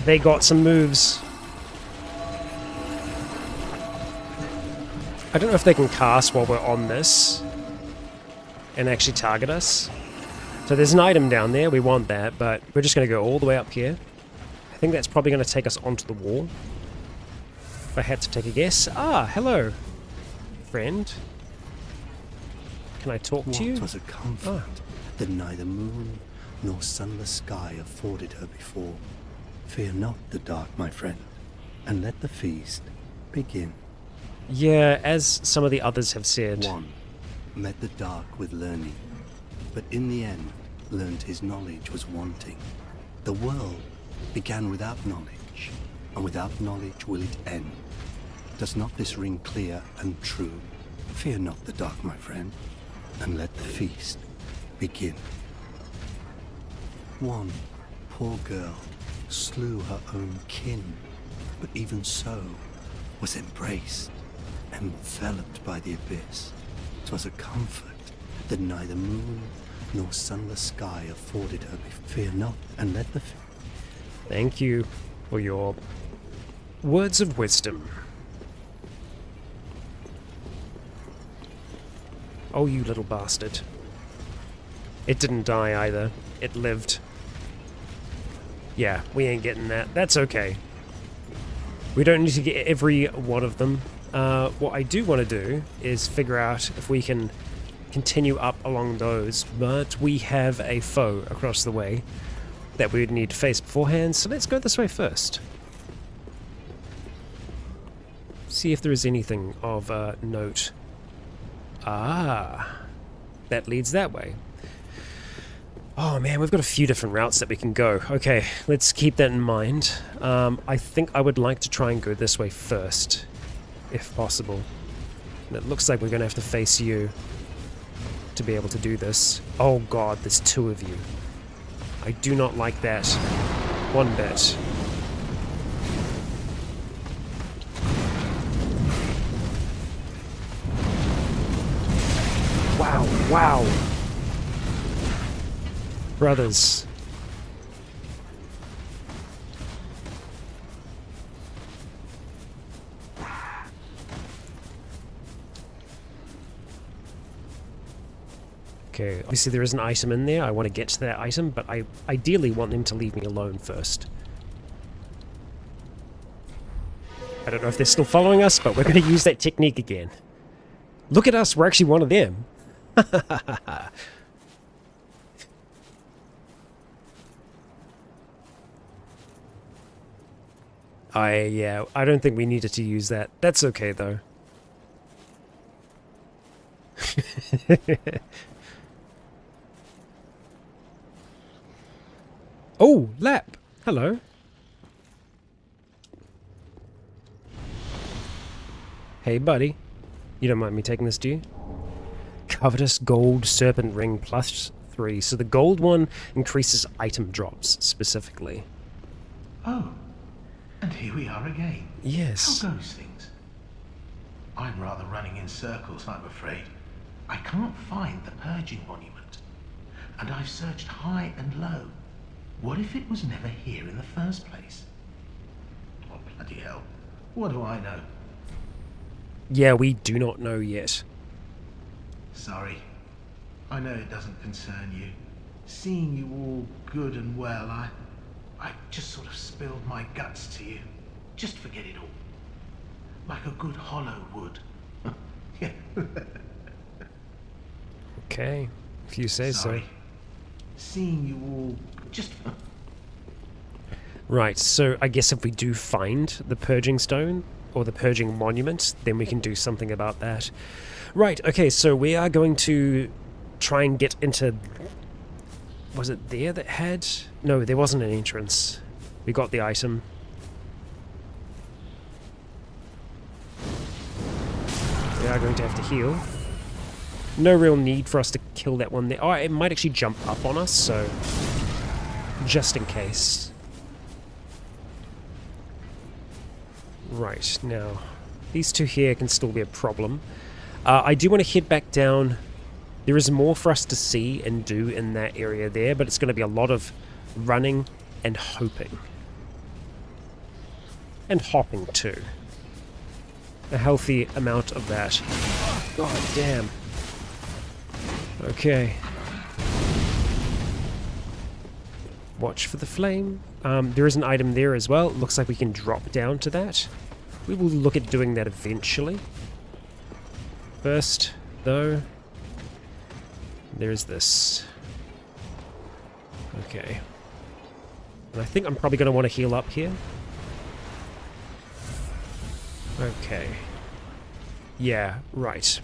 They got some moves. I don't know if they can cast while we're on this and actually target us. So there's an item down there, we want that, but we're just going to go all the way up here. I think that's probably going to take us onto the wall. If I had to take a guess. Ah, hello. friend. Can I talk to you? What was a comfort that neither moon nor sunless sky afforded her before? Fear not the dark, my friend, and let the feast begin. Yeah, as some of the others have said. One met the dark with learning, but in the end learned his knowledge was wanting. The world began without knowledge, and without knowledge will it end. Does not this ring clear and true? Fear not the dark, my friend, and let the feast begin. One poor girl slew her own kin, but even so was embraced, enveloped by the abyss. 'Twas a comfort that neither moon nor sunless sky afforded her. Fear not, and let the... Thank you for your words of wisdom. Oh, you little bastard. It didn't die either. It lived. Yeah, we ain't getting that. That's okay. We don't need to get every one of them. What I do want to do is figure out if we can continue up along those, but we have a foe across the way that we would need to face beforehand, so let's go this way first. See if there is anything of note. Ah, that leads that way. Oh man, we've got a few different routes that we can go. Okay, let's keep that in mind. I think I would like to try and go this way first, if possible. And it looks like we're going to have to face you to be able to do this. Oh god, there's two of you. I do not like that one bit. Wow, wow. Brothers. Okay, obviously there is an item in there. I want to get to that item, but I ideally want them to leave me alone first. I don't know if they're still following us, but we're going to use that technique again. Look at us, we're actually one of them. I don't think we needed to use that. That's okay though. Oh, Lap! Hello. Hey buddy. You don't mind me taking this, do you? Covetous Gold Serpent Ring +3. So the gold one increases item drops, specifically. Oh, and here we are again. Yes. How goes things? I'm rather running in circles, I'm afraid. I can't find the purging monument. And I've searched high and low. What if it was never here in the first place? Oh, bloody hell. What do I know? Yeah, we do not know yet. Sorry. I know it doesn't concern you. Seeing you all good and well, I just sort of spilled my guts to you. Just forget it all. Like a good hollow would. Yeah. Okay, if you say Sorry. so. Seeing you all just... Right, so I guess if we do find the Purging Stone, or the Purging Monument, then we can do something about that. Right, okay, so we are going to try and get into... Was it there that had... No, there wasn't an entrance. We got the item. We are going to have to heal. No real need for us to kill that one there. Oh, it might actually jump up on us, so... just in case. Right, now, these two here can still be a problem. I do want to head back down. There is more for us to see and do in that area there, but it's going to be a lot of running and hoping. And hopping too. A healthy amount of that. God damn. Okay. Watch for the flame. There is an item there as well. It looks like we can drop down to that. We will look at doing that eventually. First, though, there's this. Okay. And I think I'm probably going to want to heal up here. Okay. Yeah, right.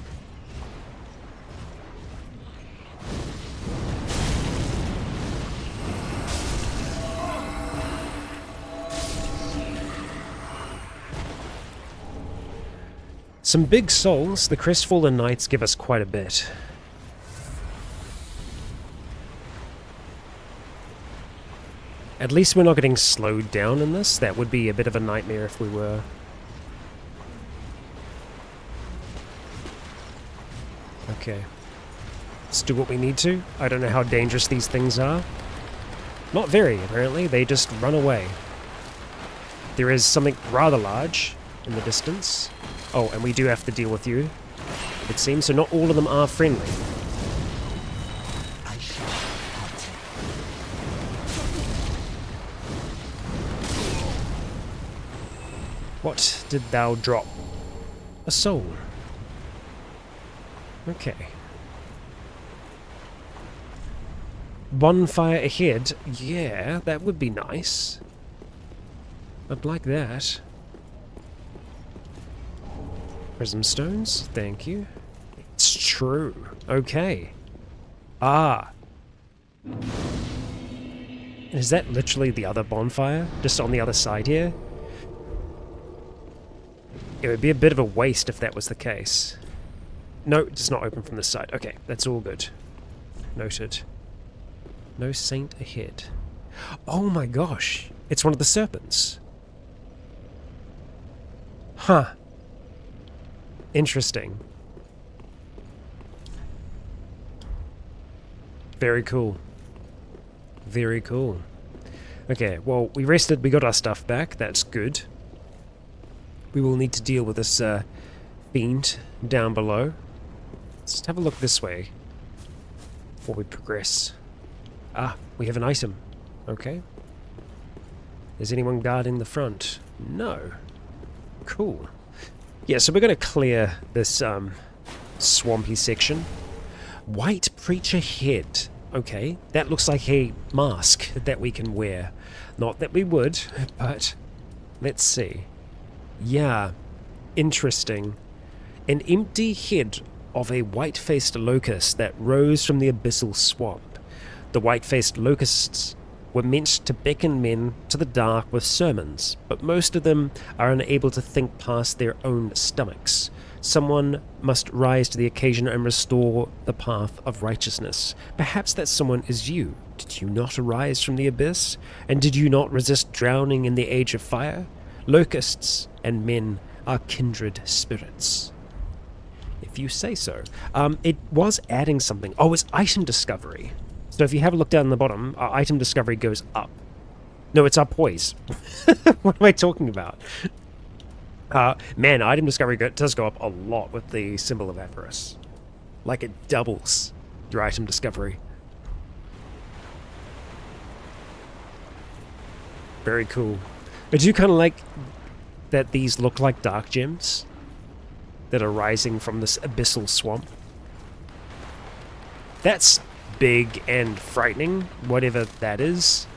Some big souls. The Crestfallen Knights give us quite a bit. At least we're not getting slowed down in this. That would be a bit of a nightmare if we were. Okay. Let's do what we need to. I don't know how dangerous these things are. Not very, apparently. They just run away. There is something rather large in the distance. Oh, and we do have to deal with you, it seems. So not all of them are friendly. What did thou drop? A soul. Okay. Bonfire ahead. Yeah, that would be nice. I'd like that. Prism stones, thank you. It's true. Okay. Ah. Is that literally the other bonfire? Just on the other side here? It would be a bit of a waste if that was the case. No, it does not open from this side. Okay, that's all good. Noted. No saint ahead. Oh my gosh. It's one of the serpents. Huh. Interesting. Very cool. Very cool. Okay, well, we rested, we got our stuff back, that's good. We will need to deal with this fiend down below. Let's have a look this way before we progress. Ah, we have an item. Okay. Is anyone guarding the front? No. Cool. Yeah, so we're going to clear this swampy section. White Preacher Head. Okay, that looks like a mask that we can wear. Not that we would, but let's see. Yeah, interesting. An empty head of a white-faced locust that rose from the abyssal swamp. The white-faced locusts were meant to beckon men to the dark with sermons, but most of them are unable to think past their own stomachs. Someone must rise to the occasion and restore the path of righteousness. Perhaps that someone is you. Did you not arise from the abyss? And did you not resist drowning in the age of fire? Locusts and men are kindred spirits. If you say so. It was adding something. Oh, it's item discovery. So if you have a look down the bottom, our item discovery goes up. No, it's our poise. What am I talking about? Man, item discovery does go up a lot with the symbol of avarice. Like it doubles your item discovery. Very cool. I do kind of like that these look like dark gems that are rising from this abyssal swamp. That's big and frightening, whatever that is.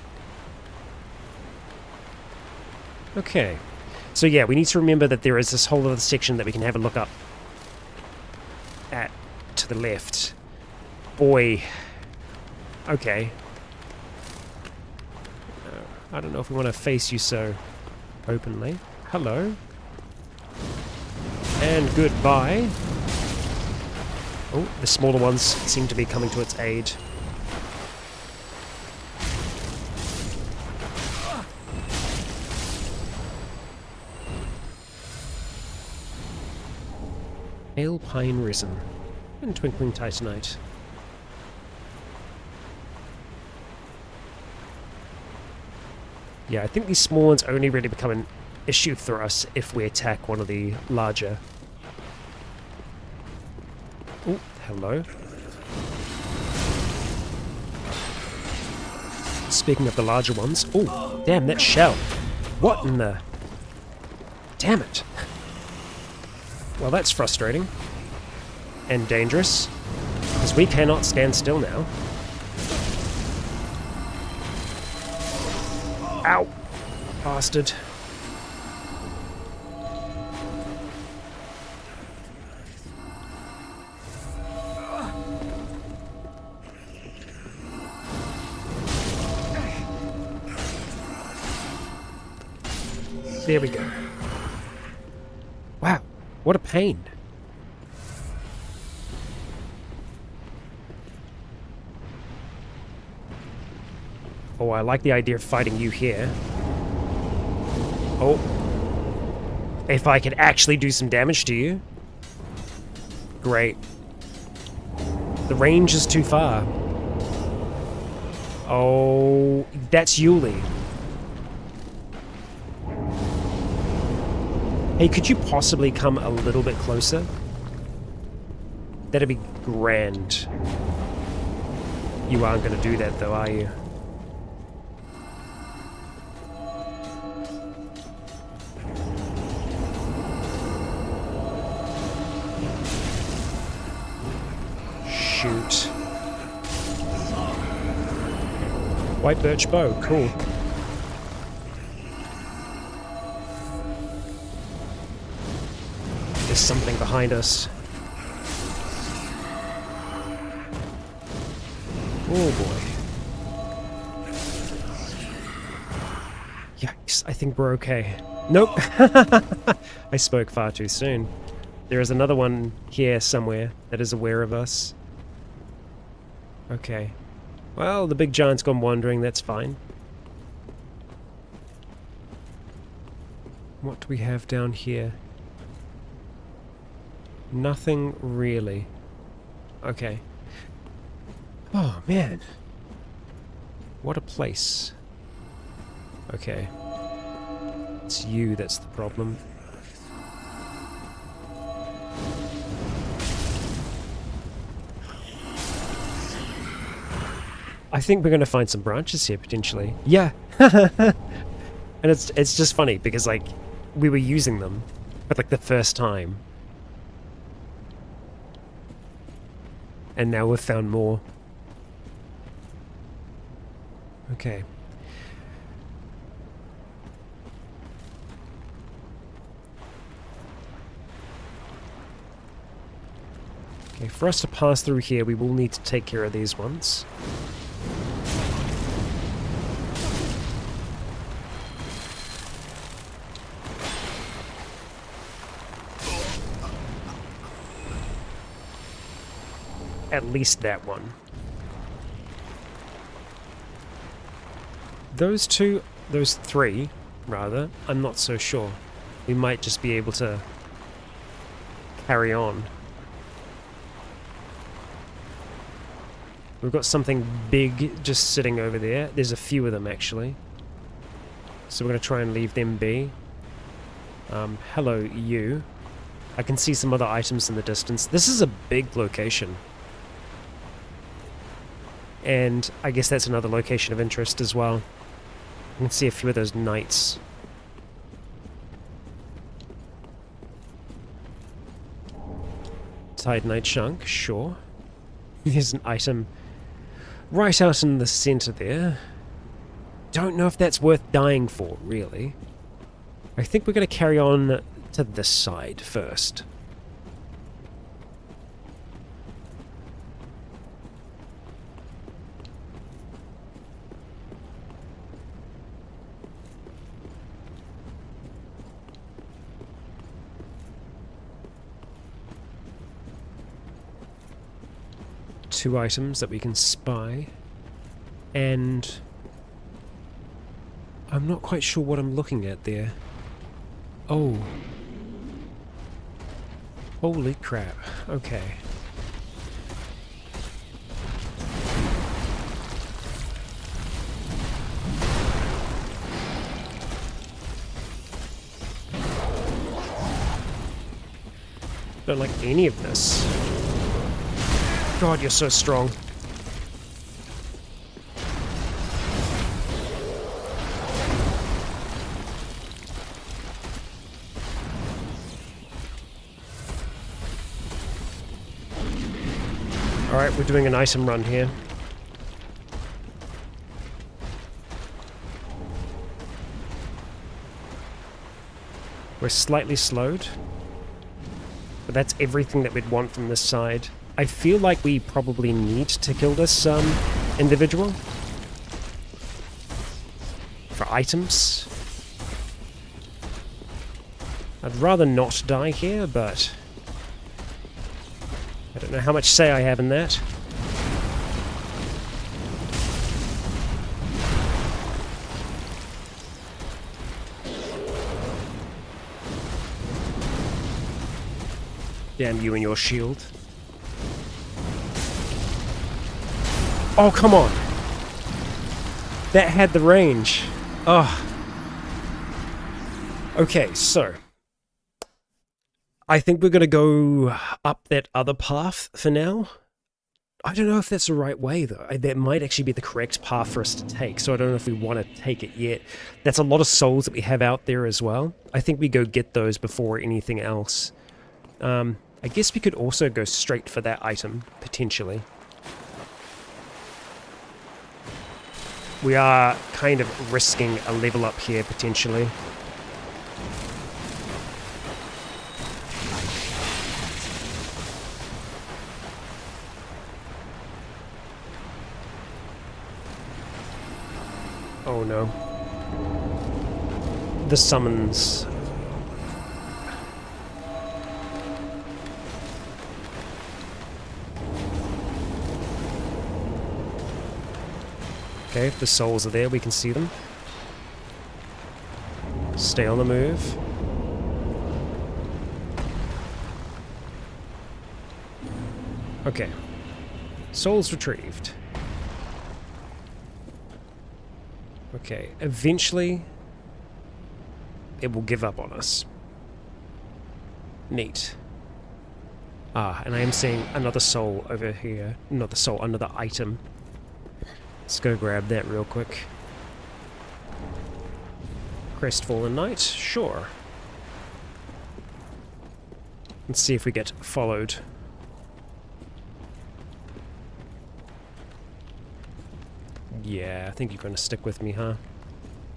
Okay. So yeah, we need to remember that there is this whole other section that we can have a look up at to the left. Boy. Okay. I don't know if we want to face you so openly. Hello. And goodbye. Oh, the smaller ones seem to be coming to its aid. Pale pine resin and twinkling titanite. Yeah, I think these small ones only really become an issue for us if we attack one of the larger. Oh, hello. Speaking of the larger ones. Oh, damn, that shell. What in the... Damn it. Well, that's frustrating. and dangerous, because we cannot stand still now. Ow! Bastard. There we go. Wow, what a pain. Oh, I like the idea of fighting you here. Oh. If I could actually do some damage to you. Great. The range is too far. Oh, that's Yuli. Hey, could you possibly come a little bit closer? That'd be grand. You aren't going to do that though, are you? Shoot. White birch bow, cool. There's something behind us. Oh boy. Yikes, I think we're okay. Nope. I spoke far too soon. There is another one here somewhere that is aware of us. Okay. Well, the big giant's gone wandering, that's fine. What do we have down here? Nothing really. Okay. Oh, man. What a place. Okay. It's you that's the problem. I think we're going to find some branches here, potentially. Yeah. And it's just funny, because, like, we were using them for, like, the first time. And now we've found more. Okay. Okay, for us to pass through here, we will need to take care of these ones. At least that one. Those two, those three, rather, I'm not so sure. We might just be able to carry on. We've got something big just sitting over there. There's a few of them, actually. So we're going to try and leave them be. Hello, you. I can see some other items in the distance. This is a big location. And I guess that's another location of interest as well. I can see a few of those knights. Tide Knight Chunk, sure. There's an item right out in the center there. Don't know if that's worth dying for, really. I think we're going to carry on to this side first. Two items that we can spy, and I'm not quite sure what I'm looking at there. Oh. Holy crap. Okay. Don't like any of this. God, you're so strong. Alright, we're doing an item run here. We're slightly slowed. But that's everything that we'd want from this side. I feel like we probably need to kill this individual. For items. I'd rather not die here, but I don't know how much say I have in that. Damn you and your shield. Oh, come on! That had the range. Oh. Okay, so I think we're going to go up that other path for now. I don't know if that's the right way, though. That might actually be the correct path for us to take, so I don't know if we want to take it yet. That's a lot of souls that we have out there as well. I think we go get those before anything else. I guess we could also go straight for that item, potentially. We are kind of risking a level up here, potentially. Oh no. The summons. Okay, if the souls are there, we can see them. Stay on the move. Okay. Souls retrieved. Okay, eventually it will give up on us. Neat. Ah, and I am seeing another soul over here. Not the soul, another item. Let's go grab that real quick. Crestfallen Knight? Sure. Let's see if we get followed. Yeah, I think you're going to stick with me, huh?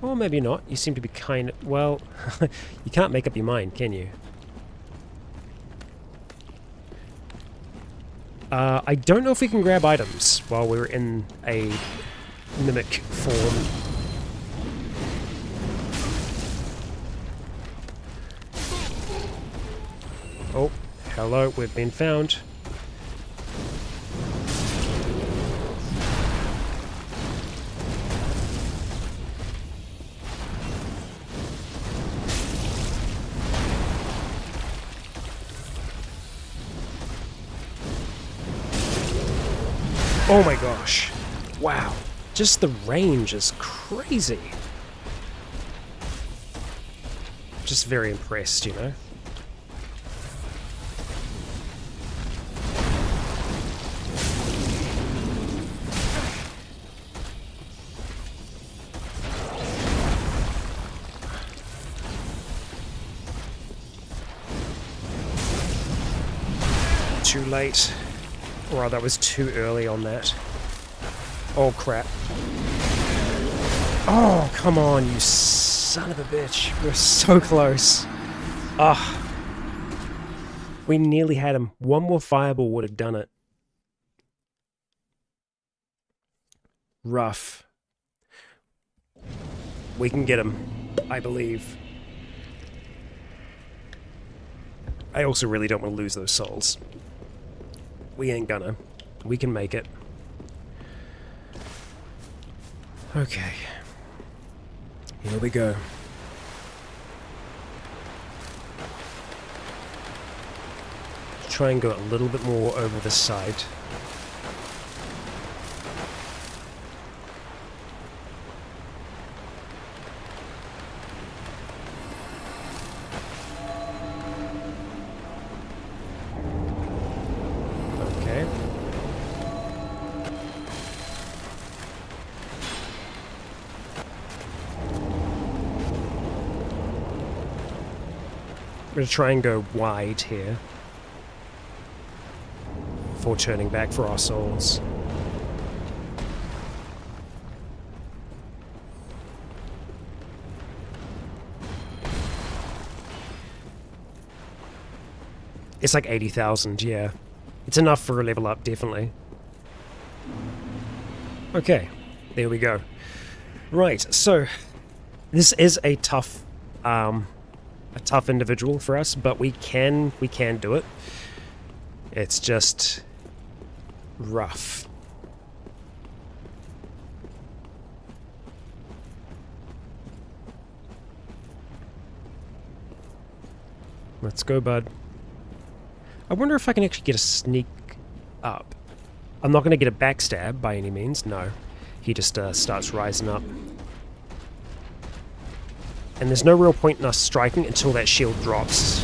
Or maybe not. You seem to be kind of... Well, you can't make up your mind, can you? I don't know if we can grab items while we're in a mimic form. Oh, hello, we've been found. Oh my gosh. Wow. Just the range is crazy. Just very impressed, you know? Too late. Or that was too early on that. Oh crap. Oh, come on, you son of a bitch. We're so close. Ah. We nearly had him. One more fireball would have done it. Rough. We can get him, I believe. I also really don't want to lose those souls. We ain't gonna. We can make it. Okay. Here we go. Try and go a little bit more over this side. I'm going to try and go wide here. before turning back for our souls. It's like 80,000, yeah. It's enough for a level up, definitely. Okay, there we go. Right, so this is a tough individual for us, but we can do it. It's just rough. Let's go, bud. I wonder if I can actually get a sneak up. I'm not going to get a backstab by any means, no. He just starts rising up. And there's no real point in us striking until that shield drops.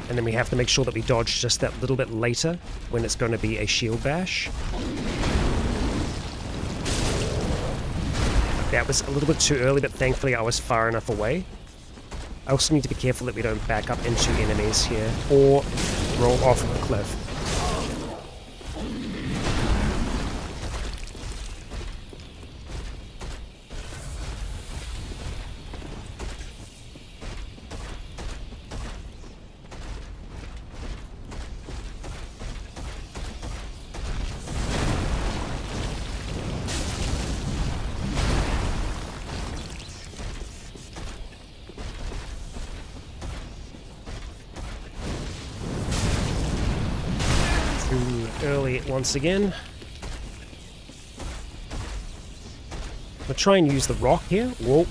And then we have to make sure that we dodge just that little bit later when it's going to be a shield bash. That was a little bit too early, but thankfully I was far enough away. I also need to be careful that we don't back up into enemies here, or roll off a cliff. Early once again. I'll try and use the rock here. Whoa.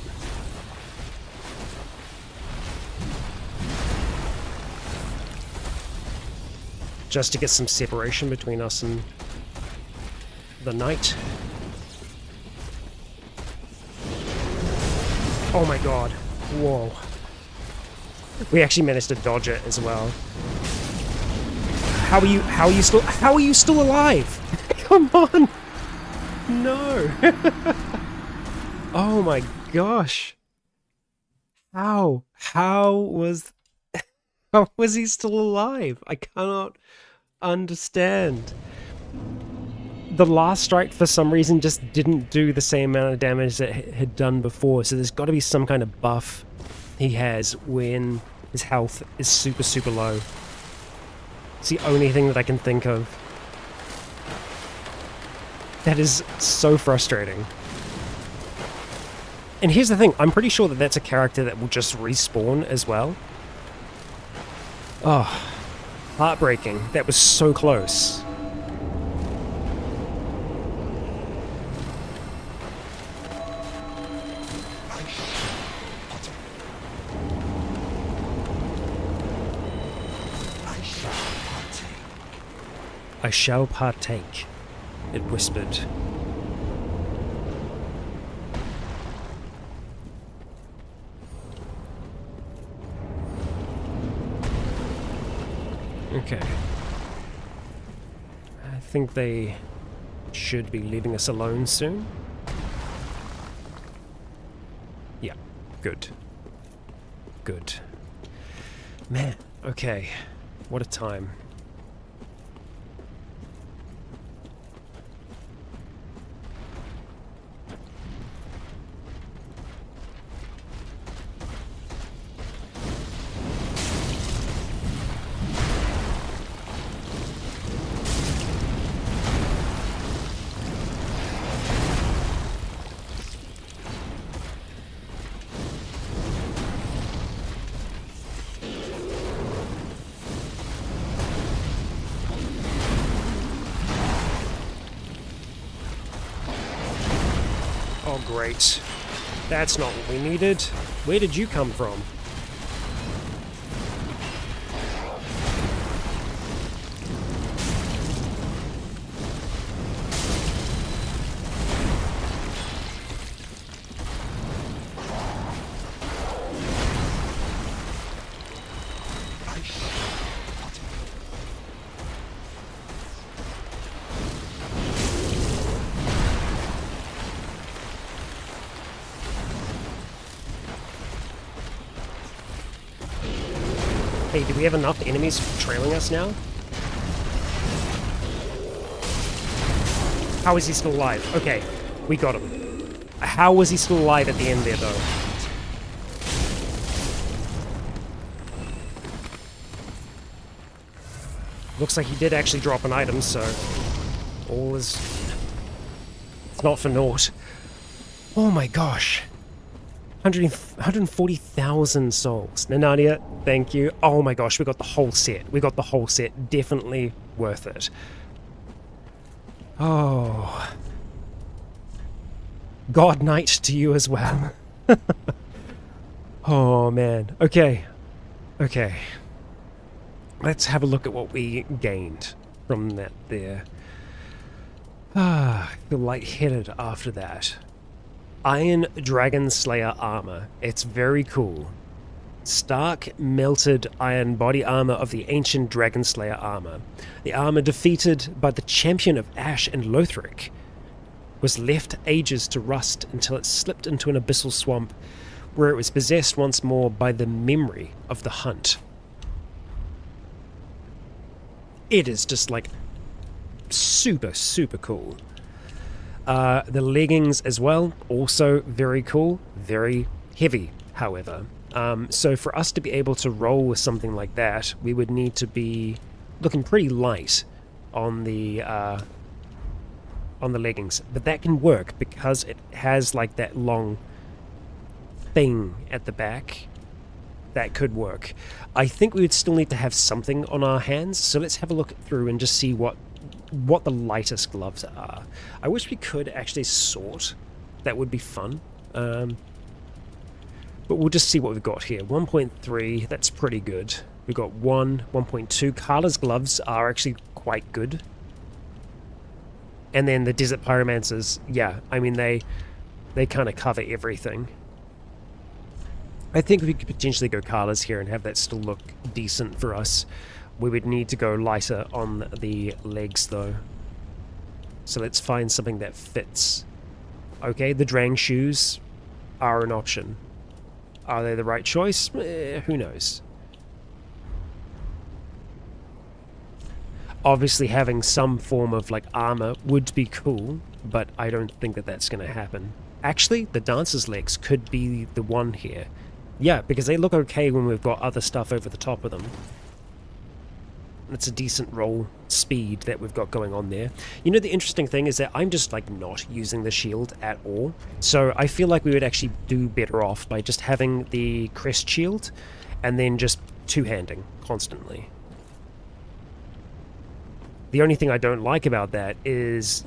Just to get some separation between us and the knight. Oh my god. Whoa. We actually managed to dodge it as well. How are you still alive? Come on! No! Oh my gosh. How was he still alive? I cannot understand. The last strike for some reason just didn't do the same amount of damage that it had done before, so there's got to be some kind of buff he has when his health is super low. It's the only thing that I can think of. That is so frustrating. And here's the thing, I'm pretty sure that that's a character that will just respawn as well. Oh, heartbreaking. That was so close. I shall partake, it whispered. Okay. I think they should be leaving us alone soon. Yeah, good. Good. Man, okay. What a time. Oh, great. That's not what we needed. Where did you come from? Hey, do we have enough enemies trailing us now? How is he still alive? Okay, we got him. How was he still alive at the end there, though? Looks like he did actually drop an item, so all is... It's not for naught. Oh my gosh. 140,000 souls. Nanadia, thank you. Oh my gosh, we got the whole set. We got the whole set. Definitely worth it. Oh. God Knight to you as well. Oh man. Okay. Okay. Let's have a look at what we gained from that there. Ah, I feel lightheaded after that. Iron Dragon Slayer armor. It's very cool. Stark melted iron body armor of the ancient Dragon Slayer armor. The armor defeated by the champion of Ash and Lothric was left ages to rust until it slipped into an abyssal swamp where it was possessed once more by the memory of the hunt. It is just like super, super cool. The leggings as well, also very cool, very heavy, however. So for us to be able to roll with something like that, we would need to be looking pretty light on the leggings. But that can work because it has like that long thing at the back. That could work. I think we would still need to have something on our hands, so let's have a look through and just see what the lightest gloves are. I wish we could actually sort. That would be fun. But we'll just see what we've got here. 1.3, that's pretty good. We've got 1.2. Carla's gloves are actually quite good. And then the Desert Pyromancers, yeah, I mean, they kind of cover everything. I think we could potentially go Carla's here and have that still look decent for us. We would need to go lighter on the legs, though. So let's find something that fits. Okay, the Drang shoes are an option. Are they the right choice? Who knows? Obviously, having some form of, like, armor would be cool, but I don't think that that's going to happen. Actually, the Dancer's legs could be the one here. Yeah, because they look okay when we've got other stuff over the top of them. It's a decent roll speed that we've got going on there. You know, the interesting thing is that I'm just, like, not using the shield at all. So I feel like we would actually do better off by just having the crest shield and then just two-handing constantly. The only thing I don't like about that is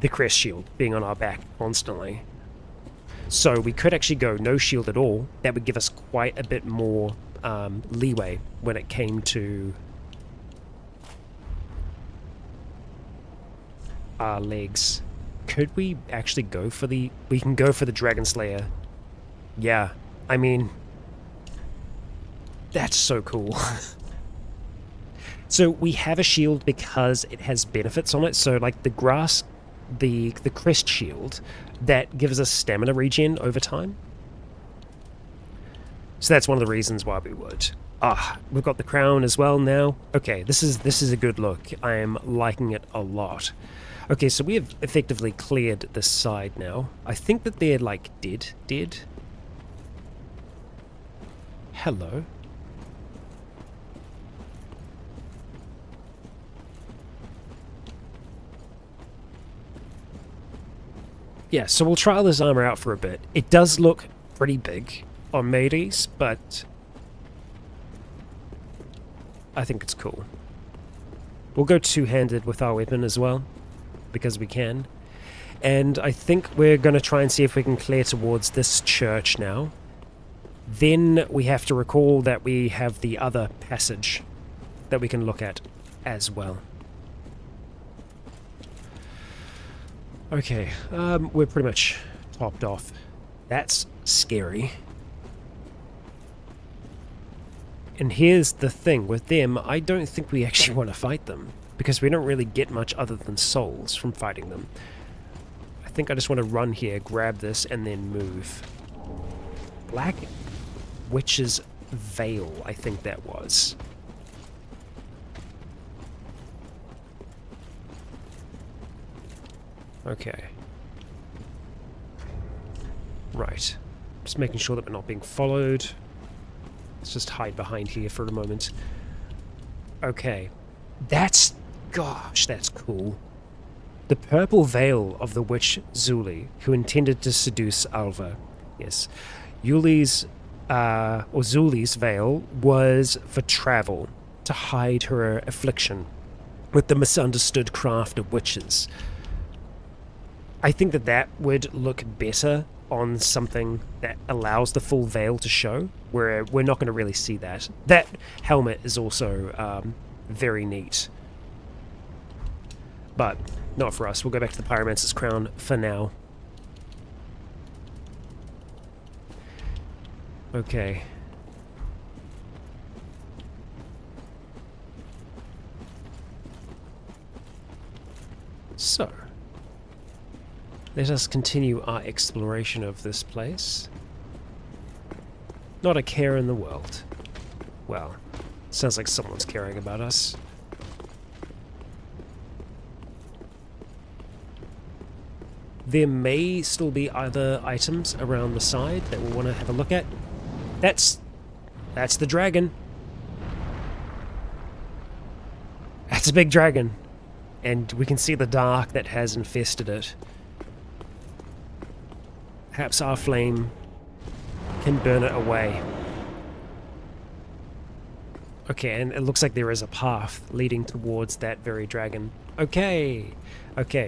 the crest shield being on our back constantly. So we could actually go no shield at all. That would give us quite a bit more leeway when it came to our legs. Could we actually go for the... We can go for the Dragon Slayer. Yeah, I mean... That's so cool. So we have a shield because it has benefits on it. So like the grass... The crest shield, that gives us stamina regen over time. So that's one of the reasons why we would. We've got the crown as well now. Okay, this is a good look. I am liking it a lot. Okay, so we have effectively cleared this side now. I think that they're like dead. Hello. Yeah, so we'll trial this armor out for a bit. It does look pretty big on mateys, but I think it's cool. We'll go two-handed with our weapon as well, because we can. And I think we're going to try and see if we can clear towards this church now. Then we have to recall that we have the other passage that we can look at as well. Okay, we're pretty much topped off. That's scary. And here's the thing, with them, I don't think we actually want to fight them, because we don't really get much other than souls from fighting them. I think I just want to run here, grab this, and then move. Black Witch's Veil, I think that was. Okay. Right. Just making sure that we're not being followed. Let's just hide behind here for a moment. Okay. That's... Gosh, that's cool. The purple veil of the witch Zuli, who intended to seduce Alva. Yes. Yuli's, or Zuli's veil was for travel, to hide her affliction with the misunderstood craft of witches. I think that that would look better on something that allows the full veil to show, where we're not going to really see that. That helmet is also very neat. But not for us. We'll go back to the Pyromancer's crown for now. Okay. So, let us continue our exploration of this place. Not a care in the world. Well, sounds like someone's caring about us. There may still be other items around the side that we'll want to have a look at. That's the dragon. That's a big dragon. And we can see the dark that has infested it. Perhaps our flame can burn it away. Okay, and it looks like there is a path leading towards that very dragon. Okay,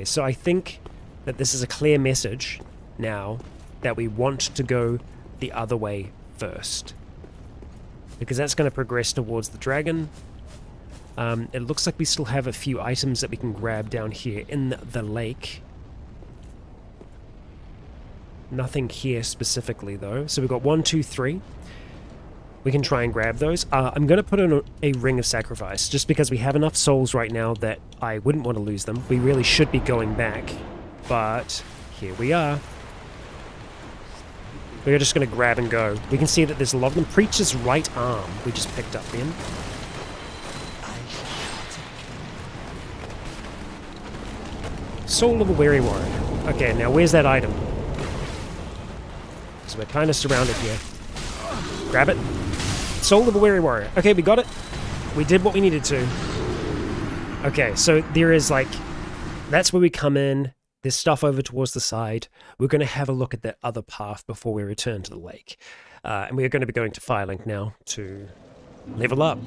so I think that this is a clear message now that we want to go the other way first. Because that's going to progress towards the dragon. It looks like we still have a few items that we can grab down here in the lake. Nothing here specifically though. So we've got 1, 2, 3. We can try and grab those. I'm going to put in a ring of sacrifice just because we have enough souls right now that I wouldn't want to lose them. We really should be going back. But here we are. We're just going to grab and go. We can see that there's a lot of them. Preacher's right arm we just picked up then. Soul of a Weary Warrior. Okay, now where's that item? So we're kind of surrounded here. Grab it. Soul of a Weary Warrior. Okay, we got it. We did what we needed to. Okay, so there is like... That's where we come in. There's stuff over towards the side. We're going to have a look at that other path before we return to the lake. And we're going to be going to Firelink now to level up.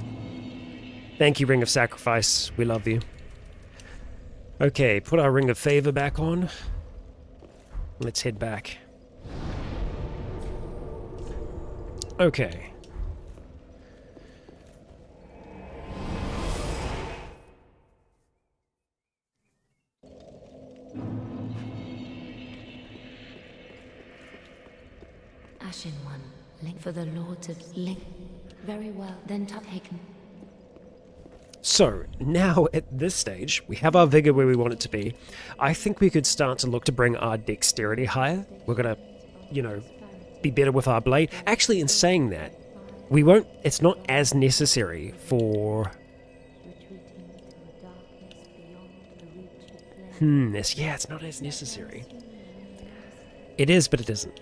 Thank you, Ring of Sacrifice. We love you. Okay, put our Ring of Favor back on. Let's head back. Okay. Ashen One, link for the Lords of Link. Very well, then taken. So, now at this stage, we have our vigor where we want it to be. I think we could start to look to bring our dexterity higher. We're gonna, be better with our blade. Actually, in saying that, we won't, it's not as necessary for... it's not as necessary. It is, but it isn't.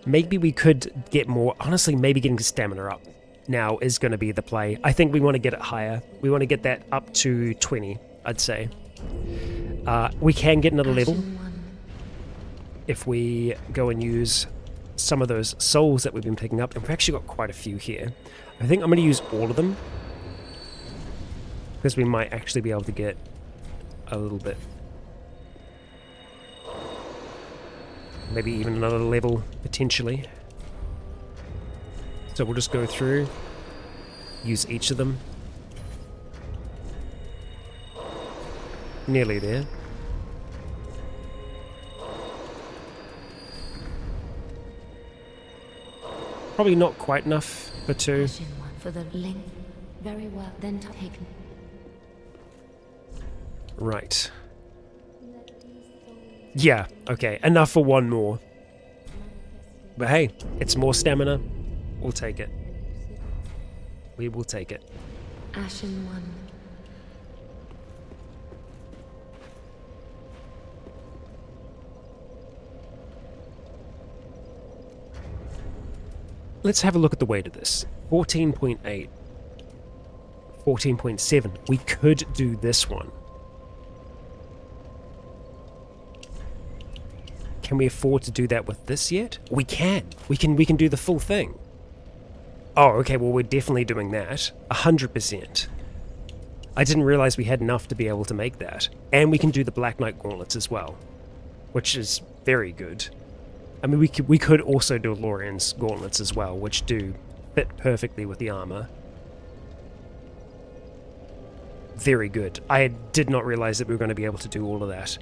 Maybe we could get more, honestly, maybe getting stamina up now is going to be the play. I think we want to get it higher. We want to get that up to 20, I'd say. We can get another level if we go and use some of those souls that we've been picking up, and we've actually got quite a few here. I think I'm going to use all of them because we might actually be able to get a little bit. Maybe even another level, potentially. So we'll just go through, use each of them. Nearly there. Probably not quite enough for 2. For the link. Very well, then taken. Right. Yeah, okay, enough for 1 more. But hey, it's more stamina. We'll take it. We will take it. Ashen One. let's have a look at the weight of this. 14.8. 14.7. We could do this one. Can we afford to do that with this yet? We can. We can do the full thing. Oh, okay, well, we're definitely doing that. 100%. I didn't realize we had enough to be able to make that. And we can do the Black Knight gauntlets as well, which is very good. I mean, we could also do Lorian's gauntlets as well, which do fit perfectly with the armor. Very good. I did not realize that we were going to be able to do all of that.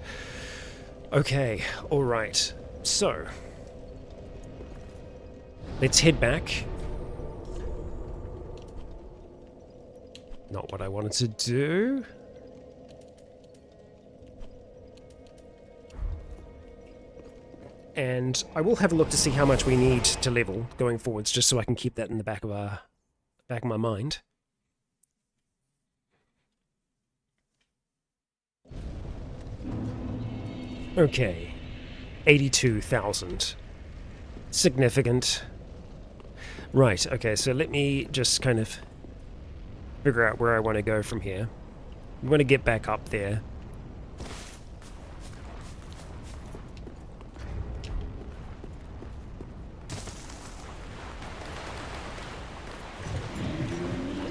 Okay, alright. So, let's head back. Not what I wanted to do. And I will have a look to see how much we need to level going forwards, just so I can keep that in the back of my mind. Okay, 82,000. Significant. Right, okay, so let me just kind of figure out where I want to go from here. We want to get back up there.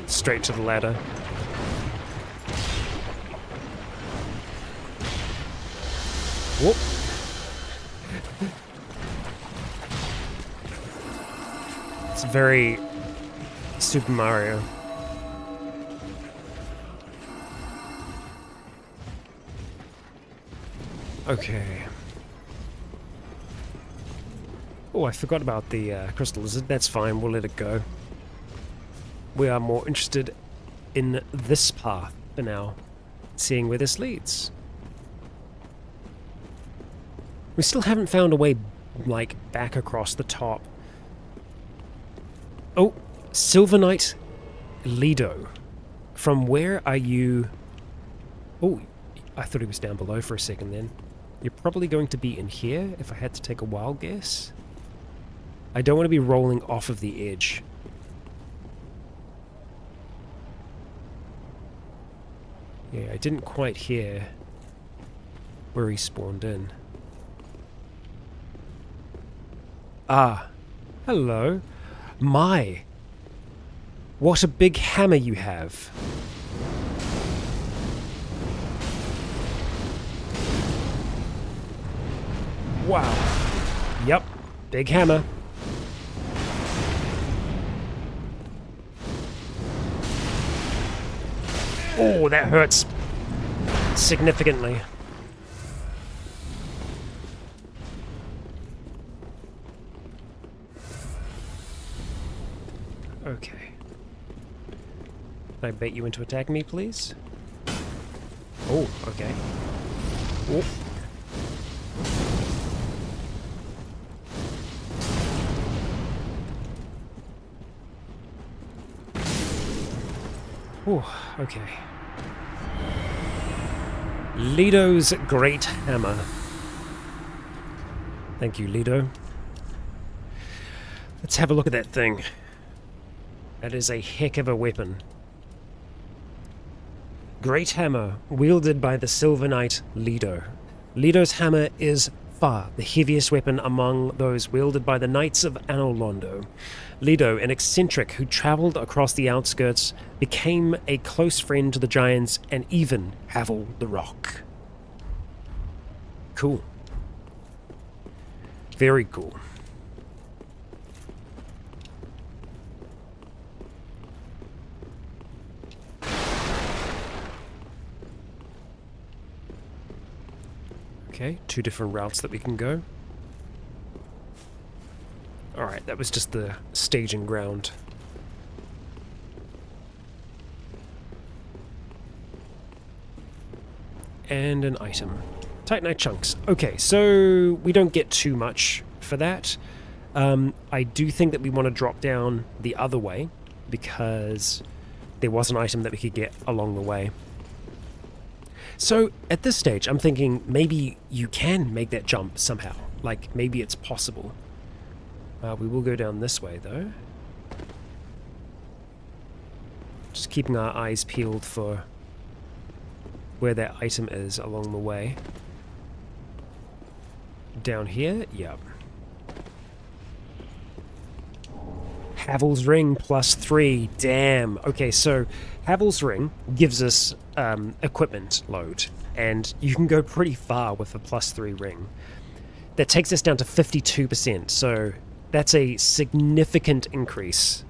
Straight to the ladder. Whoop. It's very Super Mario. Okay. Oh, I forgot about the crystal lizard. That's fine, we'll let it go. We are more interested in this path for now, seeing where this leads. We still haven't found a way, like, back across the top. Oh, Silver Knight Lido. From where are you... Oh, I thought he was down below for a second then. You're probably going to be in here, if I had to take a wild guess. I don't want to be rolling off of the edge. Yeah, I didn't quite hear where he spawned in. Ah, hello. My, what a big hammer you have. Wow. Yep, big hammer. Oh, that hurts significantly. Okay. Can I bait you into attacking me, please? Oh, okay. Oh. Oh, okay. Lido's Great Hammer. Thank you, Lido. Let's have a look at that thing. That is a heck of a weapon. Great Hammer, wielded by the Silver Knight Lido. Lido's hammer is far the heaviest weapon among those wielded by the Knights of Anor Londo. Lido, an eccentric who travelled across the outskirts, became a close friend to the Giants and even Havel the Rock. Cool. Very cool. Okay, 2 different routes that we can go. Alright, that was just the staging ground. And an item. Titanite chunks. Okay, so we don't get too much for that. I do think that we want to drop down the other way, because there was an item that we could get along the way. So, at this stage, I'm thinking maybe you can make that jump somehow. Like, maybe it's possible. We will go down this way, though. Just keeping our eyes peeled for where that item is along the way. Down here? Yep. Havel's Ring +3. Damn. Okay, so Havel's Ring gives us equipment load, and you can go pretty far with a +3 ring. That takes us down to 52%, so that's a significant increase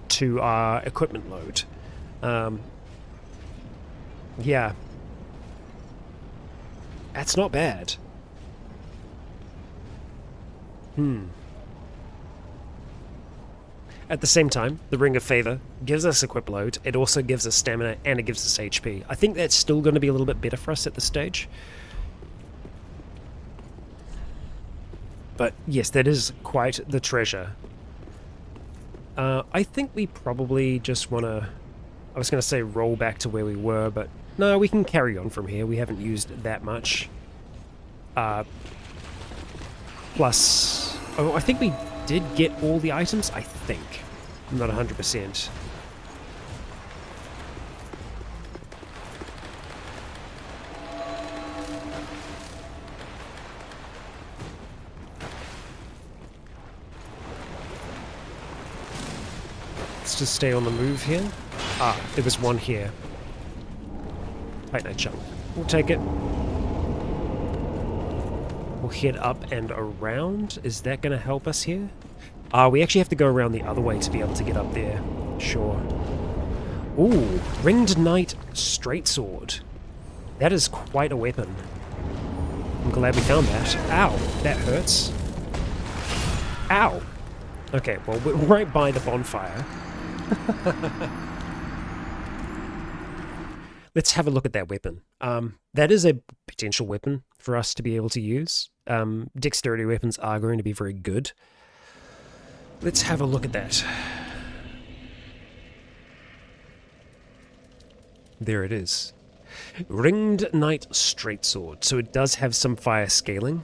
to our equipment load. Yeah. That's not bad. At the same time, the Ring of Favor gives us equip load, it also gives us stamina, and it gives us HP. I think that's still going to be a little bit better for us at this stage. But yes, that is quite the treasure. I think we probably just want to... I was going to say roll back to where we were, but no, we can carry on from here. We haven't used that much. Plus... Oh, I think we did get all the items, I think. I'm not 100%. Let's just stay on the move here. Ah, there was one here. Titanite chunk. We'll take it. We'll head up and around. Is that going to help us here? We actually have to go around the other way to be able to get up there. Sure. Ooh, Ringed Knight Straight Sword. That is quite a weapon. I'm glad we found that. Ow, that hurts. Ow. Okay, well, we're right by the bonfire. Let's have a look at that weapon. That is a potential weapon for us to be able to use. Dexterity weapons are going to be very good. Let's have a look at that. There it is. Ringed Knight Straight Sword. So it does have some fire scaling.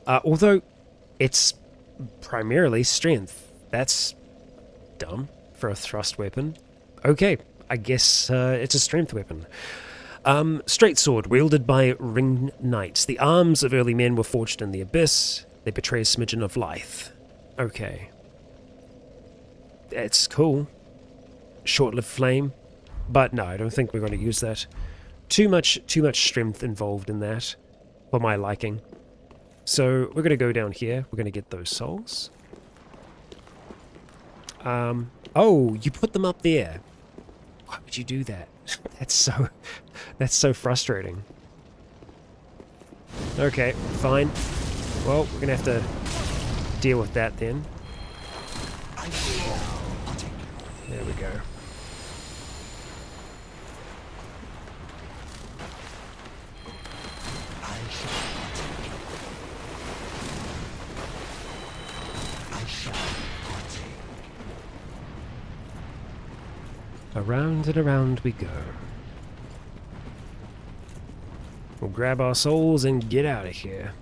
Although it's primarily strength. That's dumb for a thrust weapon. Okay, I guess it's a strength weapon. Straight sword, wielded by ringed knights. The arms of early men were forged in the abyss. They betray a smidgen of life. Okay. That's cool. Short-lived flame. But no, I don't think we're going to use that. Too much strength involved in that, for my liking. So we're going to go down here. We're going to get those souls. Oh, you put them up there. Why would you do that? That's so frustrating. Okay, fine. Well, we're gonna have to deal with that then. There we go. Around and around we go. We'll grab our souls and get out of here.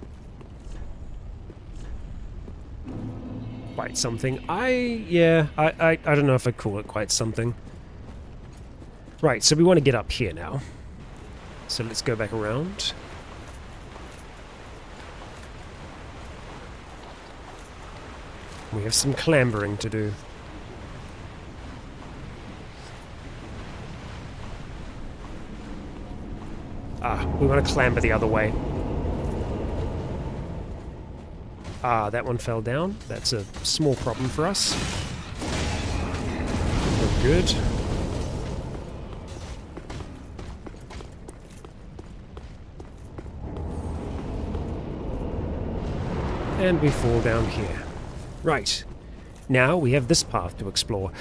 Quite something. I don't know if I'd call it quite something. Right, so we want to get up here now. So let's go back around. We have some clambering to do. We want to clamber the other way. That one fell down. That's a small problem for us. We're good. And we fall down here. Right. Now we have this path to explore.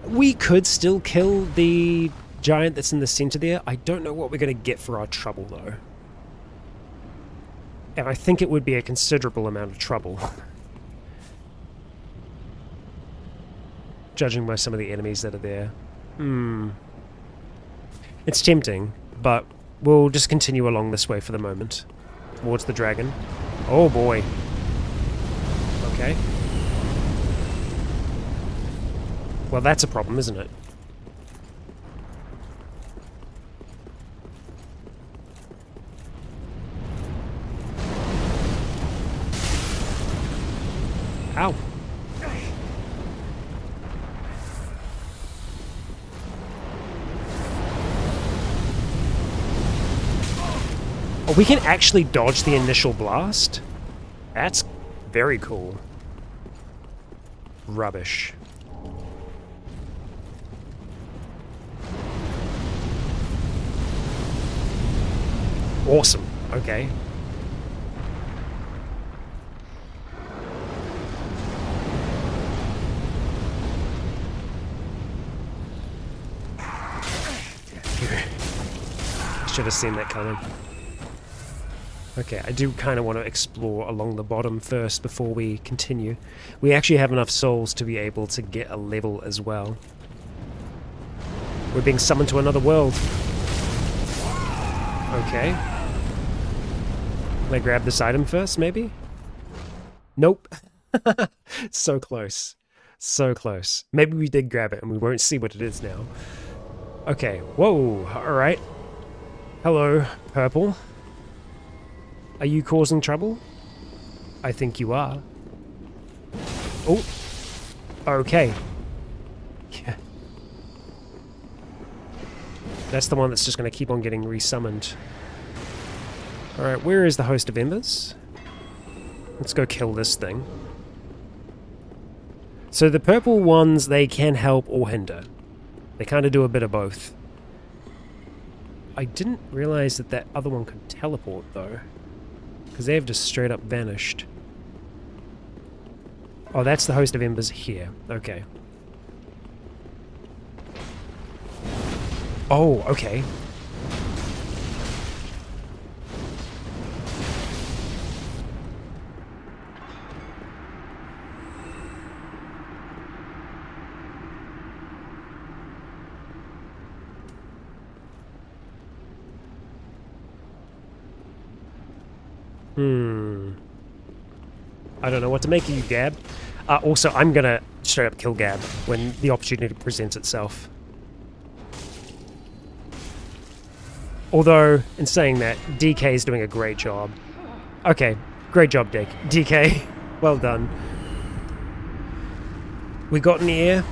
We could still kill the giant that's in the center there. I don't know what we're going to get for our trouble, though. And I think it would be a considerable amount of trouble. Judging by some of the enemies that are there. It's tempting, but we'll just continue along this way for the moment. towards the dragon. Oh boy. Okay. Well, that's a problem, isn't it? Ow. Oh, we can actually dodge the initial blast? That's very cool. Rubbish. Awesome. Okay. Should have seen that coming. Okay, I do kind of want to explore along the bottom first before we continue. We actually have enough souls to be able to get a level as well. We're being summoned to another world. Okay. Can I grab this item first, maybe? Nope. So close. So close. Maybe we did grab it and we won't see what it is now. Okay, whoa, alright. Hello, purple. Are you causing trouble? I think you are. Oh. Okay. Yeah. That's the one that's just going to keep on getting resummoned. Alright, where is the Host of Embers? Let's go kill this thing. So the purple ones, they can help or hinder. They kind of do a bit of both. I didn't realize that that other one could teleport, though. Because they have just straight up vanished. Oh, that's the Host of Embers here. Okay. Oh, okay. I don't know what to make of you, Gab. Also, I'm gonna straight up kill Gab when the opportunity presents itself. Although, in saying that, DK is doing a great job. Okay, great job, DK. Well done. We got an ear,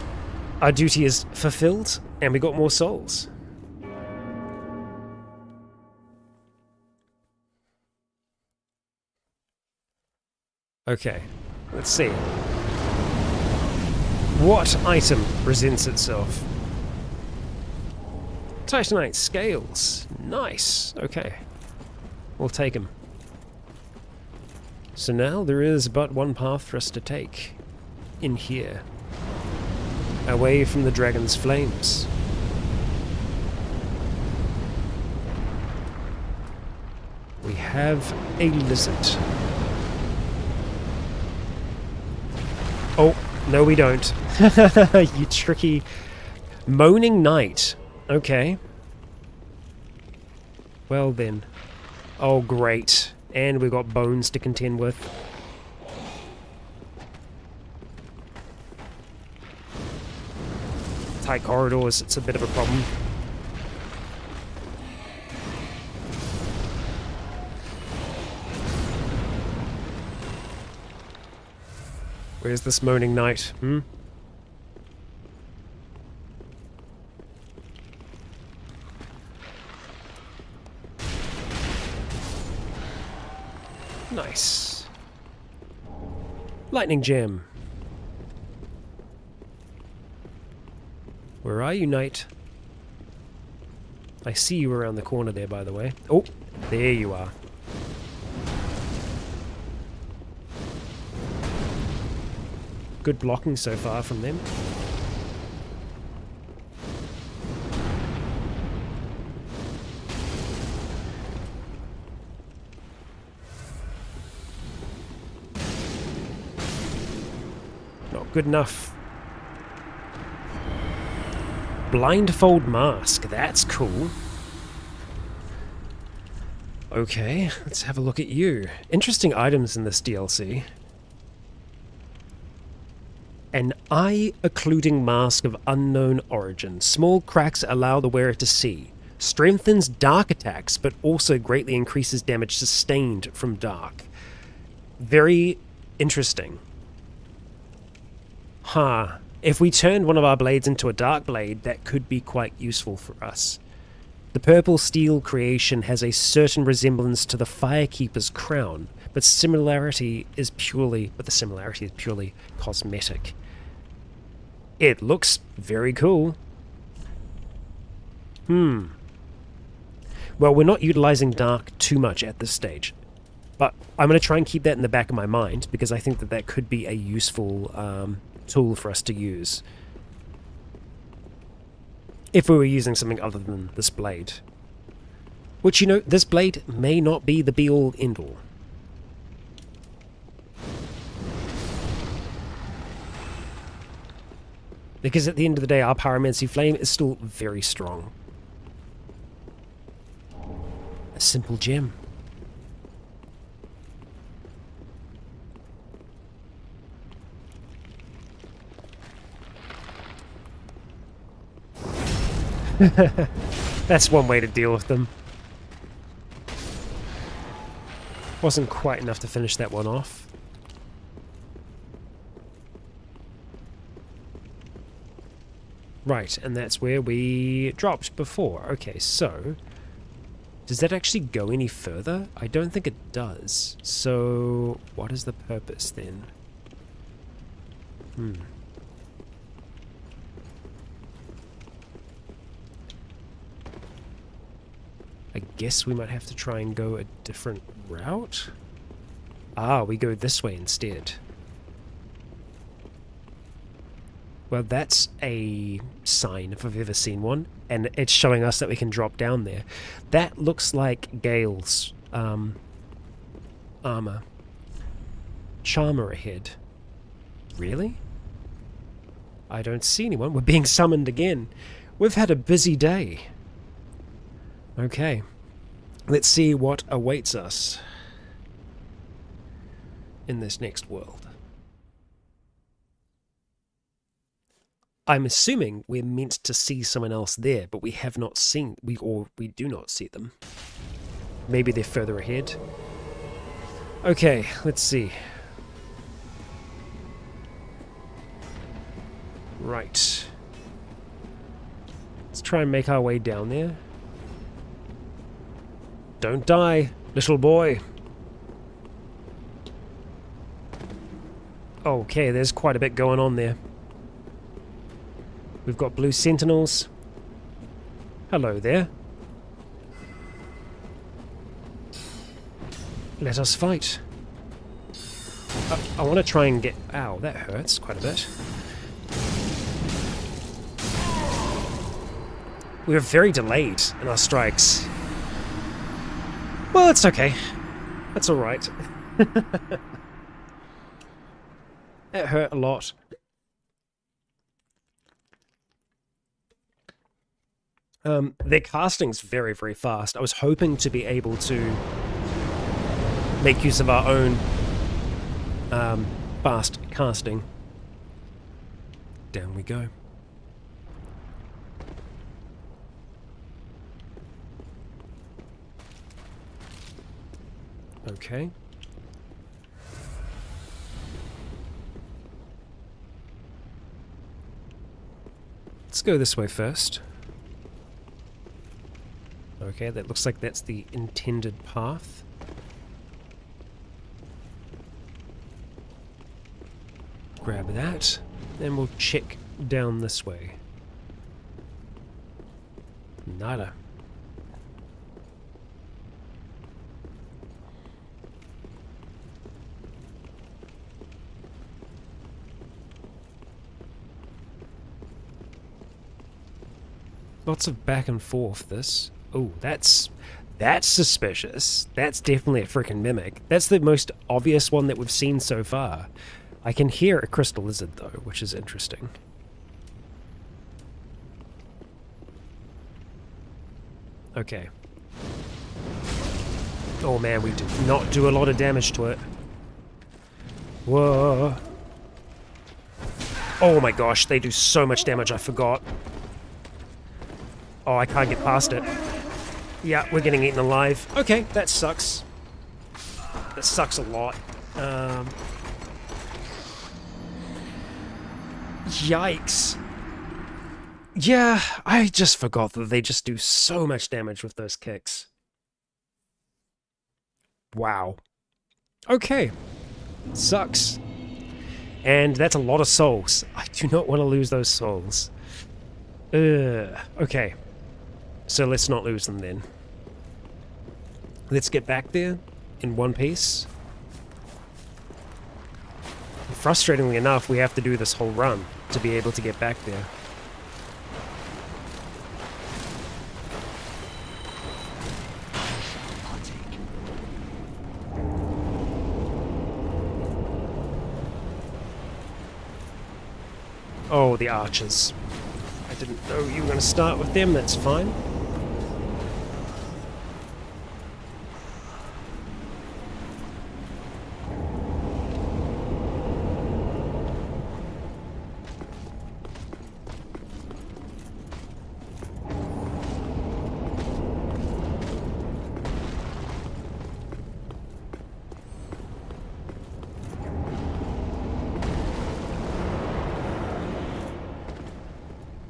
our duty is fulfilled, and we got more souls. Okay, let's see. What item presents itself? Titanite scales. Nice. Okay. We'll take them. So now there is but one path for us to take. In here. Away from the dragon's flames. We have a lizard. Oh, no we don't. You tricky... Moaning Knight. Okay. Well then. Oh great. And we've got bones to contend with. Tight corridors, it's a bit of a problem. Where's this Moaning Knight? Nice. Lightning Gem. Where are you, Knight? I see you around the corner there, by the way. Oh, there you are. Good blocking so far from them. Not good enough. Blindfold mask, that's cool. Okay, let's have a look at you. Interesting items in this DLC. An eye-occluding mask of unknown origin. Small cracks allow the wearer to see. Strengthens dark attacks, but also greatly increases damage sustained from dark. Very interesting. Huh. If we turned one of our blades into a dark blade, that could be quite useful for us. The purple steel creation has a certain resemblance to the Firekeeper's crown, but the similarity is purely cosmetic. It looks very cool. Well, we're not utilizing dark too much at this stage, but I'm going to try and keep that in the back of my mind, because I think that that could be a useful tool for us to use if we were using something other than this blade. Which, you know, this blade may not be the be-all, end-all. Because at the end of the day, our Pyromancy Flame is still very strong. A simple gem. That's one way to deal with them. Wasn't quite enough to finish that one off. Right, and that's where we dropped before. Okay, so does that actually go any further? I don't think it does. So what is the purpose then? I guess we might have to try and go a different route? Ah, we go this way instead. Well, that's a sign if I've ever seen one, and it's showing us that we can drop down there. That looks like Gale's armor. Charmer ahead. Really? I don't see anyone. We're being summoned again. We've had a busy day. Okay, let's see what awaits us in this next world. I'm assuming we're meant to see someone else there, but we have not seen, we do not see them. Maybe they're further ahead. Okay, let's see. Right. Let's try and make our way down there. Don't die, little boy. Okay, there's quite a bit going on there. We've got blue sentinels. Hello there. Let us fight. I want to try and get... Ow, that hurts quite a bit. We were very delayed in our strikes. Well, it's okay. That's alright. It hurt a lot. Their casting's very, very fast. I was hoping to be able to make use of our own fast casting. Down we go. Okay. Let's go this way first. Okay, that looks like that's the intended path. Grab that, then we'll check down this way. Nada. Lots of back and forth, this. Oh, that's suspicious. That's definitely a freaking mimic. That's the most obvious one that we've seen so far. I can hear a crystal lizard, though, which is interesting. Okay. Oh man, we did not do a lot of damage to it. Whoa. Oh my gosh, they do so much damage, I forgot. Oh, I can't get past it. Yeah, we're getting eaten alive. Okay, that sucks. That sucks a lot. Yikes. Yeah, I just forgot that they just do so much damage with those kicks. Wow. Okay. Sucks. And that's a lot of souls. I do not want to lose those souls. Okay. So let's not lose them then. Let's get back there in one piece. Frustratingly enough, we have to do this whole run to be able to get back there. Oh, the archers. I didn't know you were going to start with them, that's fine.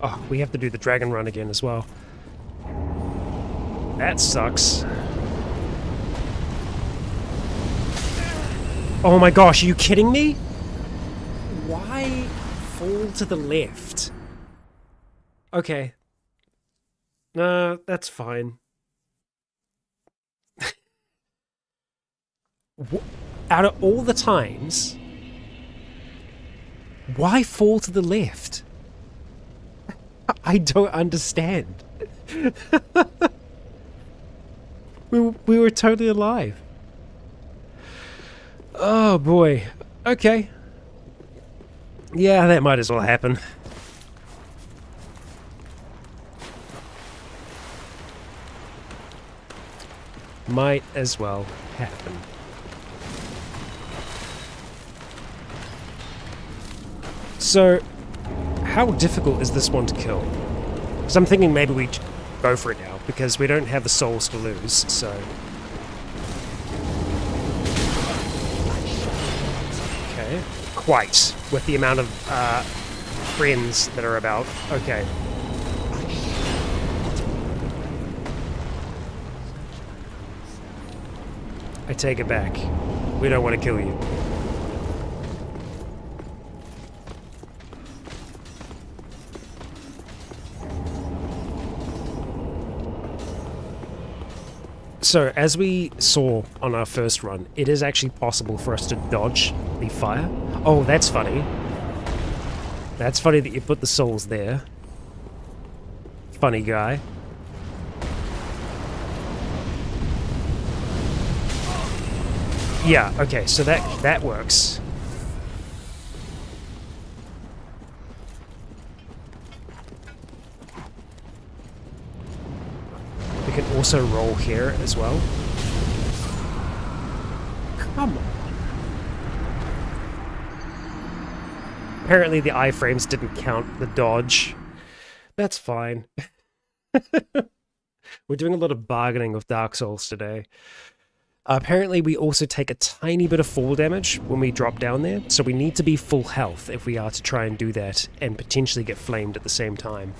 Oh, we have to do the dragon run again as well. That sucks. Oh my gosh, are you kidding me? Why fall to the left? Okay. No, that's fine. Out of all the times, why fall to the left? I don't understand. we were totally alive. Oh boy. Okay. Yeah, that might as well happen. Might as well happen. So, how difficult is this one to kill? Because I'm thinking maybe we go for it now, because we don't have the souls to lose, so... Okay. Quite, with the amount of friends that are about. Okay. I take it back. We don't want to kill you. So, as we saw on our first run, it is actually possible for us to dodge the fire. Oh, that's funny. That's funny that you put the souls there. Funny guy. Yeah, okay, so that works. We can also roll here as well. Come on. Apparently the iframes didn't count the dodge. That's fine. We're doing a lot of bargaining with Dark Souls today. Apparently we also take a tiny bit of fall damage when we drop down there, so we need to be full health if we are to try and do that and potentially get flamed at the same time.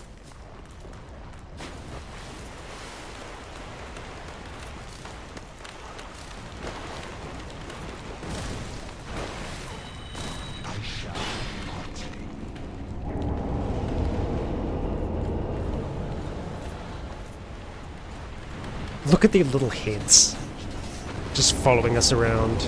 Look at their little heads. Just following us around.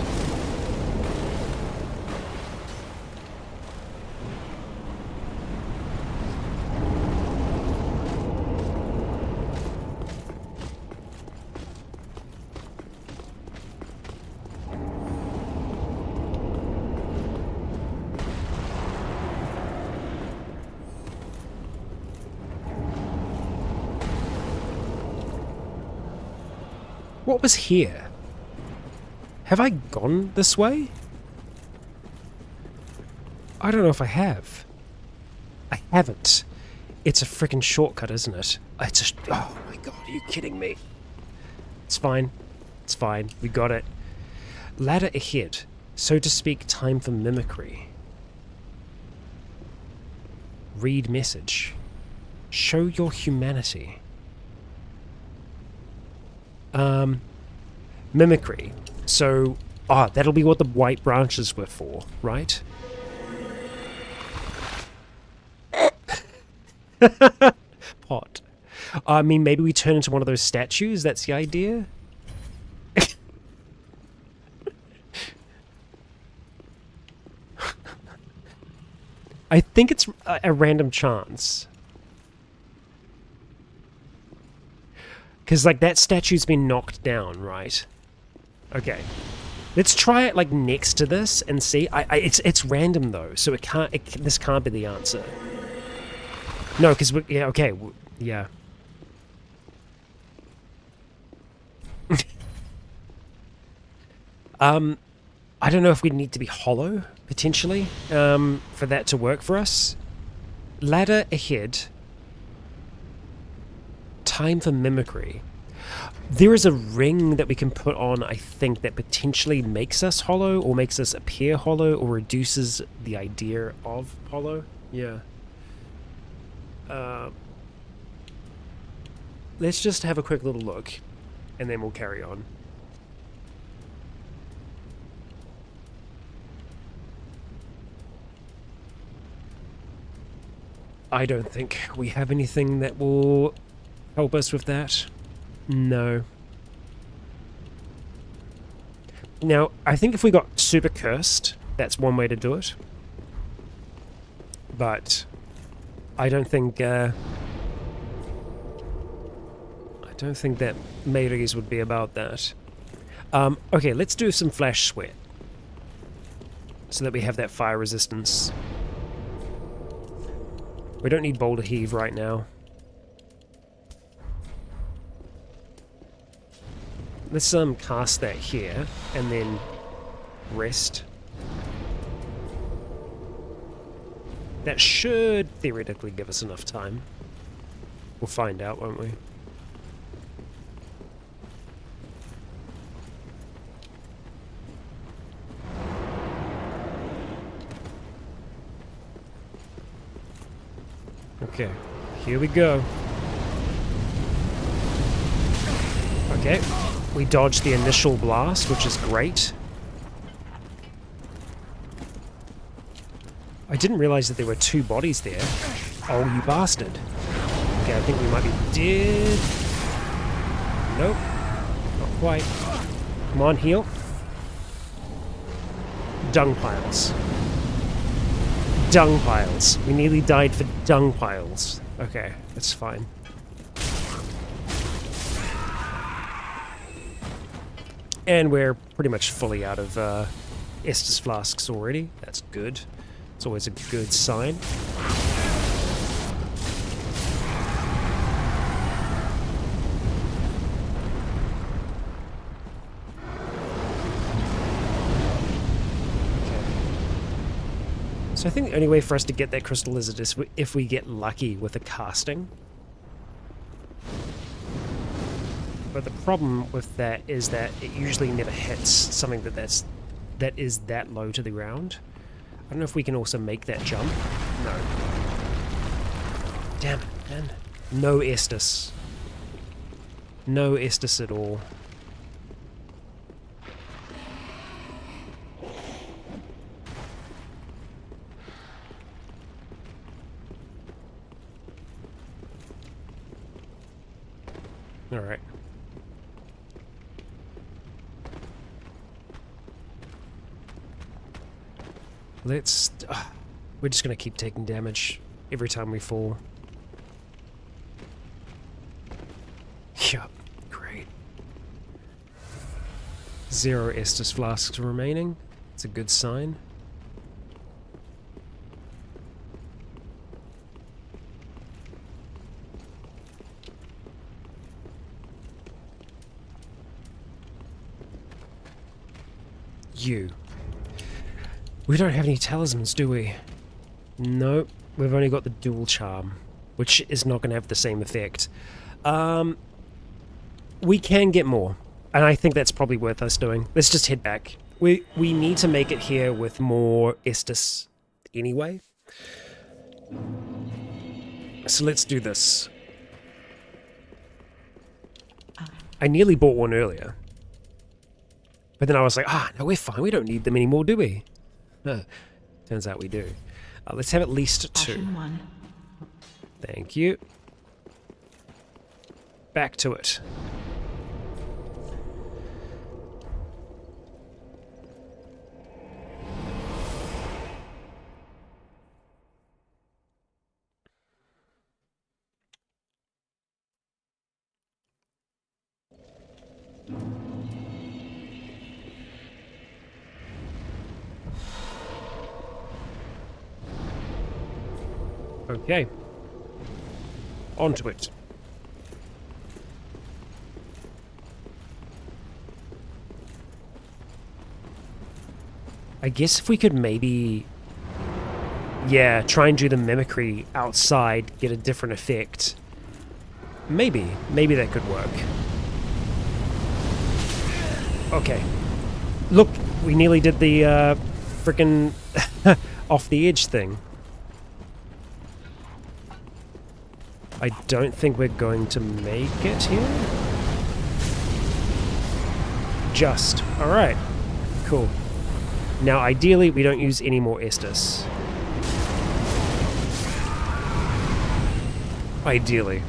What was here? Have I gone this way? I don't know if I have. I haven't. It's a freaking shortcut, isn't it? It's a... Oh my god, are you kidding me? It's fine. It's fine. We got it. Ladder ahead. So to speak, time for mimicry. Read message. Show your humanity. Mimicry. So, that'll be what the white branches were for, right? Pot. I mean, maybe we turn into one of those statues? That's the idea? I think it's a random chance. Because, like, that statue's been knocked down, right? Okay. Let's try it, like, next to this and see. It's random, though, so this can't be the answer. No, because, yeah, okay, yeah. I don't know if we need to be hollow, potentially, for that to work for us. Ladder ahead. Time for mimicry. There is a ring that we can put on, I think, that potentially makes us hollow, or makes us appear hollow, or reduces the idea of hollow. Yeah. Let's just have a quick little look, and then we'll carry on. I don't think we have anything that will help us with that. No. Now, I think if we got super cursed, that's one way to do it. But I don't think that Meiris would be about that. Okay, let's do some flash sweat, so that we have that fire resistance. We don't need boulder heave right now. Let's cast that here and then rest. That should theoretically give us enough time. We'll find out, won't we? Okay, here we go. Okay, we dodged the initial blast, which is great. I didn't realize that there were two bodies there. Oh, you bastard. Okay, I think we might be dead. Nope, not quite. Come on, heal. Dung piles. Dung piles. We nearly died for dung piles. Okay, that's fine. And we're pretty much fully out of Estus flasks already. That's good. It's always a good sign. So I think the only way for us to get that crystal lizard is if we get lucky with the casting. But the problem with that is that it usually never hits something that is that low to the ground. I don't know if we can also make that jump. No. Damn it, man. No Estus. No Estus at all. Alright. Let's... we're just going to keep taking damage every time we fall. Yup, great. 0 Estus flasks remaining. It's a good sign. you. We don't have any talismans, do we? No, we've only got the dual charm, which is not going to have the same effect. We can get more, and I think that's probably worth us doing. Let's just head back. We need to make it here with more Estus anyway. So let's do this. I nearly bought one earlier. But then I was like, no, we're fine. We don't need them anymore, do we? No. Turns out we do. Let's have at least 2. Thank you. Back to it. Okay. Onto it. I guess if we could maybe... yeah, try and do the mimicry outside, get a different effect. Maybe that could work. Okay. Look, we nearly did the frickin' off the edge thing. I don't think we're going to make it here. Just. Alright. Cool. Now, ideally, we don't use any more Estus. Ideally.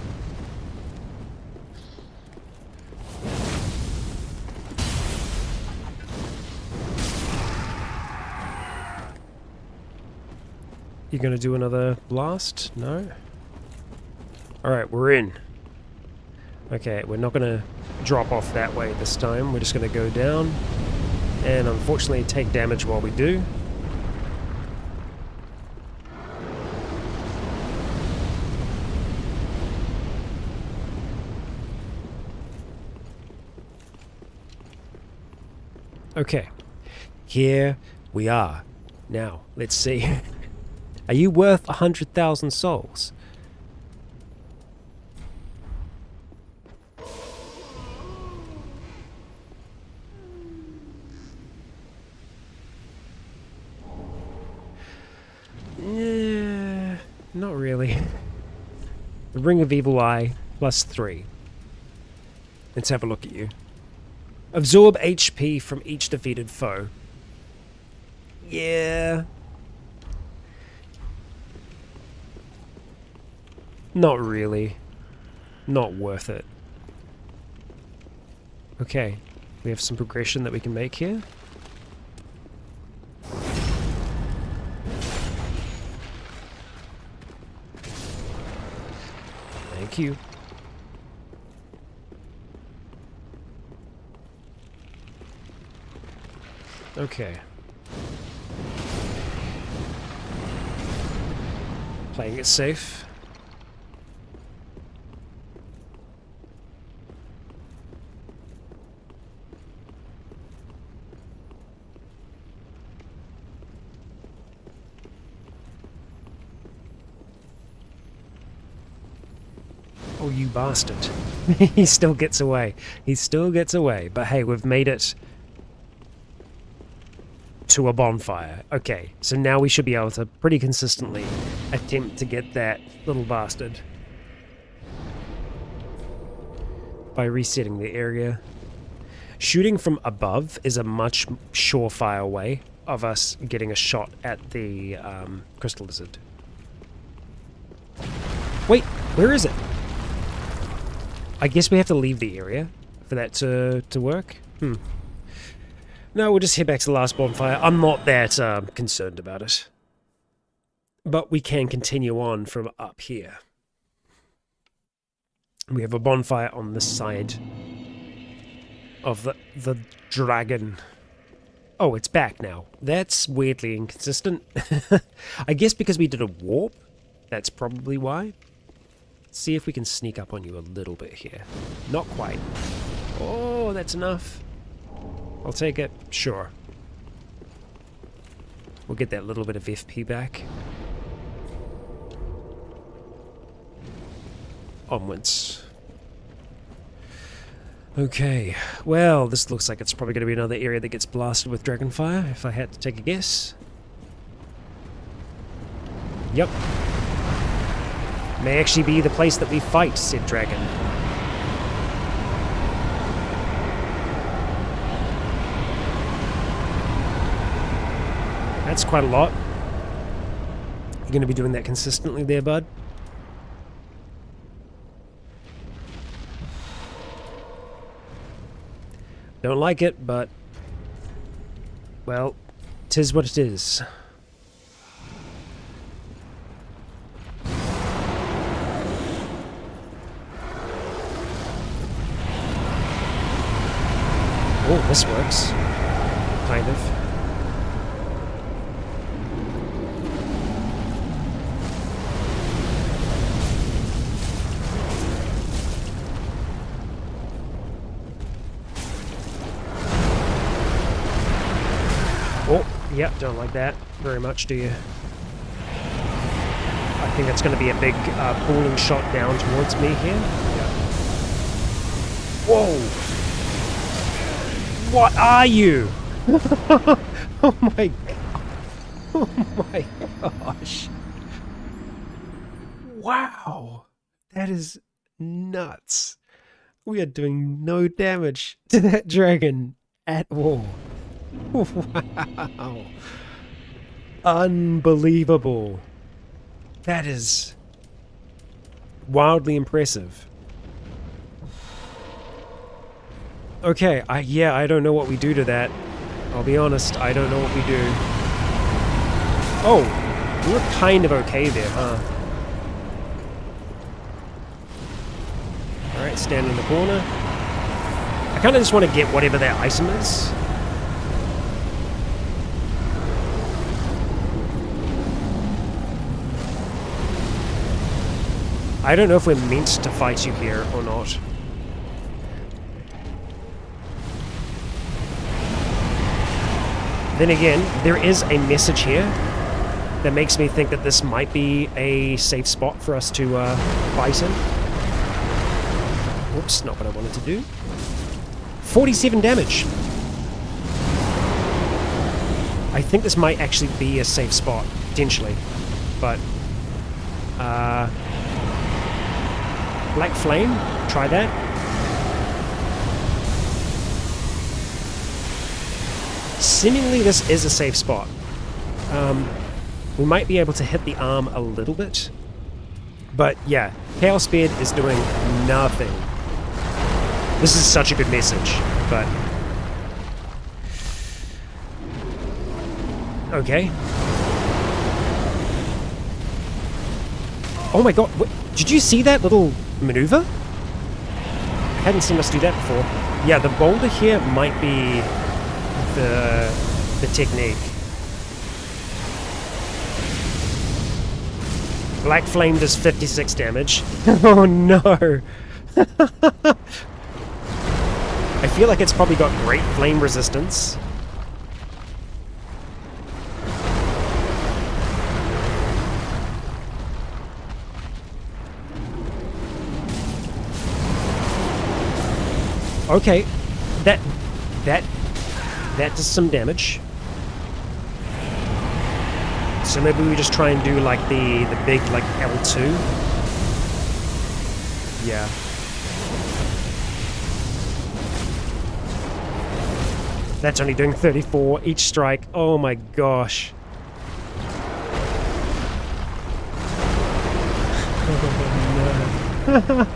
You gonna do another blast? No? Alright, we're in. Okay, we're not gonna drop off that way this time. We're just gonna go down and unfortunately take damage while we do. Okay, here we are. Now, let's see. Are you worth 100,000 souls? Not really. The Ring of Evil Eye +3. Let's have a look at you. Absorb HP from each defeated foe. Yeah. Not really. Not worth it. Okay. We have some progression that we can make here. Thank you. Okay. Playing it safe. Oh, you bastard. He still gets away. He still gets away. But hey, we've made it to a bonfire. Okay, so now we should be able to pretty consistently attempt to get that little bastard by resetting the area. Shooting from above is a much surefire way of us getting a shot at the crystal lizard. Wait, where is it? I guess we have to leave the area for that to work? No, we'll just head back to the last bonfire. I'm not that concerned about it. But we can continue on from up here. We have a bonfire on this side of the dragon. Oh, it's back now. That's weirdly inconsistent. I guess because we did a warp, that's probably why. Let's see if we can sneak up on you a little bit here. Not quite. Oh, that's enough. I'll take it. Sure. We'll get that little bit of FP back. Onwards. Okay, well, this looks like it's probably going to be another area that gets blasted with Dragonfire, if I had to take a guess. Yep. May actually be the place that we fight, said Dragon. That's quite a lot. You're going to be doing that consistently there, bud? Don't like it, but... well, 'tis what it is. Oh, this works. Kind of. Oh, yeah, don't like that very much, do you? I think it's going to be a big pulling shot down towards me here. Yeah. Whoa! What are you? Oh my god. Oh my gosh. Wow. That is nuts. We are doing no damage to that dragon at all. Wow. Unbelievable. That is wildly impressive. Okay, I don't know what we do to that. I'll be honest, I don't know what we do. Oh, we were kind of okay there, huh? Alright, stand in the corner. I kind of just want to get whatever that item is. I don't know if we're meant to fight you here or not. Then again, there is a message here that makes me think that this might be a safe spot for us to fight in. Whoops, not what I wanted to do. 47 damage. I think this might actually be a safe spot, potentially. But, Black Flame, try that. Seemingly this is a safe spot. We might be able to hit the arm a little bit. But yeah, Chaos Beard is doing nothing. This is such a good message, but... okay. Oh my god, did you see that little maneuver? I hadn't seen us do that before. Yeah, the boulder here might be the technique. Black Flame does 56 damage. Oh no! I feel like it's probably got great flame resistance. Okay, that does some damage. So maybe we just try and do like the big like L2. Yeah. That's only doing 34 each strike. Oh my gosh. Oh no.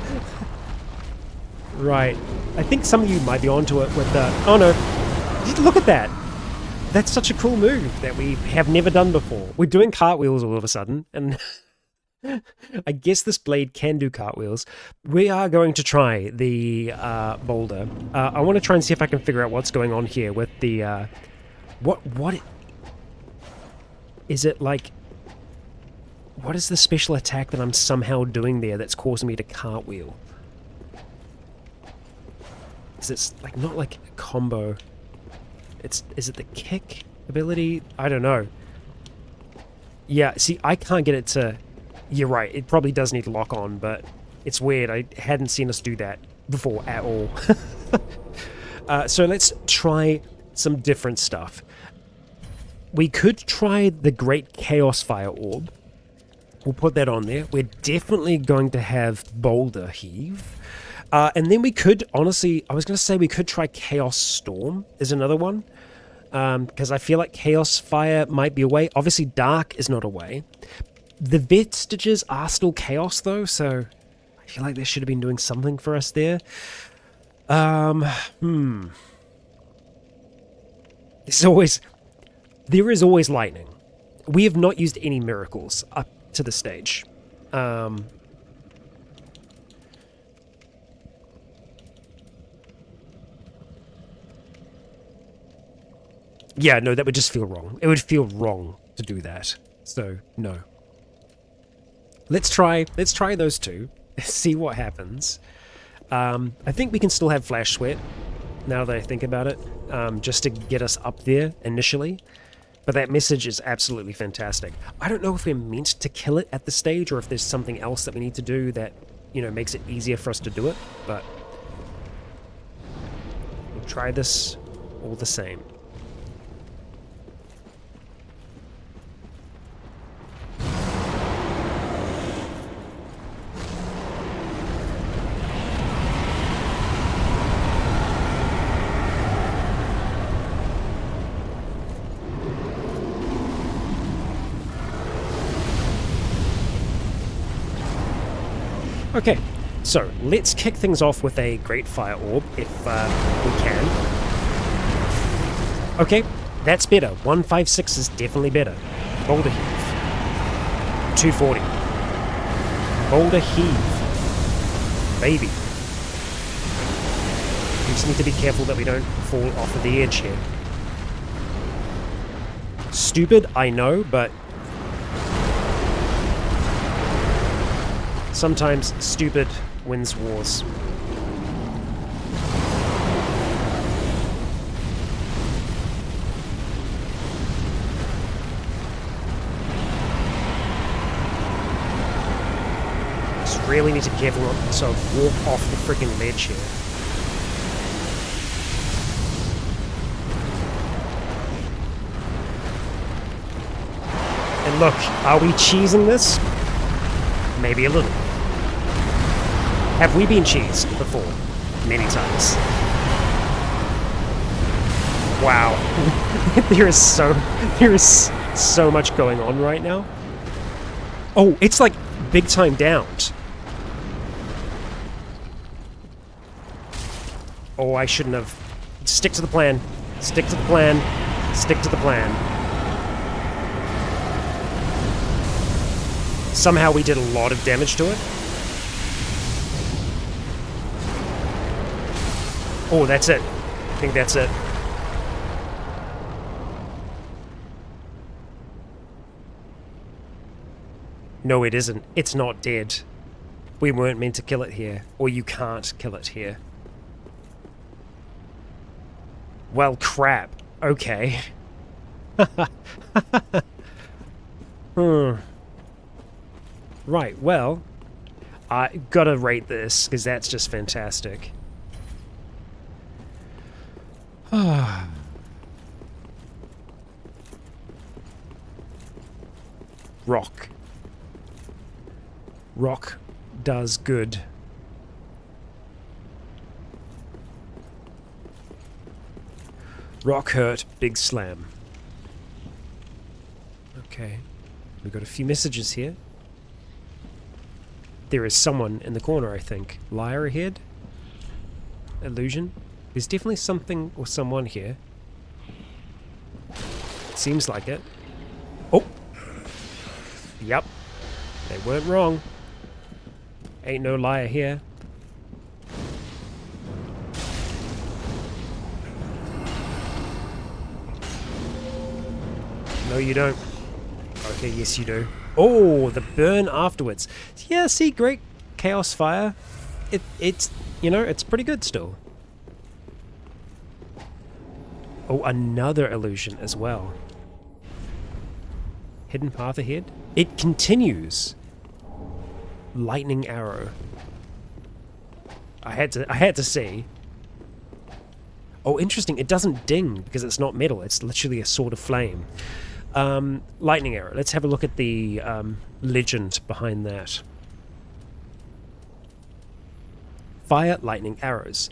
Right. I think some of you might be onto it with the... oh no. Look at that. That's such a cool move that we have never done before. We're doing cartwheels all of a sudden, and I guess this blade can do cartwheels. We are going to try the boulder. I want to try and see if I can figure out what's going on here with the... What is it like... what is the special attack that I'm somehow doing there that's causing me to cartwheel? Is it like not like a combo? Is it the kick ability? I don't know. Yeah, see, I can't get it to... You're right, it probably does need to lock on, but it's weird. I hadn't seen us do that before at all. So let's try some different stuff. We could try the Great Chaos Fire Orb. We'll put that on there. We're definitely going to have Boulder Heave. And then we could, honestly, I was going to say we could try Chaos Storm is another one. Because I feel like Chaos Fire might be a way. Obviously, Dark is not a way. The Vestiges are still Chaos, though, so I feel like they should have been doing something for us there. There is always lightning. We have not used any miracles up to the stage. Yeah, no, that would just feel wrong. It would feel wrong to do that. So, no. Let's try those two. See what happens. I think we can still have Flash Sweat, now that I think about it, just to get us up there initially. But that message is absolutely fantastic. I don't know if we're meant to kill it at the stage or if there's something else that we need to do that, you know, makes it easier for us to do it, but we'll try this all the same. Okay, so let's kick things off with a Great Fire Orb, if we can. Okay, that's better. 156 is definitely better. Boulder Heave. 240. Boulder Heave. Baby. We just need to be careful that we don't fall off of the edge here. Stupid, I know, but sometimes stupid wins wars. Just really need to be careful not to walk off the freaking ledge here. And look, are we cheesing this? Maybe a little. Have we been cheesed before? Many times. Wow. there is so much going on right now. Oh, it's like big time downed. Oh, I shouldn't have. Stick to the plan. Stick to the plan. Stick to the plan. Somehow we did a lot of damage to it. Oh, that's it. I think that's it. No, it isn't. It's not dead. We weren't meant to kill it here. Or you can't kill it here. Well, crap. Okay. Right, well, I gotta rate this, because that's just fantastic. Rock. Rock does good. Rock hurt, big slam. Okay, we got a few messages here. There is someone in the corner, I think. Liar ahead? Illusion? There's definitely something or someone here. Seems like it. Oh! Yep. They weren't wrong. Ain't no liar here. No, you don't. Okay, yes you do. Oh, the burn afterwards. Yeah, see, Great Chaos Fire. It's, you know, it's pretty good still. Oh, another illusion as well. Hidden path ahead. It continues. Lightning arrow. I had to see. Oh, interesting. It doesn't ding because it's not metal. It's literally a sword of flame. Lightning arrow. Let's have a look at the legend behind that. Fire lightning arrows.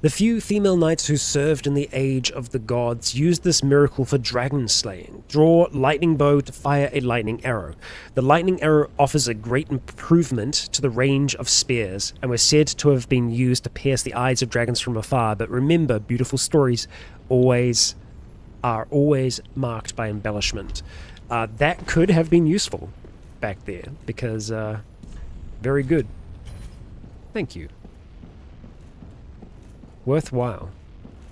The few female knights who served in the Age of the Gods used this miracle for dragon slaying. Draw lightning bow to fire a lightning arrow. The lightning arrow offers a great improvement to the range of spears, and was said to have been used to pierce the eyes of dragons from afar. But remember, beautiful stories are always marked by embellishment. That could have been useful back there, because very good. Thank you. Worthwhile.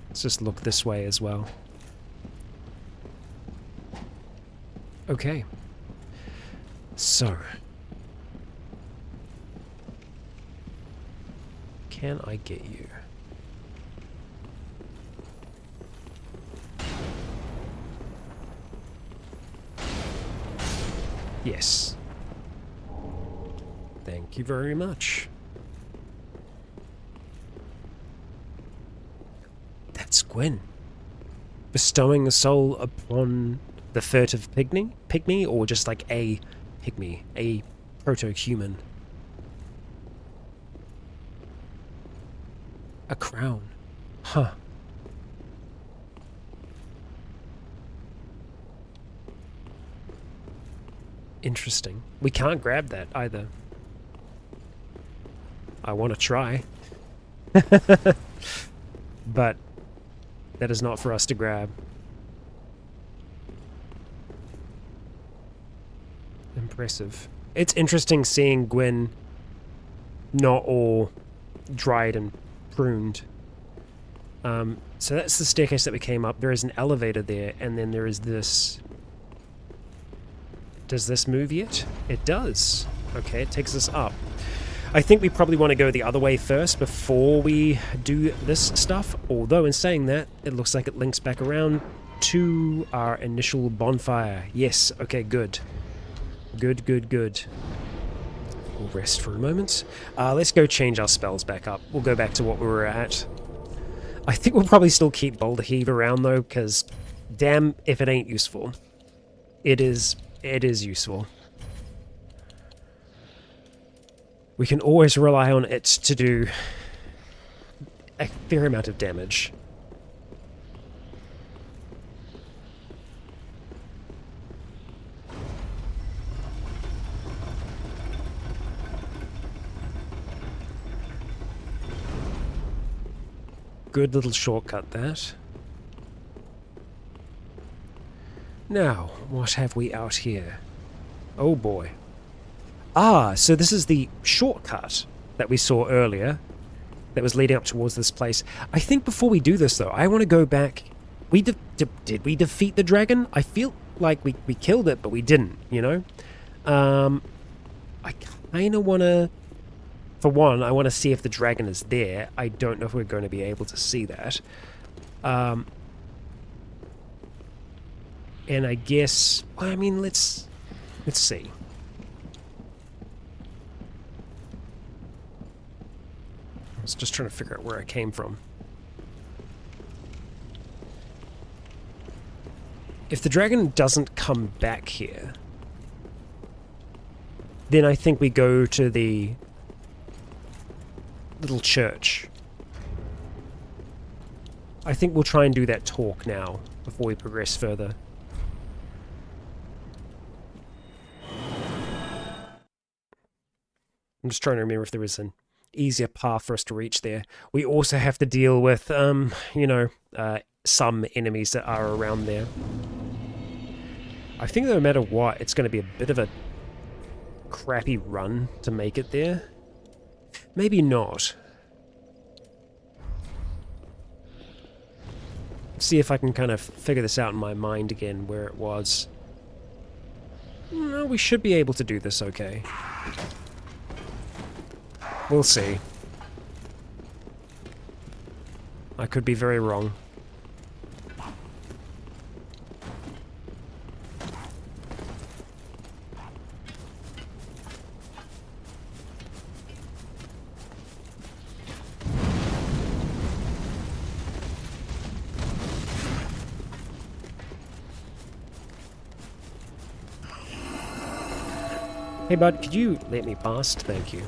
Let's just look this way as well. Okay. So. Can I get you? Yes. Thank you very much. That's Gwyn. Bestowing a soul upon the furtive pygmy, or just like a pygmy, a proto-human. A crown. Huh. Interesting. We can't grab that either. I want to try. But that is not for us to grab. Impressive. It's interesting seeing Gwyn not all dried and pruned. So that's the staircase that we came up. There is an elevator there, and then there is this. Does this move yet? It does. Okay, it takes us up. I think we probably want to go the other way first before we do this stuff, although in saying that, it looks like it links back around to our initial bonfire. Yes, okay, good. Good, good, good. We'll rest for a moment. Let's go change our spells back up. We'll go back to what we were at. I think we'll probably still keep Boulder Heave around though, because damn if it ain't useful. It is useful. We can always rely on it to do a fair amount of damage. Good little shortcut, that. Now, what have we out here? Oh boy. Ah, so this is the shortcut that we saw earlier that was leading up towards this place. I think before we do this, though, I want to go back. Did we defeat the dragon? I feel like we killed it, but we didn't, you know? I kind of want to... For one, I want to see if the dragon is there. I don't know if we're going to be able to see that. And I guess... I mean, let's see. I was just trying to figure out where I came from. If the dragon doesn't come back here, then I think we go to the little church. I think we'll try and do that talk now before we progress further. I'm just trying to remember if there was an easier path for us to reach there. We also have to deal with, you know, some enemies that are around there. I think no matter what, it's going to be a bit of a crappy run to make it there. Maybe not. See if I can kind of figure this out in my mind again, where it was. No, we should be able to do this okay. We'll see. I could be very wrong. Hey bud, could you let me past? Thank you.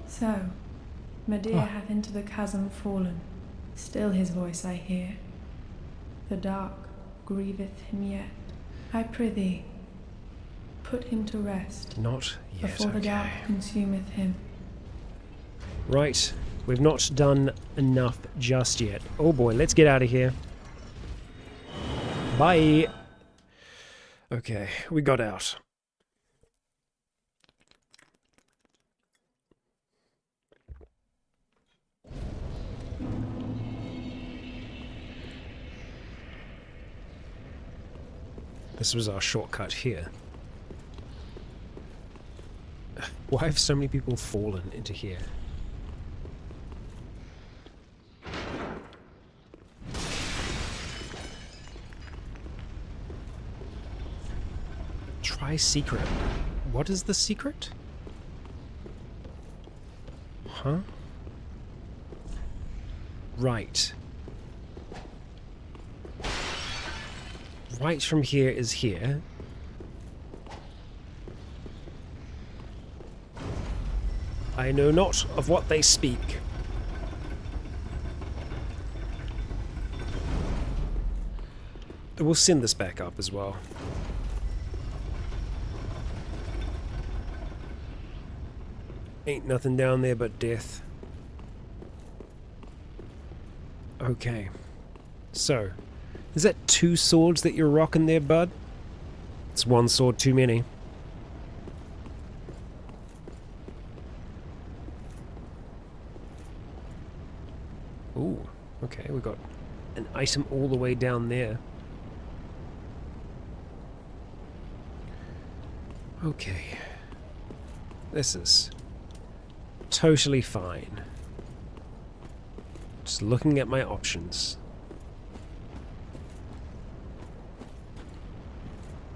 So, Medea hath into the chasm fallen, still his voice I hear. The dark grieveth him yet. I prithee, put him to rest, Not yet, before the dark consumeth him. Right, we've not done enough just yet. Oh boy, let's get out of here. Bye! Okay, we got out. This was our shortcut here. Why have so many people fallen into here? Try secret. What is the secret? Huh? Right. Right from here is here. I know not of what they speak. We'll send this back up as well. Ain't nothing down there but death. Okay. So, is that 2 swords that you're rocking there, bud? It's 1 sword too many. Ooh, okay, we got an item all the way down there. Okay. This is totally fine. Just looking at my options.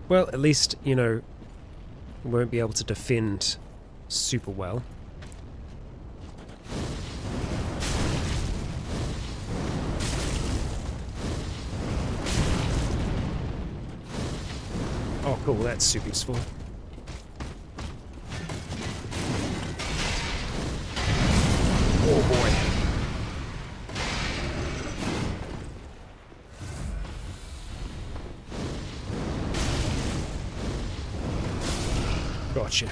Well, at least, you know, we won't be able to defend super well. Oh, cool, that's super useful. Oh boy. Gotcha.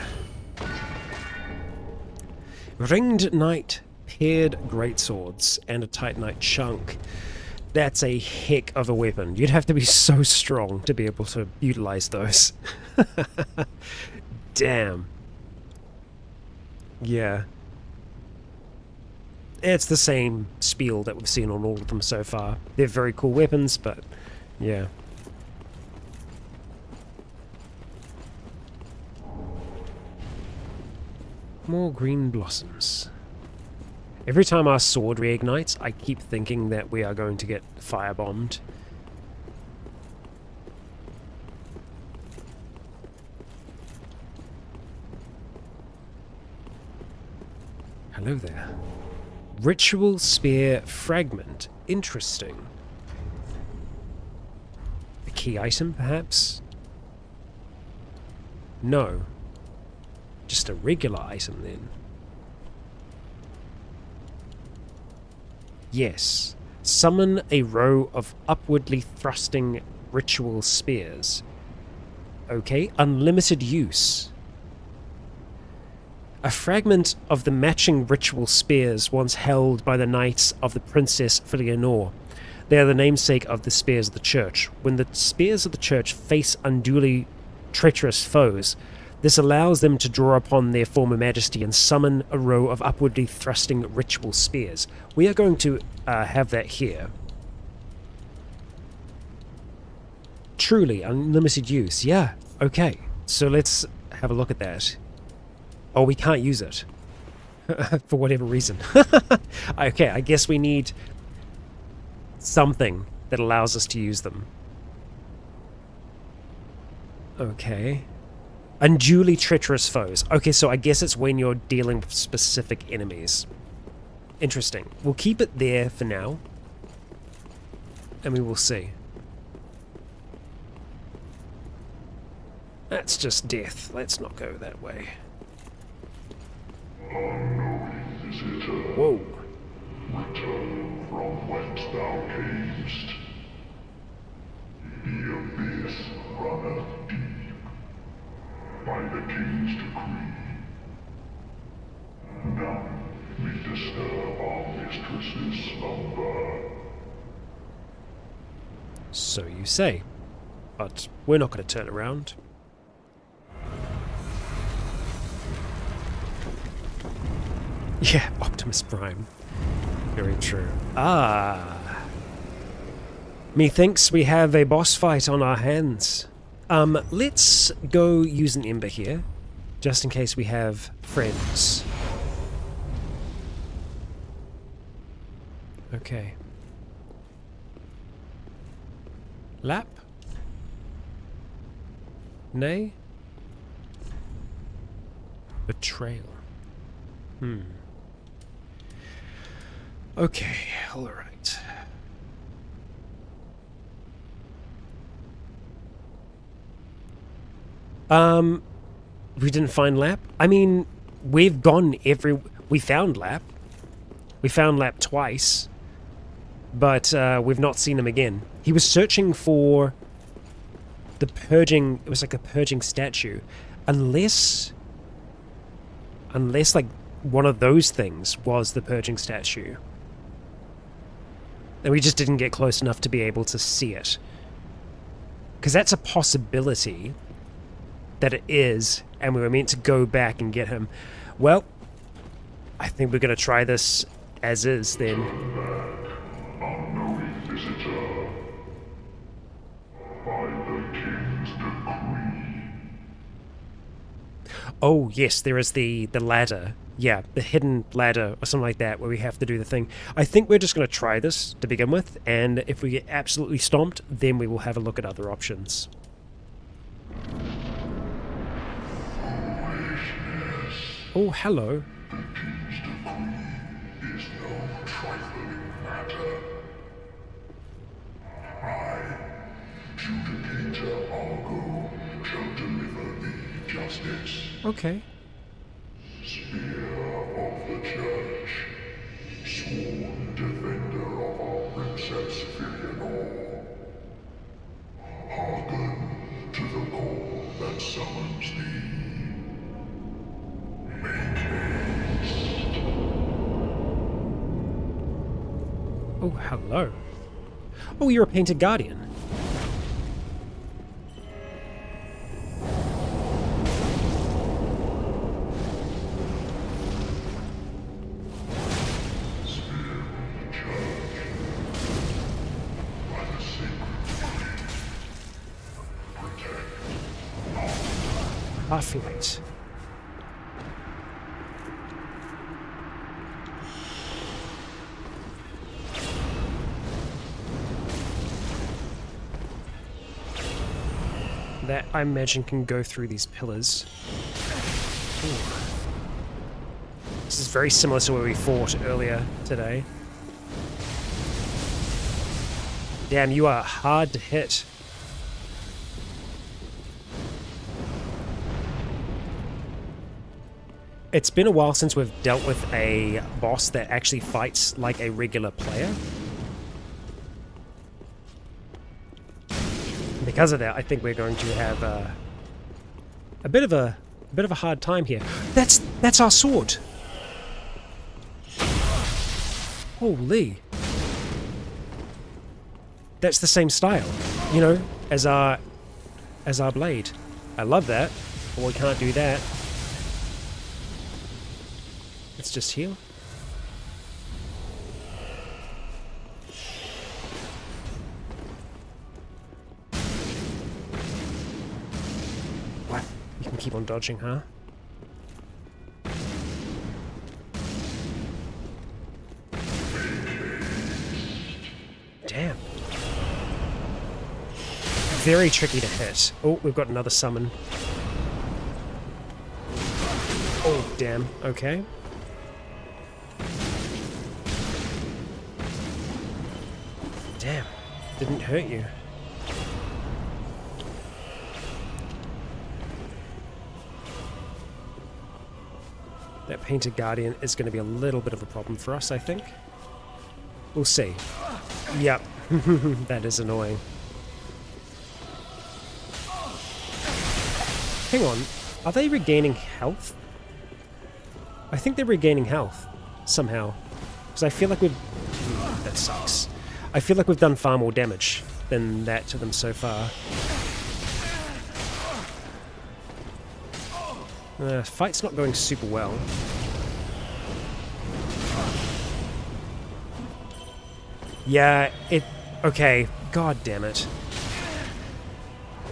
Ringed Knight, paired greatswords, and a Titanite chunk. That's a heck of a weapon. You'd have to be so strong to be able to utilize those. Damn. Yeah. It's the same spiel that we've seen on all of them so far. They're very cool weapons, but yeah. More green blossoms. Every time our sword reignites, I keep thinking that we are going to get firebombed. Hello there. Ritual Spear Fragment. Interesting. A key item, perhaps? No. Just a regular item, then. Yes. Summon a row of upwardly thrusting ritual spears. Okay, unlimited use. A fragment of the matching ritual spears once held by the Knights of the Princess Filianore. They are the namesake of the spears of the Church. When the spears of the Church face unduly treacherous foes, this allows them to draw upon their former majesty and summon a row of upwardly thrusting ritual spears. We are going to have that here. Truly, unlimited use. Yeah, okay. So let's have a look at that. Oh, we can't use it. For whatever reason. Okay, I guess we need something that allows us to use them. Okay. Unduly treacherous foes. Okay, so I guess it's when you're dealing with specific enemies. Interesting. We'll keep it there for now. And we will see. That's just death. Let's not go that way. Whoa. Return from whence thou camest. The abyss runneth deep by the king's decree. None may disturb our mistress's slumber. So you say. But we're not going to turn around. Yeah, Optimus Prime. Very true. Ah. Methinks we have a boss fight on our hands. Let's go use an Ember here, just in case we have friends. Okay. Lap? Nay? Betrayal. Okay, alright. We didn't find Lap? I mean, we've gone we found Lap. We found Lap twice. But, we've not seen him again. He was searching for the purging... It was like a purging statue. Unless, like, one of those things was the purging statue. And we just didn't get close enough to be able to see it. Because that's a possibility that it is, and we were meant to go back and get him. Well, I think we're going to try this as is, then. Unknowing visitor, by the king's decree. Oh, yes, there is the ladder. Yeah, the hidden ladder or something like that where we have to do the thing. I think we're just going to try this to begin with, and if we get absolutely stomped, then we will have a look at other options. Oh, hello. The king's decree is no trifling matter. I, Judicator Argo, shall deliver thee justice. Okay. Spear of the Church, sworn defender of our Princess Filianor. Hearken to the call that summons thee. Make haste. Oh, hello. Oh, you're a painted guardian. Half-light. That, I imagine, can go through these pillars. Ooh. This is very similar to where we fought earlier today. Damn, you are hard to hit. It's been a while since we've dealt with a boss that actually fights like a regular player. Because of that, I think we're going to have a bit of a hard time here. That's our sword. Holy. That's the same style, you know, as our blade. I love that. But we can't do that. Let's just heal. What? You can keep on dodging, huh? Damn. Very tricky to hit. Oh, we've got another summon. Oh, damn. Okay. Damn. Didn't hurt you. That Painted Guardian is going to be a little bit of a problem for us, I think. We'll see. Yep. That is annoying. Hang on. Are they regaining health? I think they're regaining health. Somehow. Because I feel like we've... that sucks. I feel like we've done far more damage than that to them so far. Fight's not going super well. Yeah, okay, god damn it.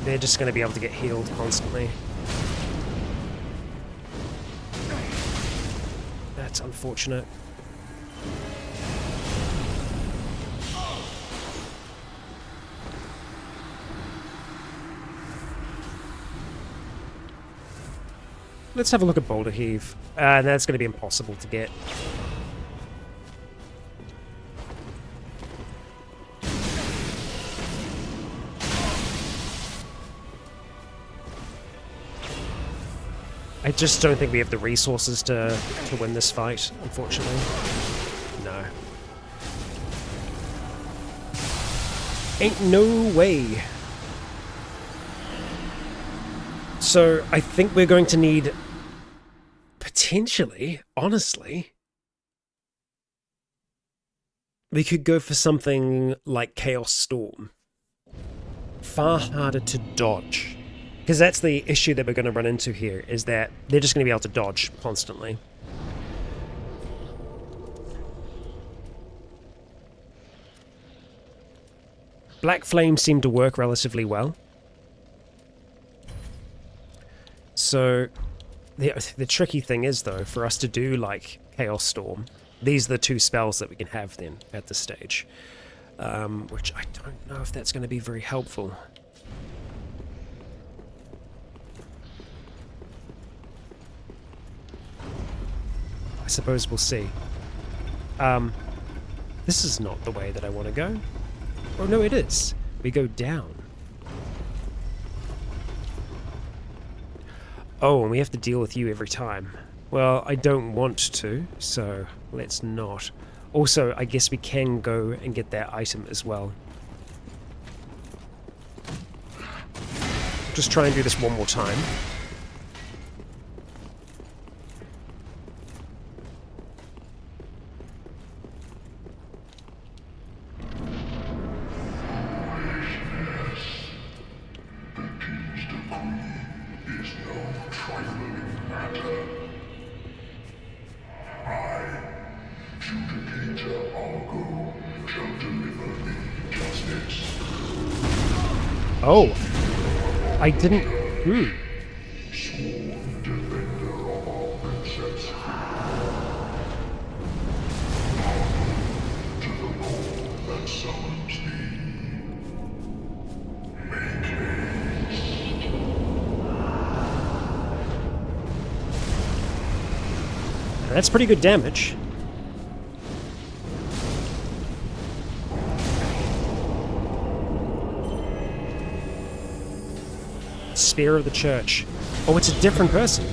They're just going to be able to get healed constantly. That's unfortunate. Let's have a look at Boulder Heave. That's going to be impossible to get. I just don't think we have the resources to win this fight, unfortunately. No. Ain't no way. So I think we're going to need, potentially, honestly, we could go for something like Chaos Storm. Far harder to dodge. Because that's the issue that we're going to run into here, is that they're just going to be able to dodge constantly. Black Flame seemed to work relatively well. So, the tricky thing is, though, for us to do, like, Chaos Storm, these are the two spells that we can have, then, at this stage. Which I don't know if that's going to be very helpful. I suppose we'll see. This is not the way that I want to go. Oh, no, it is. We go down. Oh, and we have to deal with you every time. Well, I don't want to, so let's not. Also, I guess we can go and get that item as well. Just try and do this one more time. Oh, I didn't. That's pretty good damage. Spear of the Church. Oh, it's a different person.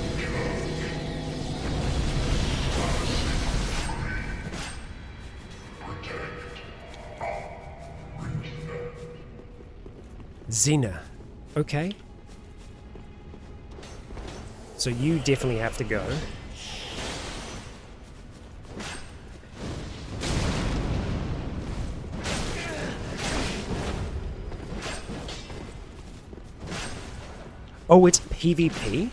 Xena. Okay. So you definitely have to go. Oh, it's PvP?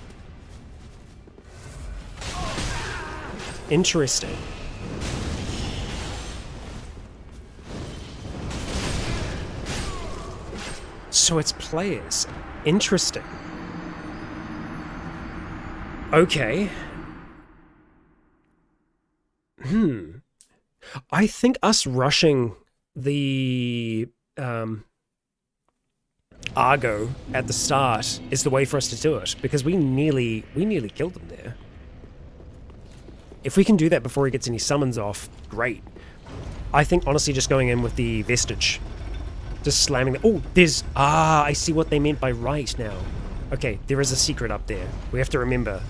Interesting. So it's players. Interesting. Okay. I think us rushing the Argo at the start is the way for us to do it, because we nearly killed them there. If we can do that before he gets any summons off, great. I think honestly just going in with the Vestige, just slamming the... Oh, there's... Ah, I see what they meant by right now. Okay, there is a secret up there. We have to remember.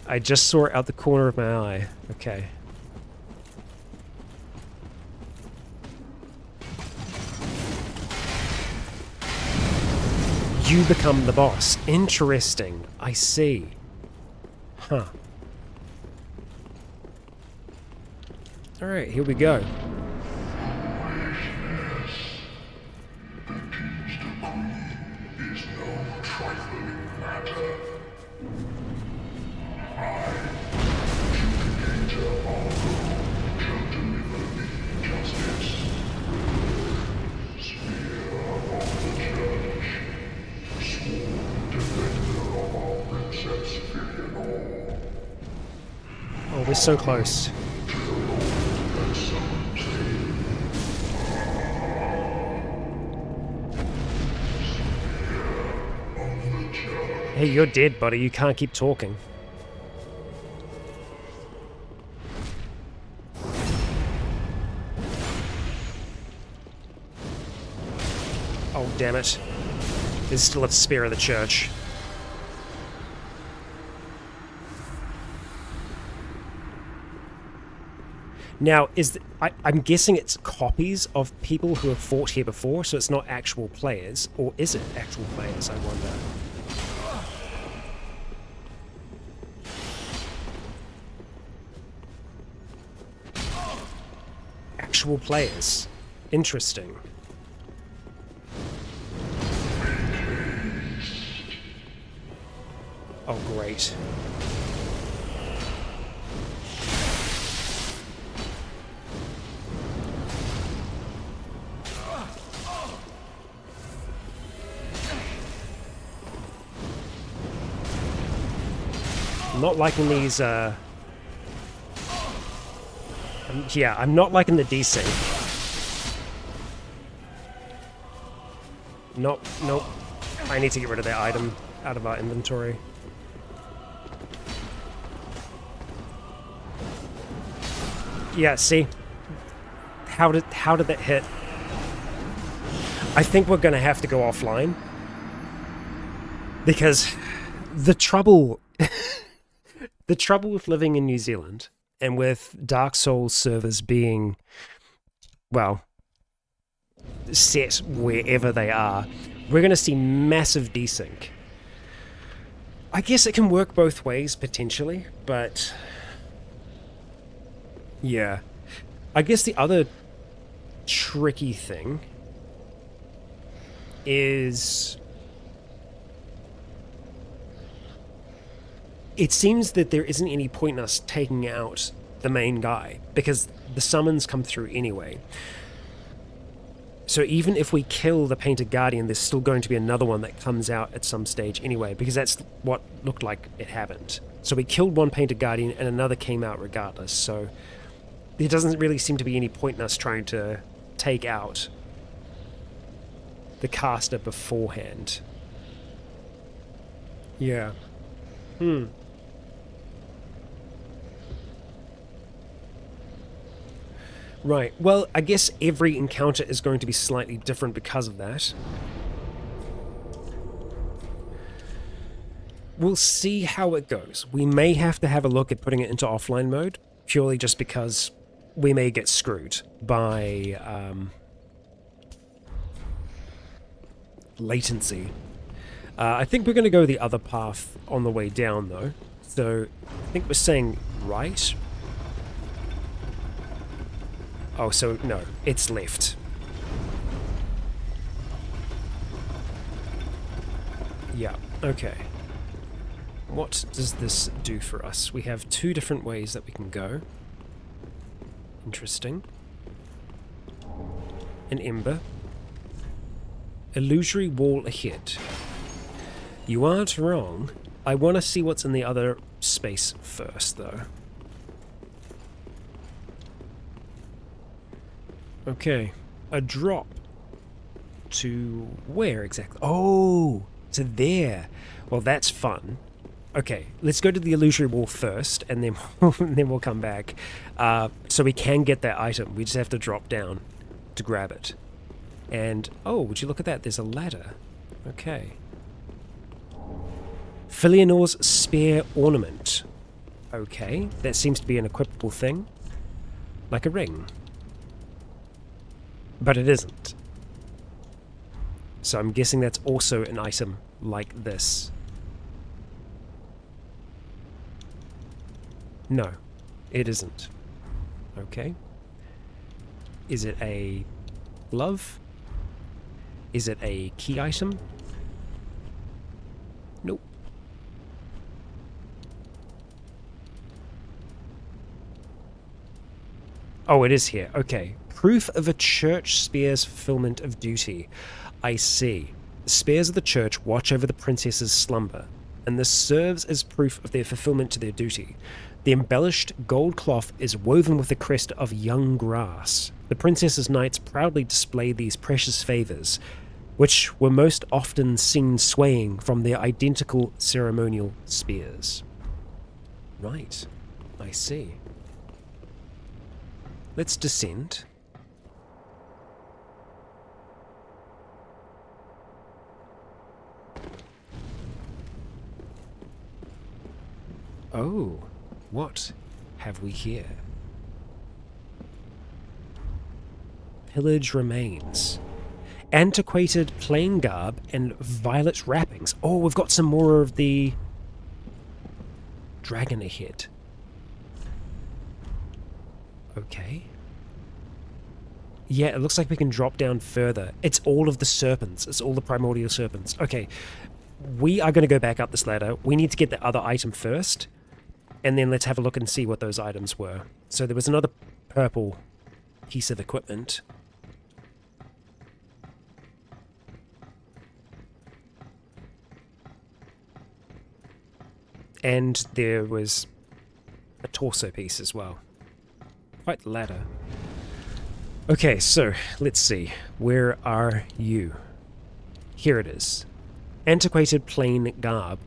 I just saw it out the corner of my eye. Okay. You become the boss. Interesting. I see. Huh. Alright, here we go. Oh, we're so close. Hey, you're dead, buddy. You can't keep talking. Oh, damn it. There's still a spear of the church. Now, I'm guessing it's copies of people who have fought here before, so it's not actual players. Or is it actual players, I wonder? Actual players. Interesting. Oh, great. I'm not liking these, yeah, I'm not liking the desync. Nope. I need to get rid of that item out of our inventory. Yeah, see? How did that hit? I think we're gonna have to go offline. Because the trouble... the trouble with living in New Zealand, and with Dark Souls servers being, well, set wherever they are, we're going to see massive desync. I guess it can work both ways, potentially, but... yeah. I guess the other tricky thing is... it seems that there isn't any point in us taking out the main guy, because the summons come through anyway. So even if we kill the Painted Guardian, there's still going to be another one that comes out at some stage anyway, because that's what looked like it happened. So we killed one Painted Guardian and another came out regardless, so there doesn't really seem to be any point in us trying to take out the caster beforehand. Yeah. Right, well, I guess every encounter is going to be slightly different because of that. We'll see how it goes. We may have to have a look at putting it into offline mode, purely just because we may get screwed by latency. I think we're going to go the other path on the way down, though. So, I think we're saying right. Oh, so no, it's left. Yeah, okay. What does this do for us? We have two different ways that we can go. Interesting. An ember. Illusory wall ahead. You aren't wrong. I want to see what's in the other space first, though. Okay. A drop. To where exactly? Oh, to there. Well, that's fun. Okay, let's go to the illusory wall first, and then then we'll come back. So we can get that item. We just have to drop down to grab it. And oh, would you look at that? There's a ladder. Okay. Filianor's spear ornament. Okay, that seems to be an equipable thing, like a ring. But it isn't. So I'm guessing that's also an item like this. No, it isn't. Okay. Is it a glove? Is it a key item? Nope. Oh, it is here. Okay. Proof of a church spear's fulfillment of duty. I see. The spears of the church watch over the princess's slumber, and this serves as proof of their fulfillment to their duty. The embellished gold cloth is woven with the crest of young grass. The princess's knights proudly display these precious favors, which were most often seen swaying from their identical ceremonial spears. Right. I see. Let's descend. Oh, what have we here? Pillage remains. Antiquated plain garb and violet wrappings. Oh, we've got some more of the dragon ahead. Okay. Yeah, it looks like we can drop down further. It's all of the serpents. It's all the primordial serpents. Okay. We are going to go back up this ladder. We need to get the other item first. And then let's have a look and see what those items were. So there was another purple piece of equipment. And there was a torso piece as well. Quite the ladder. Okay, so let's see. Where are you? Here it is. Antiquated plain garb.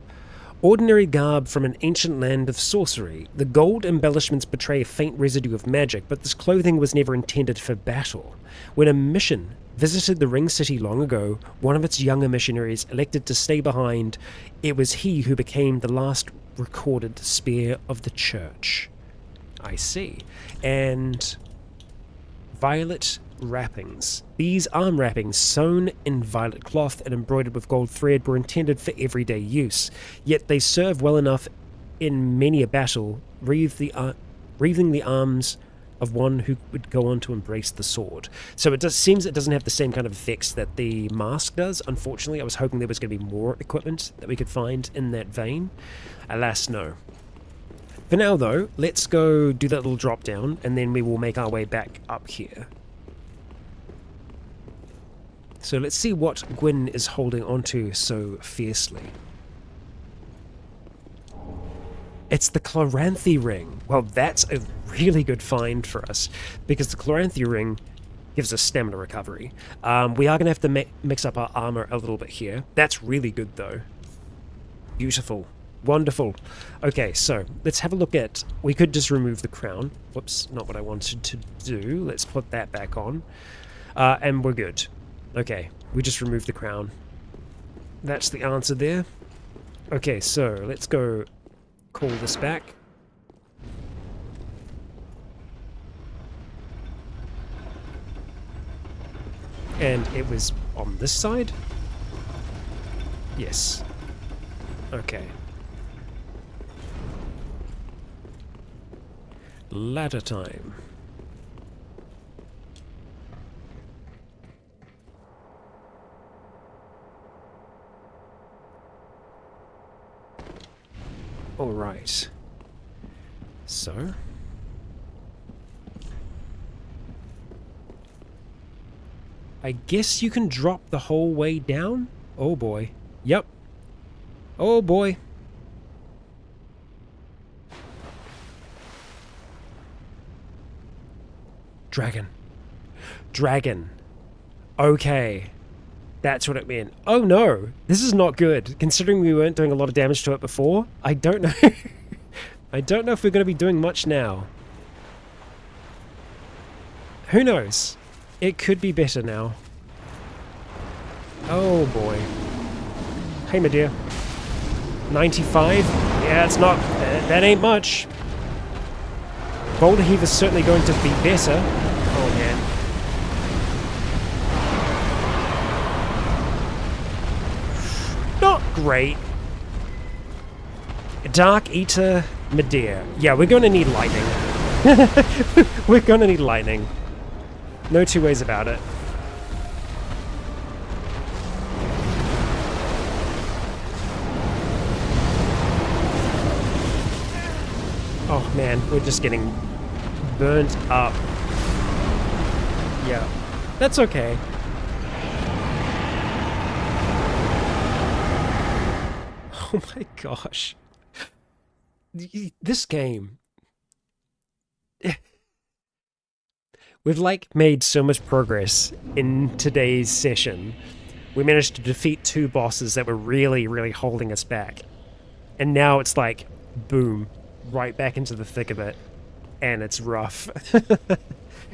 Ordinary garb from an ancient land of sorcery. The gold embellishments betray a faint residue of magic, but this clothing was never intended for battle. When a mission visited the Ring City long ago, one of its younger missionaries elected to stay behind. It was he who became the last recorded spear of the church. I see. And violet wrappings. These arm wrappings, sewn in violet cloth and embroidered with gold thread, were intended for everyday use, yet they serve well enough in many a battle, wreathing the arms of one who would go on to embrace the sword. So it seems it doesn't have the same kind of effects that the mask does. Unfortunately, I was hoping there was going to be more equipment that we could find in that vein. Alas, no. For now, though, let's go do that little drop down, and then we will make our way back up here. So let's see what Gwyn is holding onto so fiercely. It's the Chloranthy ring. Well, that's a really good find for us, because the Chloranthy ring gives us stamina recovery. We are going to have to mix up our armor a little bit here. That's really good, though. Beautiful. Wonderful. Okay, so let's have a look at... We could just remove the crown. Whoops, not what I wanted to do. Let's put that back on. And we're good. Okay, we just removed the crown. That's the answer there. Okay, so let's go call this back. And it was on this side? Yes. Okay. Ladder time. All right. So. I guess you can drop the whole way down? Oh boy. Yep. Oh boy. Dragon. Dragon. Okay. That's what it meant. Oh no, this is not good. Considering we weren't doing a lot of damage to it before, I don't know. I don't know if we're going to be doing much now. Who knows? It could be better now. Oh boy. Hey, my dear. 95? Yeah, it's not... that ain't much. Boulder Heave is certainly going to be better. Oh, man. Not great. Dark Eater Medea. Yeah, we're going to need lightning. We're going to need lightning. No two ways about it. Oh man, we're just getting burnt up. Yeah, that's okay. Oh my gosh. This game. We've like made so much progress in today's session. We managed to defeat 2 bosses that were really, really holding us back. And now it's like, boom, right back into the thick of it. And it's rough.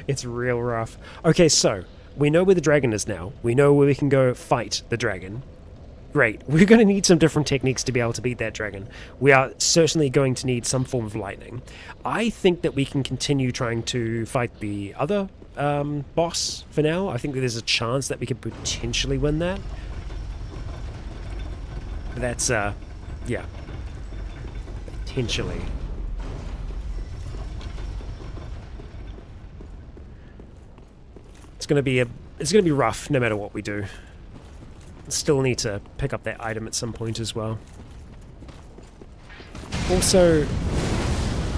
It's real rough. Okay, so, we know where the dragon is now. We know where we can go fight the dragon. Great. We're going to need some different techniques to be able to beat that dragon. We are certainly going to need some form of lightning. I think that we can continue trying to fight the other boss for now. I think that there's a chance that we could potentially win that. But that's, yeah. Potentially. It's gonna be rough no matter what we do. Still need to pick up that item at some point as well. Also,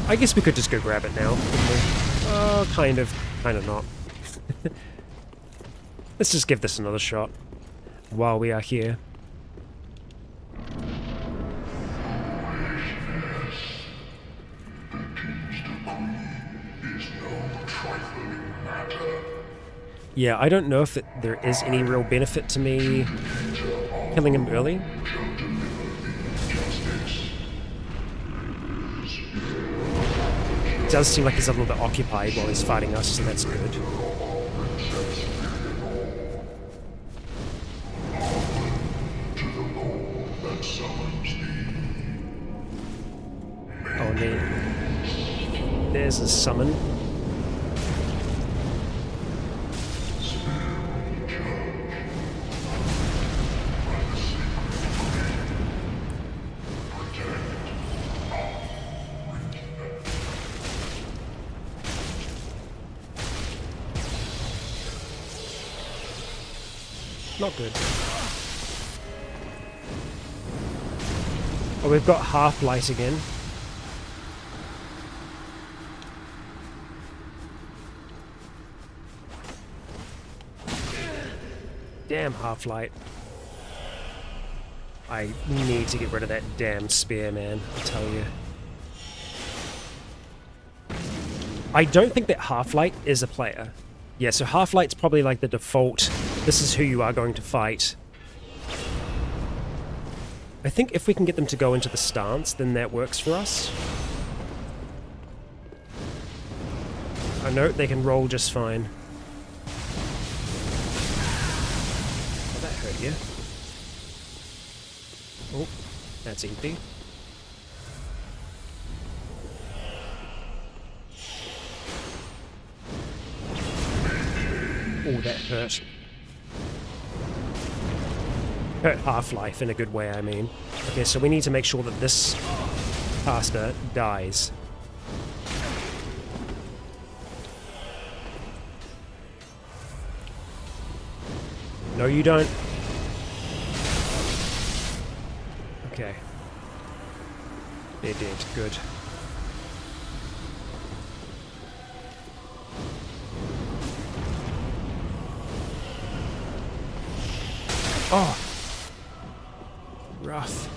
I guess we could just go grab it now, couldn't we? Oh, kind of not. Let's just give this another shot while we are here. Yeah, I don't know if there is any real benefit to me killing him early. It does seem like he's a little bit occupied while he's fighting us, so that's good. Oh, no. There's a summon. Not good. Oh, we've got half light again. Damn half light. I need to get rid of that damn spear, man, I'll tell you. I don't think that Half-Light is a player. Yeah, so Half-Light's probably like the default, this is who you are going to fight. I think if we can get them to go into the stance, then that works for us. I know they can roll just fine. Oh, that hurt you. Oh, that's empty. Oh, that hurt. Hurt Half-Life in a good way, I mean. Okay, so we need to make sure that this caster dies. No, you don't. Okay. They're dead. Good. Oh! Rough.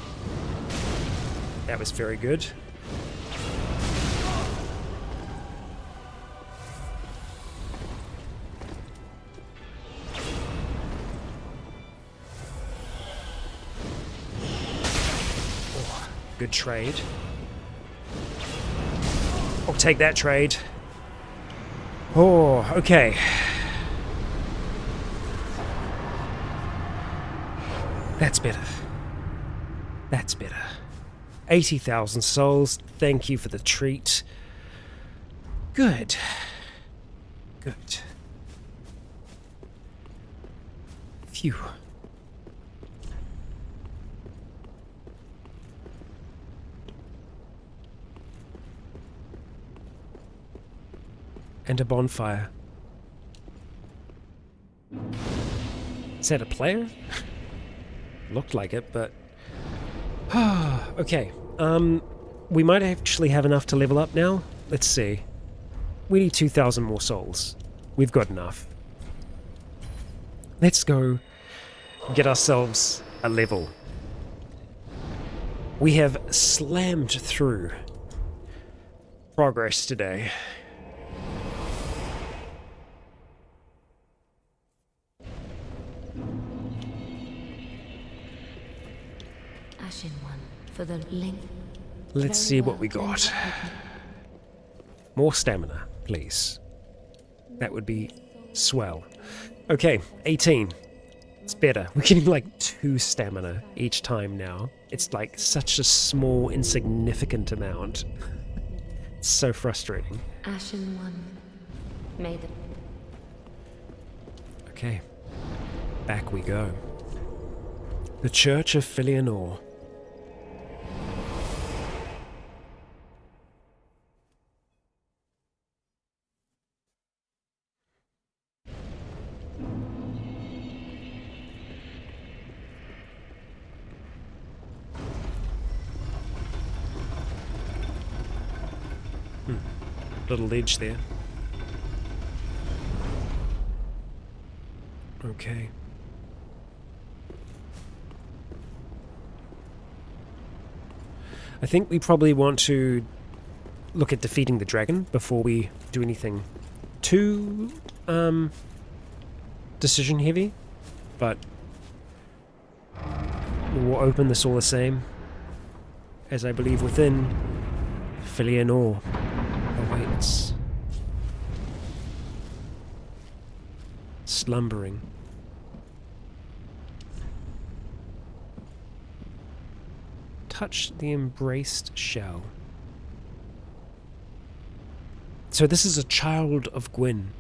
That was very good. good trade. I'll take that trade. Oh, okay. That's better. That's better. 80,000 souls. Thank you for the treat. Good. Good. Phew. And a bonfire. Is that a player? Looked like it, but... okay. We might actually have enough to level up now. Let's see. We need 2,000 more souls. We've got enough. Let's go get ourselves a level. We have slammed through progress today. Ashen one for the link. Let's see what we got. More stamina, please. That would be swell. Okay, 18. It's better. We're getting like 2 stamina each time now. It's like such a small, insignificant amount. It's so frustrating. Ashen one. May the... Okay. Back we go. The Church of Filianor. Little ledge there. Okay. I think we probably want to look at defeating the dragon before we do anything too decision heavy, but we'll open this all the same, as I believe within Filianor awaits. Slumbering. Touch the embraced shell. So this is a child of Gwyn.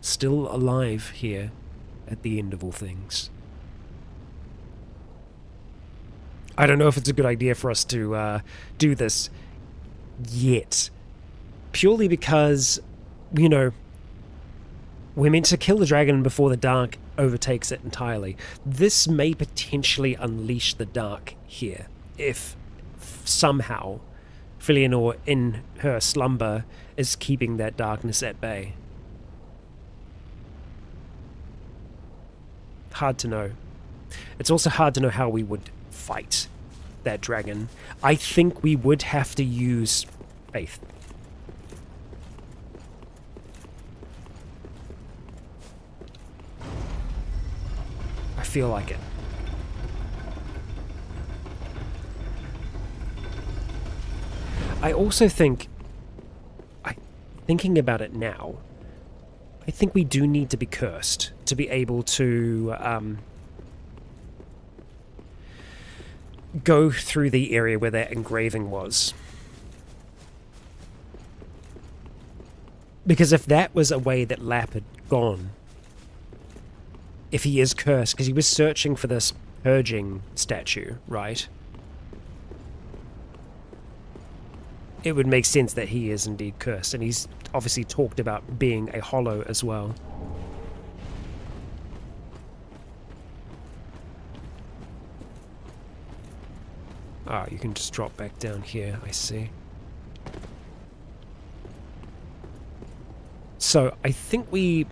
Still alive here at the end of all things. I don't know if it's a good idea for us to do this yet. Purely because, you know, we're meant to kill the dragon before the dark overtakes it entirely. This may potentially unleash the dark here, if somehow Filianor in her slumber is keeping that darkness at bay. Hard to know. It's also hard to know how we would fight that dragon. I think we would have to use faith. I feel like it. I also think, thinking about it now, I think we do need to be cursed to be able to go through the area where that engraving was. Because if that was a way that Lap had gone, if he is cursed, because he was searching for this purging statue, right? It would make sense that he is indeed cursed, and he's obviously talked about being a hollow as well. Ah, you can just drop back down here, I see. So I think we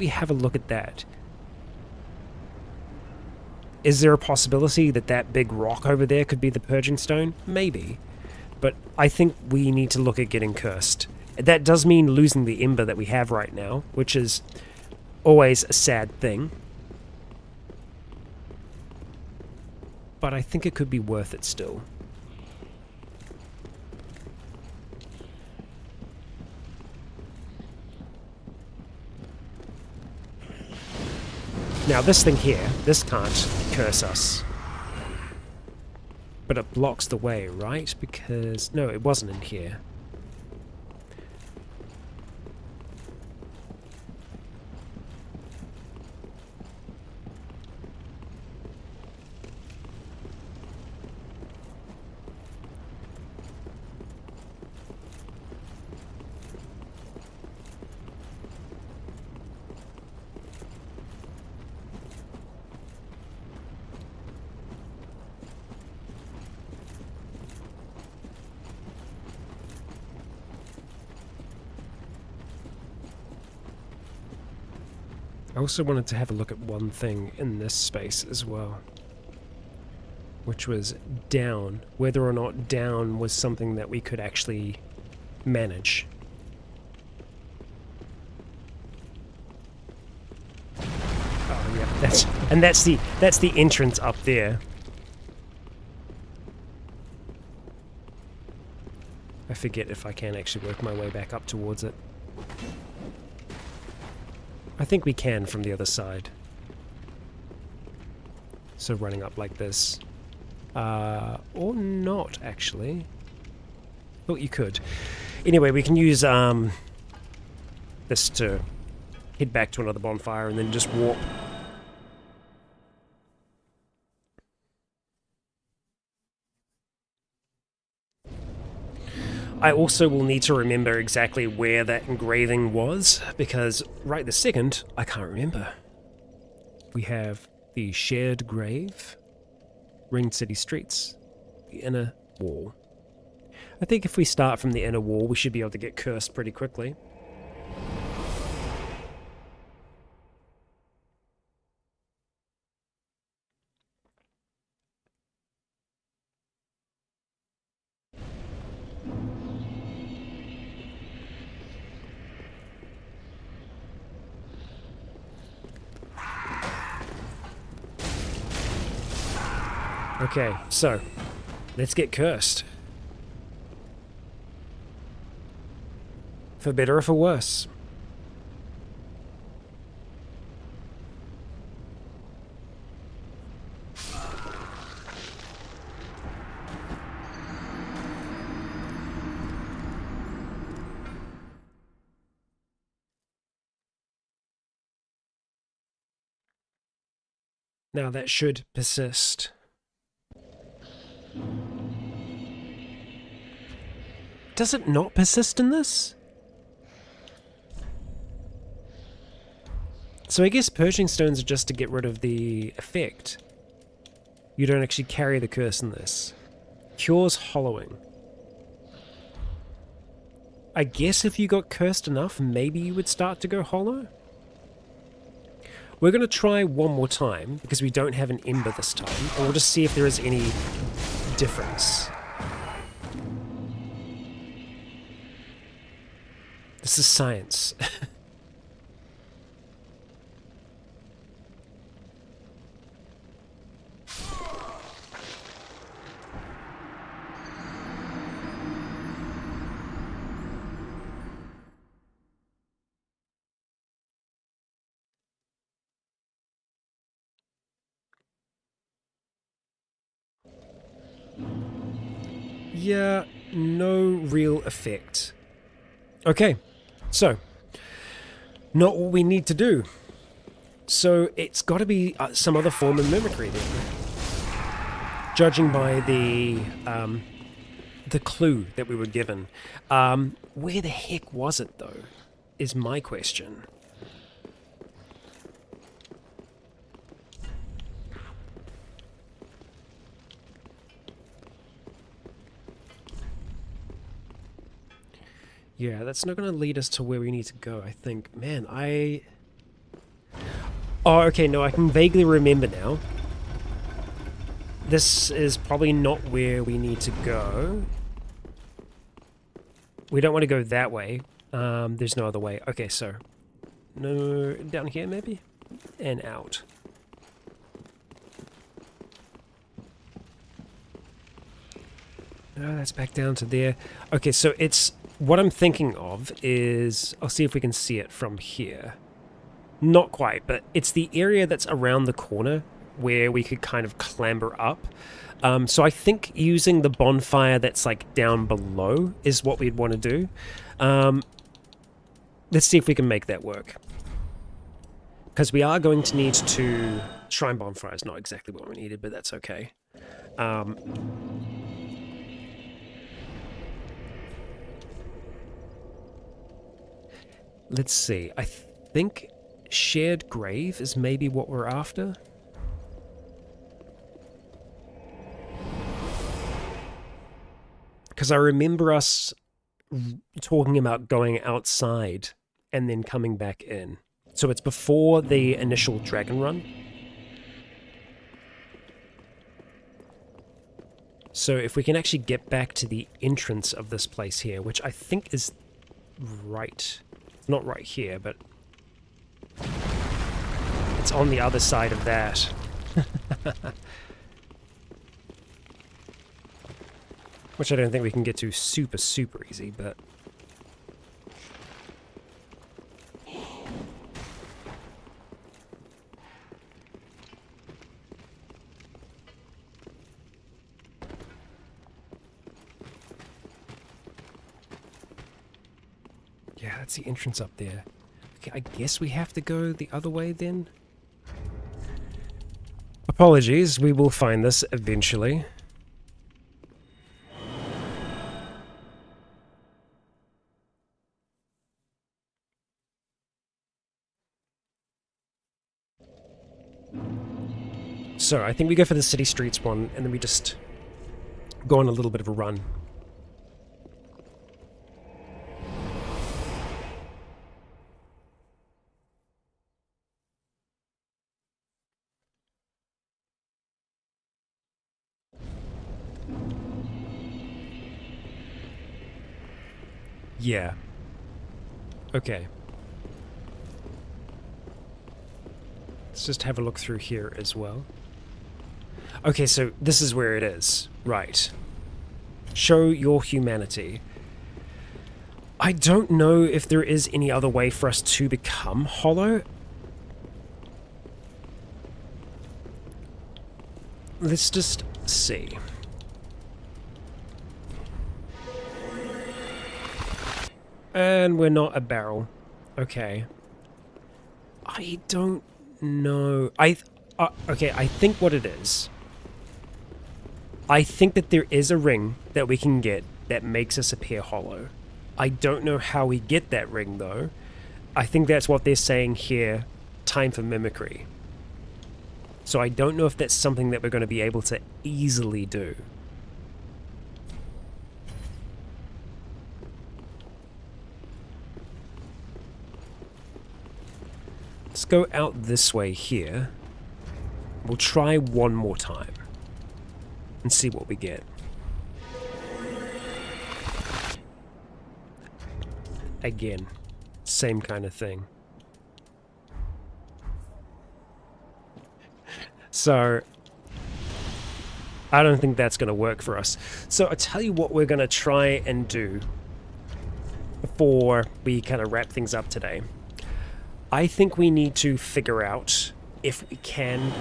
have a look at that. Is there a possibility that that big rock over there could be the purging stone? Maybe. But I think we need to look at getting cursed. That does mean losing the ember that we have right now, which is always a sad thing. but I think it could be worth it still. Now this thing here, this can't curse us. But it blocks the way, right? Because... no, it wasn't in here. I also wanted to have a look at one thing in this space as well, which was down, whether or not down was something that we could actually manage. Oh yeah, that's the entrance up there. I forget if I can actually work my way back up towards it. I think we can from the other side. So running up like this. Or not, actually. Well, you could. Anyway, we can use this to head back to another bonfire and then just warp. I also will need to remember exactly where that engraving was, because right this second, I can't remember. We have the shared grave, ringed city streets, the inner wall. I think if we start from the inner wall, we should be able to get cursed pretty quickly. Okay, so, let's get cursed. For better or for worse. Now that should persist. Does it not persist in this? So I guess purging stones are just to get rid of the effect. You don't actually carry the curse in this. Cures hollowing. I guess if you got cursed enough, maybe you would start to go hollow? We're going to try one more time, because we don't have an ember this time, and we'll just see if there is any difference. This is science. Yeah, no real effect. Okay, so, not what we need to do. So it's got to be some other form of mimicry then. Judging by the clue that we were given. Where the heck was it though, is my question. Yeah, that's not going to lead us to where we need to go, I think. Man, oh, okay, no, I can vaguely remember now. This is probably not where we need to go. We don't want to go that way. There's no other way. Okay, so... no, down here maybe? And out. No, that's back down to there. Okay, so it's... What I'm thinking of is... I'll see if we can see it from here. Not quite, but it's the area that's around the corner where we could kind of clamber up. So I think using the bonfire that's like down below is what we'd want to do. Let's see if we can make that work. Because we are going to need to... Shrine bonfire is not exactly what we needed, but that's okay. Let's see. I think shared grave is maybe what we're after. Because I remember us talking about going outside and then coming back in. So it's before the initial dragon run. So if we can actually get back to the entrance of this place here, which I think is right. Not right here, but it's on the other side of that. Which I don't think we can get to super easy, but... Yeah, that's the entrance up there. Okay, I guess we have to go the other way then? Apologies, we will find this eventually. So, I think we go for the city streets one, and then we just go on a little bit of a run. Yeah. Okay. Let's just have a look through here as well. Okay, so this is where it is. Right. Show your humanity. I don't know if there is any other way for us to become hollow. Let's just see. And we're not a barrel. Okay. I don't know. Okay, I think what it is... I think that there is a ring that we can get that makes us appear hollow. I don't know how we get that ring, though. I think that's what they're saying here, time for mimicry. So I don't know if that's something that we're going to be able to easily do. Let's go out this way here. We'll try one more time and see what we get. Again, same kind of thing. So, I don't think that's going to work for us. So I'll tell you what we're going to try and do before we kind of wrap things up today. I think we need to figure out if we can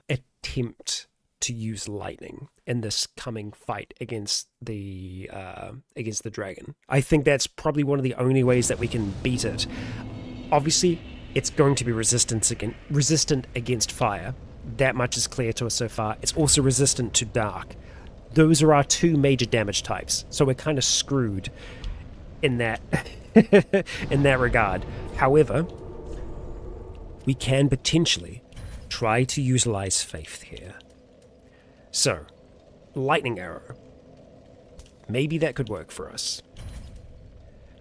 attempt to use lightning in this coming fight against the dragon. I think that's probably one of the only ways that we can beat it. Obviously, it's going to be resistant against fire. That much is clear to us so far. It's also resistant to dark. Those are our two major damage types, so we're kind of screwed in that in that regard. However, we can potentially try to utilize faith here. So, lightning arrow. Maybe that could work for us.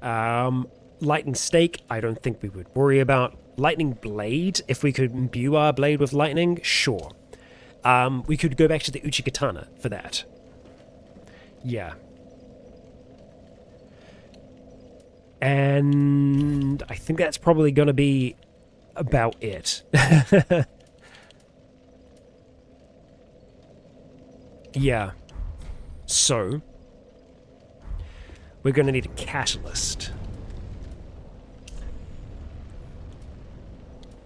Lightning stake, I don't think we would worry about. Lightning blade, if we could imbue our blade with lightning, sure. We could go back to the Uchikatana for that. Yeah. And I think that's probably going to be about it. Yeah. So, we're going to need a catalyst.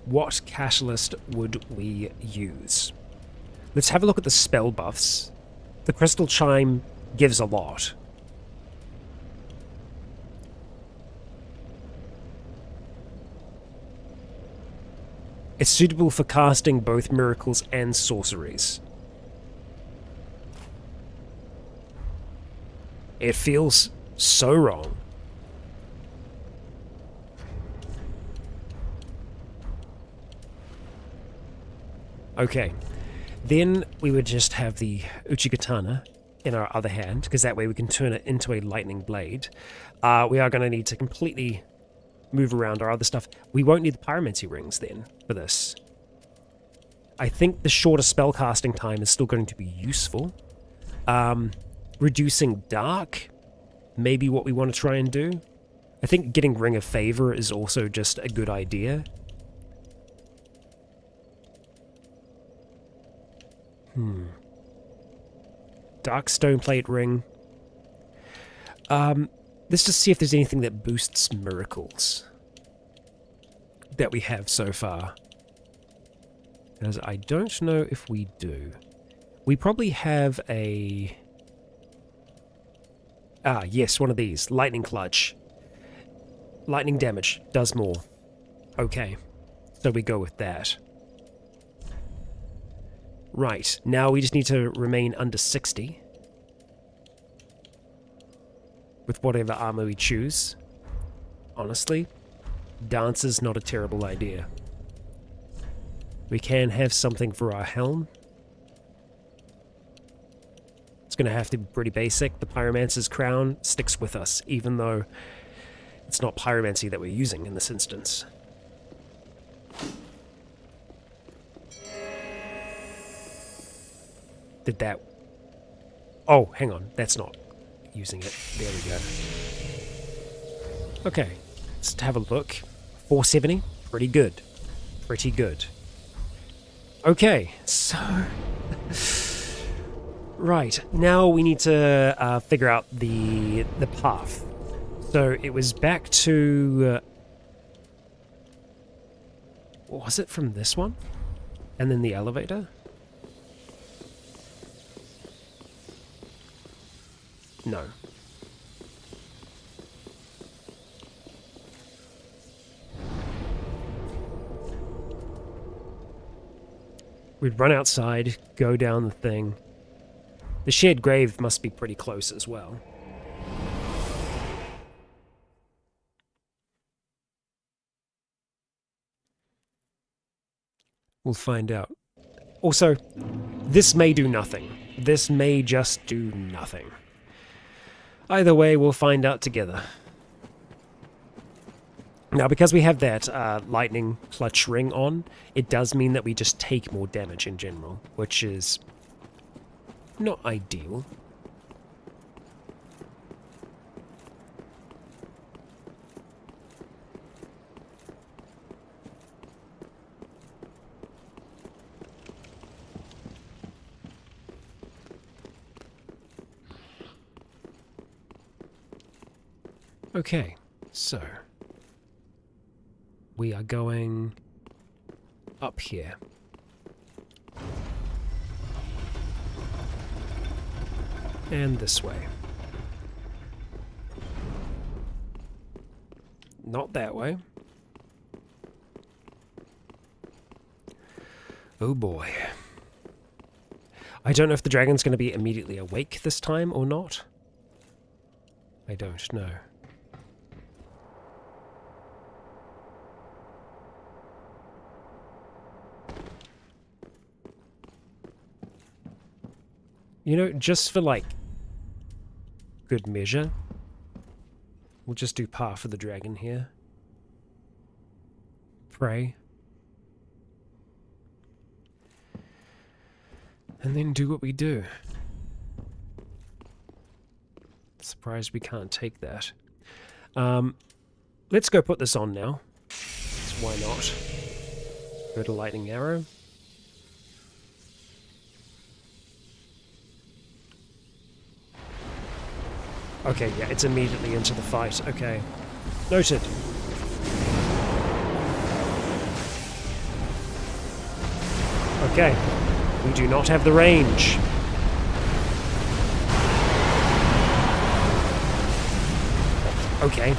What catalyst would we use? Let's have a look at the spell buffs. The Crystal Chime gives a lot. It's suitable for casting both miracles and sorceries. It feels so wrong. Okay, then we would just have the Uchigatana in our other hand, because that way we can turn it into a lightning blade. We are going to need to completely move around our other stuff. We won't need the pyromancy rings then for this. I think the shorter spellcasting time is still going to be useful. Reducing dark, maybe what we want to try and do. I think getting Ring of Favor is also just a good idea. Dark Stone Plate Ring. Let's just see if there's anything that boosts miracles that we have so far. Because I don't know if we do. We probably have a... Ah, yes, one of these. Lightning Clutch. Lightning damage does more. Okay, so we go with that. Right, now we just need to remain under 60. With whatever armor we choose. Honestly, dance is not a terrible idea. We can have something for our helm. It's going to have to be pretty basic. The Pyromancer's Crown sticks with us, even though it's not pyromancy that we're using in this instance. Did that... Oh, hang on. That's not using it. There we go. Okay, let's have a look. 470. Pretty good. Pretty good. Okay, so... Right, now we need to figure out the path. So it was back to... was it from this one? And then the elevator? No. We'd run outside, go down the thing. The shared grave must be pretty close as well. We'll find out. Also, this may do nothing. This may just do nothing. Either way, we'll find out together. Now, because we have that lightning clutch ring on, it does mean that we just take more damage in general, which is not ideal. Okay, so we are going up here. And this way. Not that way. Oh boy. I don't know if the dragon's going to be immediately awake this time or not. I don't know. You know, just for, like, good measure, we'll just do par for the dragon here. Pray. And then do what we do. Surprised we can't take that. Let's go put this on now. Why not? Go to lightning arrow. Okay, yeah, it's immediately into the fight. Okay. Noted. Okay. We do not have the range. Okay.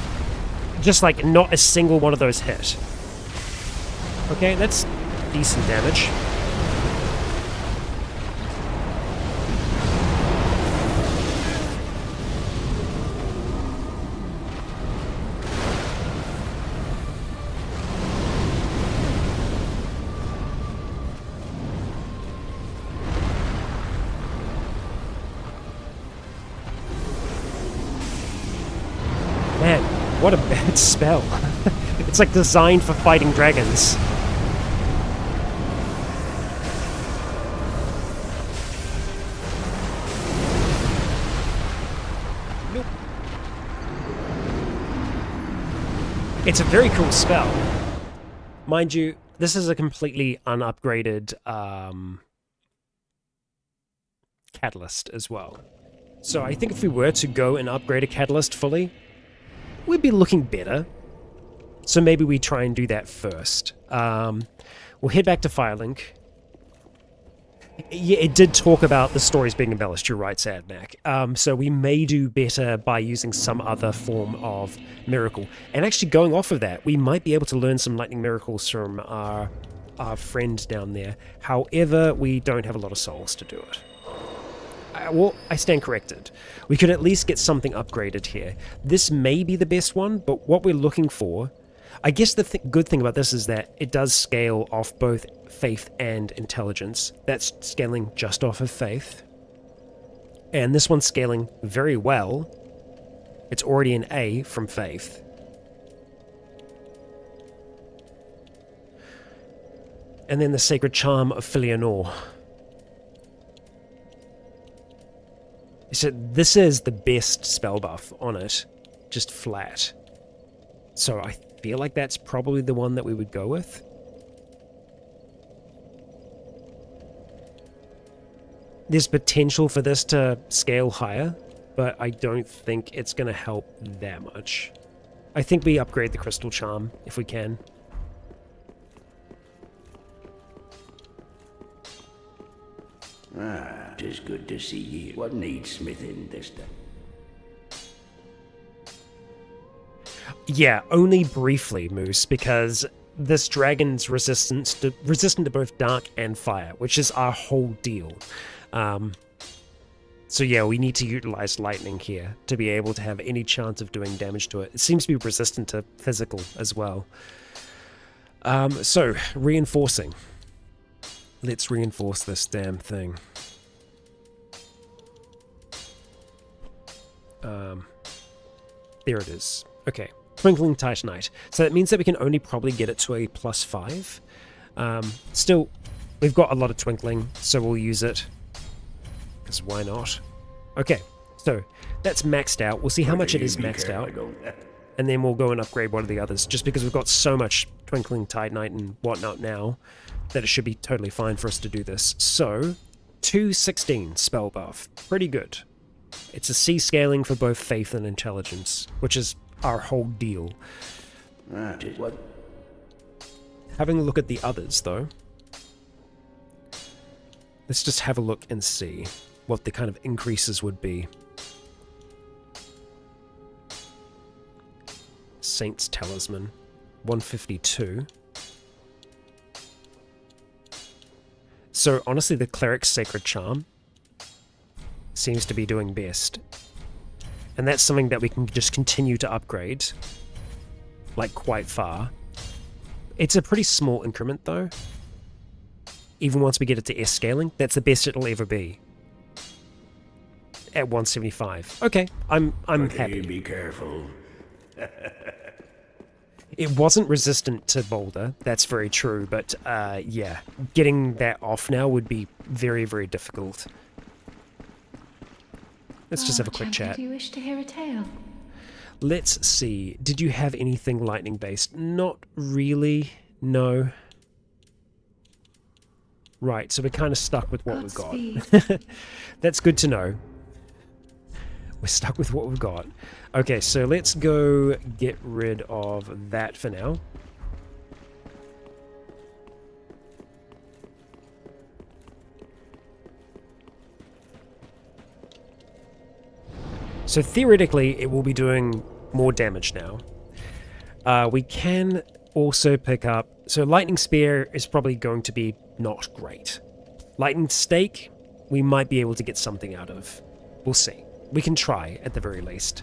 Just like not a single one of those hit. Okay, that's decent damage. Man, what a bad spell. It's like designed for fighting dragons. Nope. It's a very cool spell. Mind you, this is a completely unupgraded catalyst as well. So I think if we were to go and upgrade a catalyst fully, we'd be looking better. So maybe we try and do that first. We'll head back to Firelink. Yeah, it did talk about the stories being embellished, you're right, Sad Mac. So we may do better by using some other form of miracle. And actually going off of that, we might be able to learn some lightning miracles from our friend down there. However, we don't have a lot of souls to do it. Well, I stand corrected. We could at least get something upgraded here. This may be the best one, but what we're looking for... I guess the good thing about this is that it does scale off both faith and intelligence. That's scaling just off of faith. And this one's scaling very well. It's already an A from faith. And then the Sacred Charm of Filianor. So this is the best spell buff on it, just flat. So I feel like that's probably the one that we would go with. There's potential for this to scale higher, but I don't think it's going to help that much. I think we upgrade the Crystal Charm if we can. Ah, 'tis good to see ye. What needs smithing this time? Yeah, only briefly, Moose, because this dragon's resistant to both dark and fire, which is our whole deal. So yeah, we need to utilize lightning here to be able to have any chance of doing damage to it. It seems to be resistant to physical as well. So, reinforcing. Let's reinforce this damn thing. There it is. Okay. Twinkling Titanite. So that means that we can only probably get it to a +5. Still, we've got a lot of twinkling, so we'll use it. Because why not? Okay, so that's maxed out. We'll see how much it is maxed out. And then we'll go and upgrade one of the others, just because we've got so much Twinkling Titanite and whatnot now, that it should be totally fine for us to do this. So, 216 spell buff. Pretty good. It's a C scaling for both faith and intelligence, which is our whole deal. Having a look at the others, though. Let's just have a look and see what the kind of increases would be. Saint's Talisman, 152. So honestly, the Cleric's Sacred Charm seems to be doing best. And that's something that we can just continue to upgrade, like, quite far. It's a pretty small increment, though. Even once we get it to S scaling, that's the best it'll ever be. At 175. Okay, I'm happy. Be careful. It wasn't resistant to Boulder, that's very true, but yeah, getting that off now would be very, very difficult. Let's just have a quick chat. Do you wish to hear a tale? Let's see. Did you have anything lightning based? Not really. No. Right, so we're kind of stuck with what we've got. That's good to know. We're stuck with what we've got. Okay, so let's go get rid of that for now. So theoretically, it will be doing more damage now. We can also pick up... So Lightning Spear is probably going to be not great. Lightning Stake, we might be able to get something out of. We'll see. We can try, at the very least.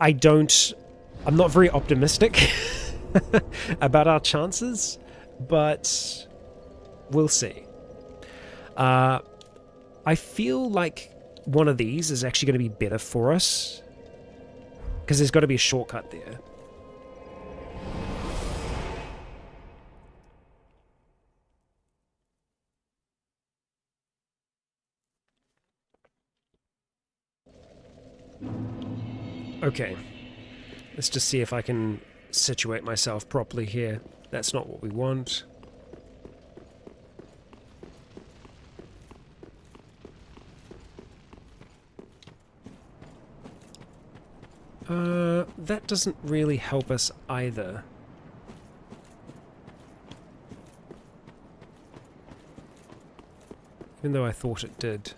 I'm not very optimistic about our chances, but we'll see. I feel like one of these is actually going to be better for us, because there's got to be a shortcut there. Okay, let's just see if I can situate myself properly here. That's not what we want. That doesn't really help us either. Even though I thought it did.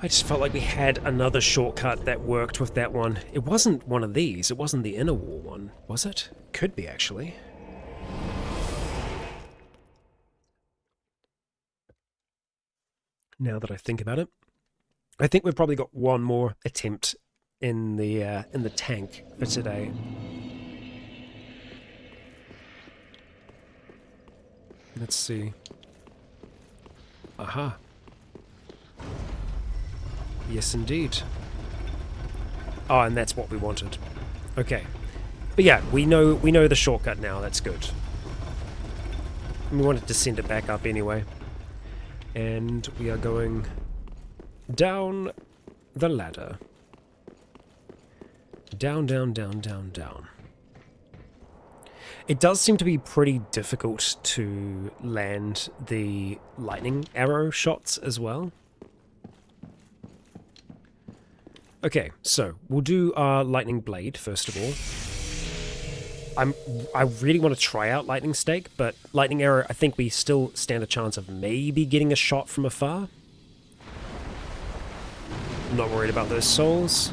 I just felt like we had another shortcut that worked with that one. It wasn't one of these. It wasn't the inner wall one, was it? Could be, actually. Now that I think about it, I think we've probably got one more attempt in the tank for today. Let's see. Aha. Yes, indeed. Oh, and that's what we wanted. Okay. But yeah, we know the shortcut now. That's good. We wanted to send it back up anyway. And we are going down the ladder. Down, down, down, down, down. It does seem to be pretty difficult to land the lightning arrow shots as well. Okay, so we'll do our lightning blade first of all. I really want to try out lightning stake, but lightning arrow, I think we still stand a chance of maybe getting a shot from afar. I'm not worried about those souls.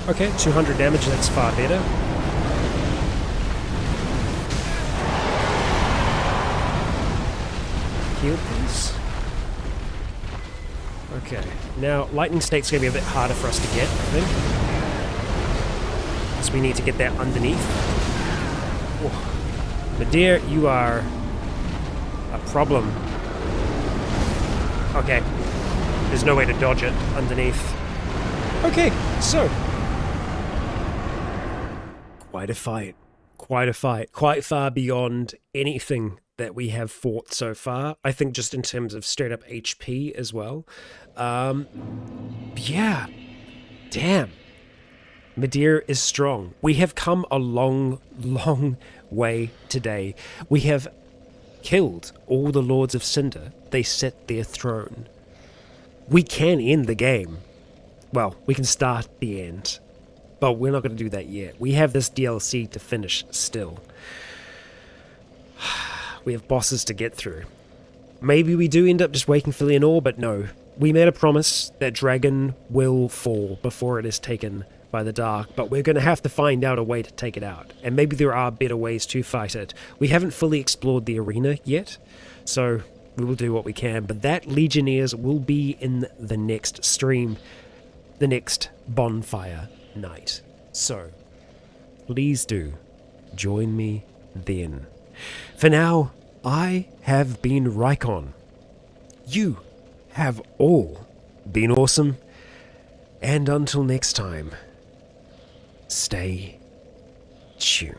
Okay, 200 damage, that's far better. Heal, please. Okay, now lightning stake's going to be a bit harder for us to get, I think. So we need to get that underneath. Oh. Medea, you are a problem. Okay, there's no way to dodge it underneath. Okay, so quite a fight. Quite a fight. Quite far beyond anything that we have fought so far. I think just in terms of straight up HP as well. Yeah. Damn. Medea is strong. We have come a long, long way today. We have killed all the Lords of Cinder. They set their throne. We can end the game. Well, we can start the end. But we're not going to do that yet. We have this DLC to finish still. We have bosses to get through. Maybe we do end up just waking Filianor, but no. We made a promise that dragon will fall before it is taken by the dark, but we're going to have to find out a way to take it out. And maybe there are better ways to fight it. We haven't fully explored the arena yet, so we will do what we can. But that Legionnaires will be in the next stream, the next Bonfire Night. So, please do join me then. For now, I have been Rycon. You have all been awesome. And until next time, stay tuned.